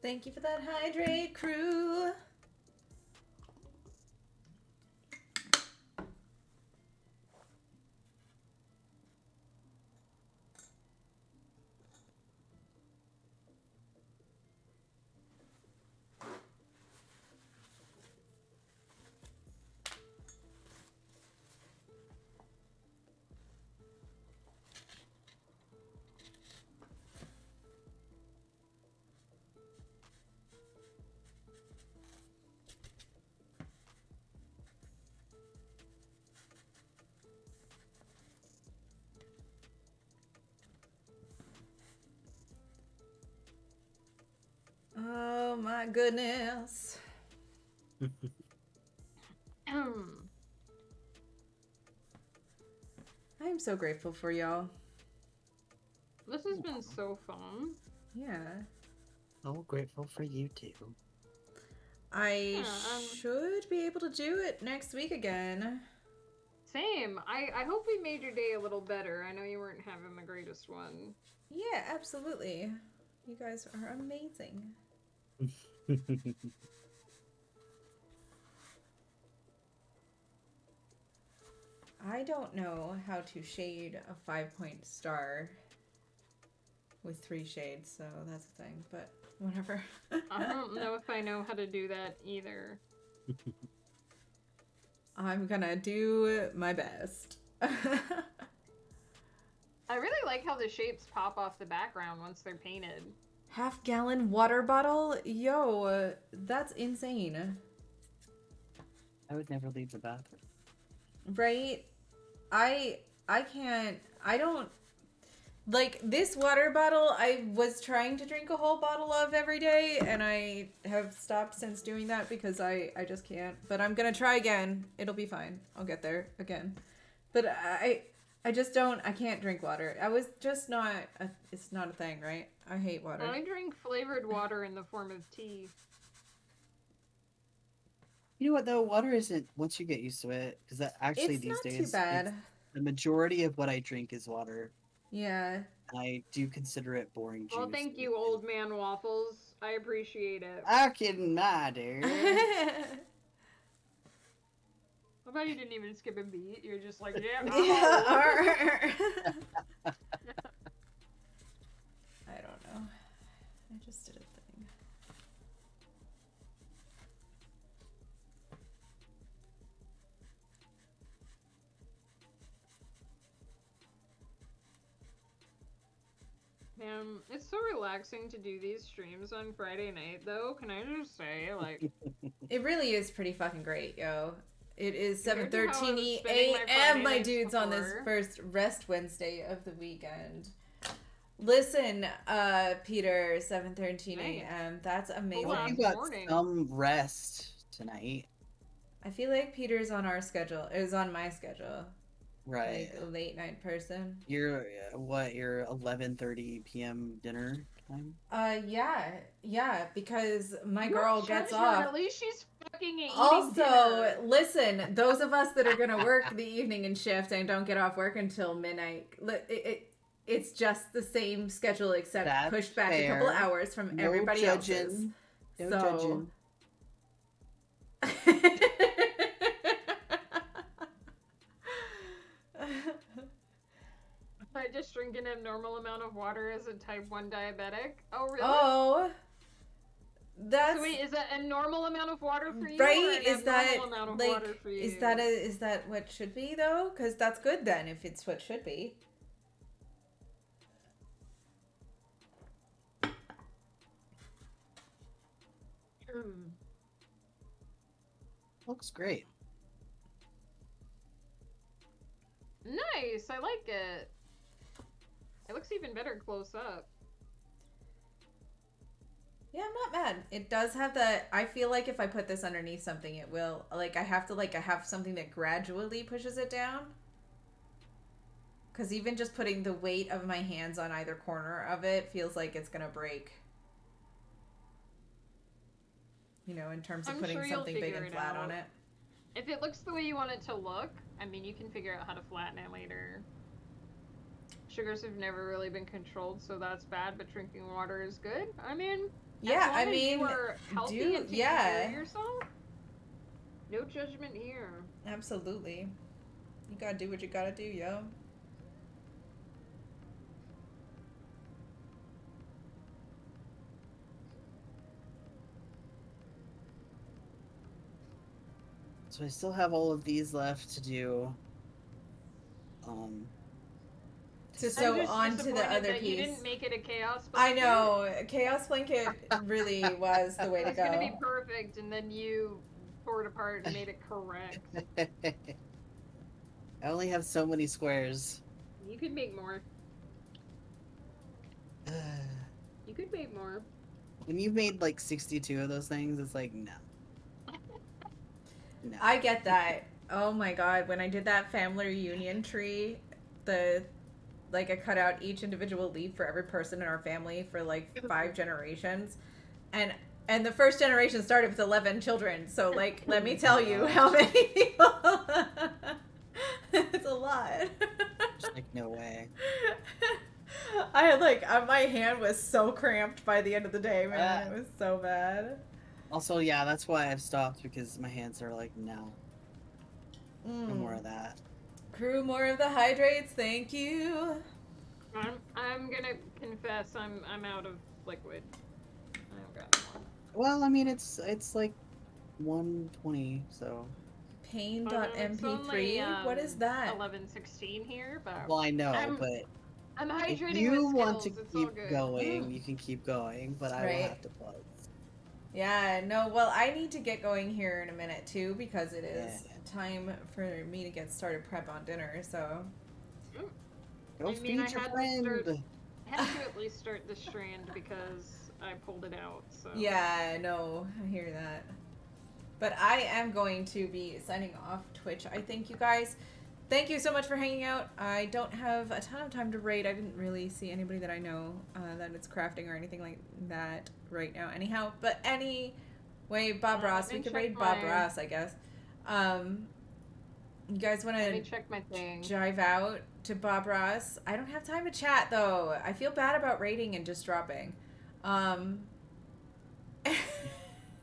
Thank you for that hydrate, crew. my goodness. I am so grateful for y'all. This has been so fun. Yeah. Oh, grateful for you too. I Yeah, should be able to do it next week again. Same. I hope we made your day a little better. I know you weren't having the greatest one. Yeah, absolutely. You guys are amazing. I don't know how to shade a 5-point star with 3 shades, so that's a thing, but whatever. I don't know if I know how to do that either. I'm gonna do my best. I really like how the shapes pop off the background once they're painted. Half-gallon water bottle? Yo, that's insane. I would never leave the bathroom. Right? I can't, I don't, like, this water bottle I was trying to drink a whole bottle of every day, and I have stopped since doing that because I just can't. But I'm gonna try again. It'll be fine. I'll get there again. But I just don't, I can't drink water. I was just not, it's not a thing, right? I hate water. I drink flavored water in the form of tea. You know what though? Water isn't once you get used to it, because that actually It's these not days too bad. the majority of what I drink is water. Yeah. I do consider it boring juice. Well, thank you, old man waffles. I appreciate it. Back in my day. How about you didn't even skip a beat? You're just like, yeah. Yeah. I don't know. I just did a thing. Man, it's so relaxing to do these streams on Friday night, though. Can I just say, like, It really is pretty fucking great, yo. It is Compared to how I was 7:13 spending my a.m. Friday my nights dudes on this before. first rest Wednesday of the weekend. Listen, Peter, 7:13 Nice. a.m. That's Well, amazing. Well, you last got morning. some rest tonight, I feel like Peter's on our schedule. Is on my schedule. right? Like a late night person. You're what? Your 11:30 p.m. dinner time. Yeah, because my You girl don't gets judge her. off. At least she's fucking eating Also, dinner. listen, those of us that are gonna work the evening and shift and don't get off work until midnight, it's just the same schedule except That's pushed back a couple fair. hours from No everybody else's. judging. No So. judging. I just drink an abnormal amount of water as a type 1 diabetic. Oh, really? Oh, that's So wait, is that a normal amount of water for you? right. Or an Is that abnormal amount of water like for you? is that what should be though? Because that's good then if it's what should be. Looks great. Nice, I like it. It looks even better close up. Yeah, I'm not mad. It does have the. I feel like if I put this underneath something, it will. Like, I have to, like, I have something that gradually pushes it down. Because even just putting the weight of my hands on either corner of it feels like it's going to break. You know, in terms of I'm putting sure you'll something big figure and it flat out. on it. If it looks the way you want it to look, I mean, you can figure out how to flatten it later. Sugars have never really been controlled, so that's bad, but drinking water is good. I mean, Yeah, as long I as mean, you are healthy do- and taking yeah. care of yourself, no judgment here. Absolutely. You gotta do what you gotta do, yo. So I still have all of these left to do. So I'm just on to the disappointed other that you piece. didn't make it a chaos I blanket. know. Chaos Blanket really was the way to It's gonna be go. perfect, and then you tore it apart and made it correct. I only have so many squares. You could make more. You could make more. when you've made like 62 of those things, it's like no. No. I get that. Oh my god, when I did that family reunion tree, I cut out each individual leaf for every person in our family for like 5 generations. And the first generation started with 11 children. So like let me tell you how many people. It's a lot. Just like no way. I had my hand was so cramped by the end of the day, man. It was so bad. Also, yeah, that's why I've stopped, because my hands are like, no more of that. Crew, more of the hydrates, thank you. I'm gonna confess I'm out of liquid. I haven't got more. Well, I mean, it's like 120, so. Pain.mp3? Only, What is that? 11:16 here, but Well, I know, I'm- but I'm if hydrating you with want Skittles. to It's all keep good. going, you can keep going, but I will Right. have to pause. Yeah, no, well, I need to get going here in a minute too because it is Yeah. time for me to get started prep on dinner, so. Go I mean, I feed your had to friend. start- I had to at least start the strand because I pulled it out, so. Yeah, no, I hear that. But I am going to be signing off Twitch. I thank you guys. Thank you so much for hanging out. I don't have a ton of time to raid. I didn't really see anybody that I know that it's crafting or anything like that right now anyhow. But anyway, Bob Ross. let We me could check raid Bob my- Ross, I guess. You guys want Let me to check my thing. jive out to Bob Ross? I don't have time to chat, though. I feel bad about raiding and just dropping.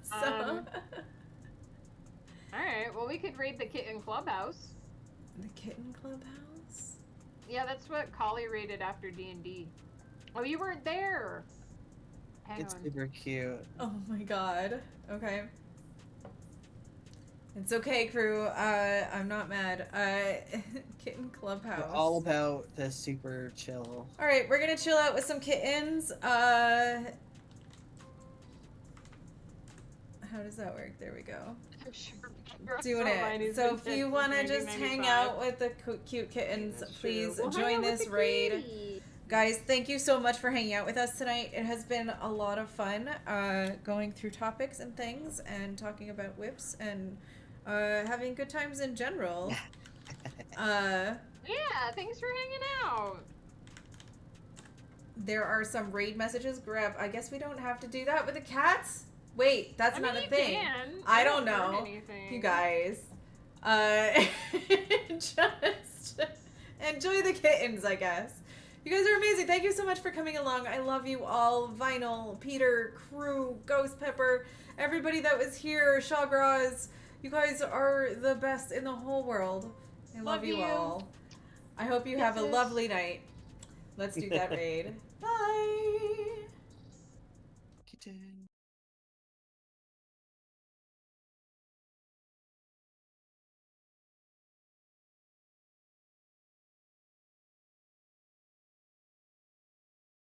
So... Alright, well, we could raid the Kitten Clubhouse. The Kitten Clubhouse? Yeah, that's what Collie raided after D&D. Oh, you weren't there! Hang It's on. super cute. Oh my god. Okay. It's okay, crew. I'm not mad. Kitten Clubhouse. We're all about the super chill. Alright, we're gonna chill out with some kittens. How does that work? There we go. I'm sure Doing it. So if you want to just hang out with the cute kittens, That's please true. We'll hang join out with this the raid. kitties. Guys, thank you so much for hanging out with us tonight. It has been a lot of fun going through topics and things and talking about whips and having good times in general. Yeah, thanks for hanging out. There are some raid messages. I guess we don't have to do that with the cats? Wait, that's I not mean, a you thing. can. I It don't won't hurt know. anything. You guys. Just enjoy the kittens, I guess. You guys are amazing. Thank you so much for coming along. I love you all. Vinyl, Peter, Crew, Ghost Pepper, everybody that was here, Shawgras. You guys are the best in the whole world. I love you all. I hope you have a Kisses. lovely night. Let's do that raid. Bye. Kitten.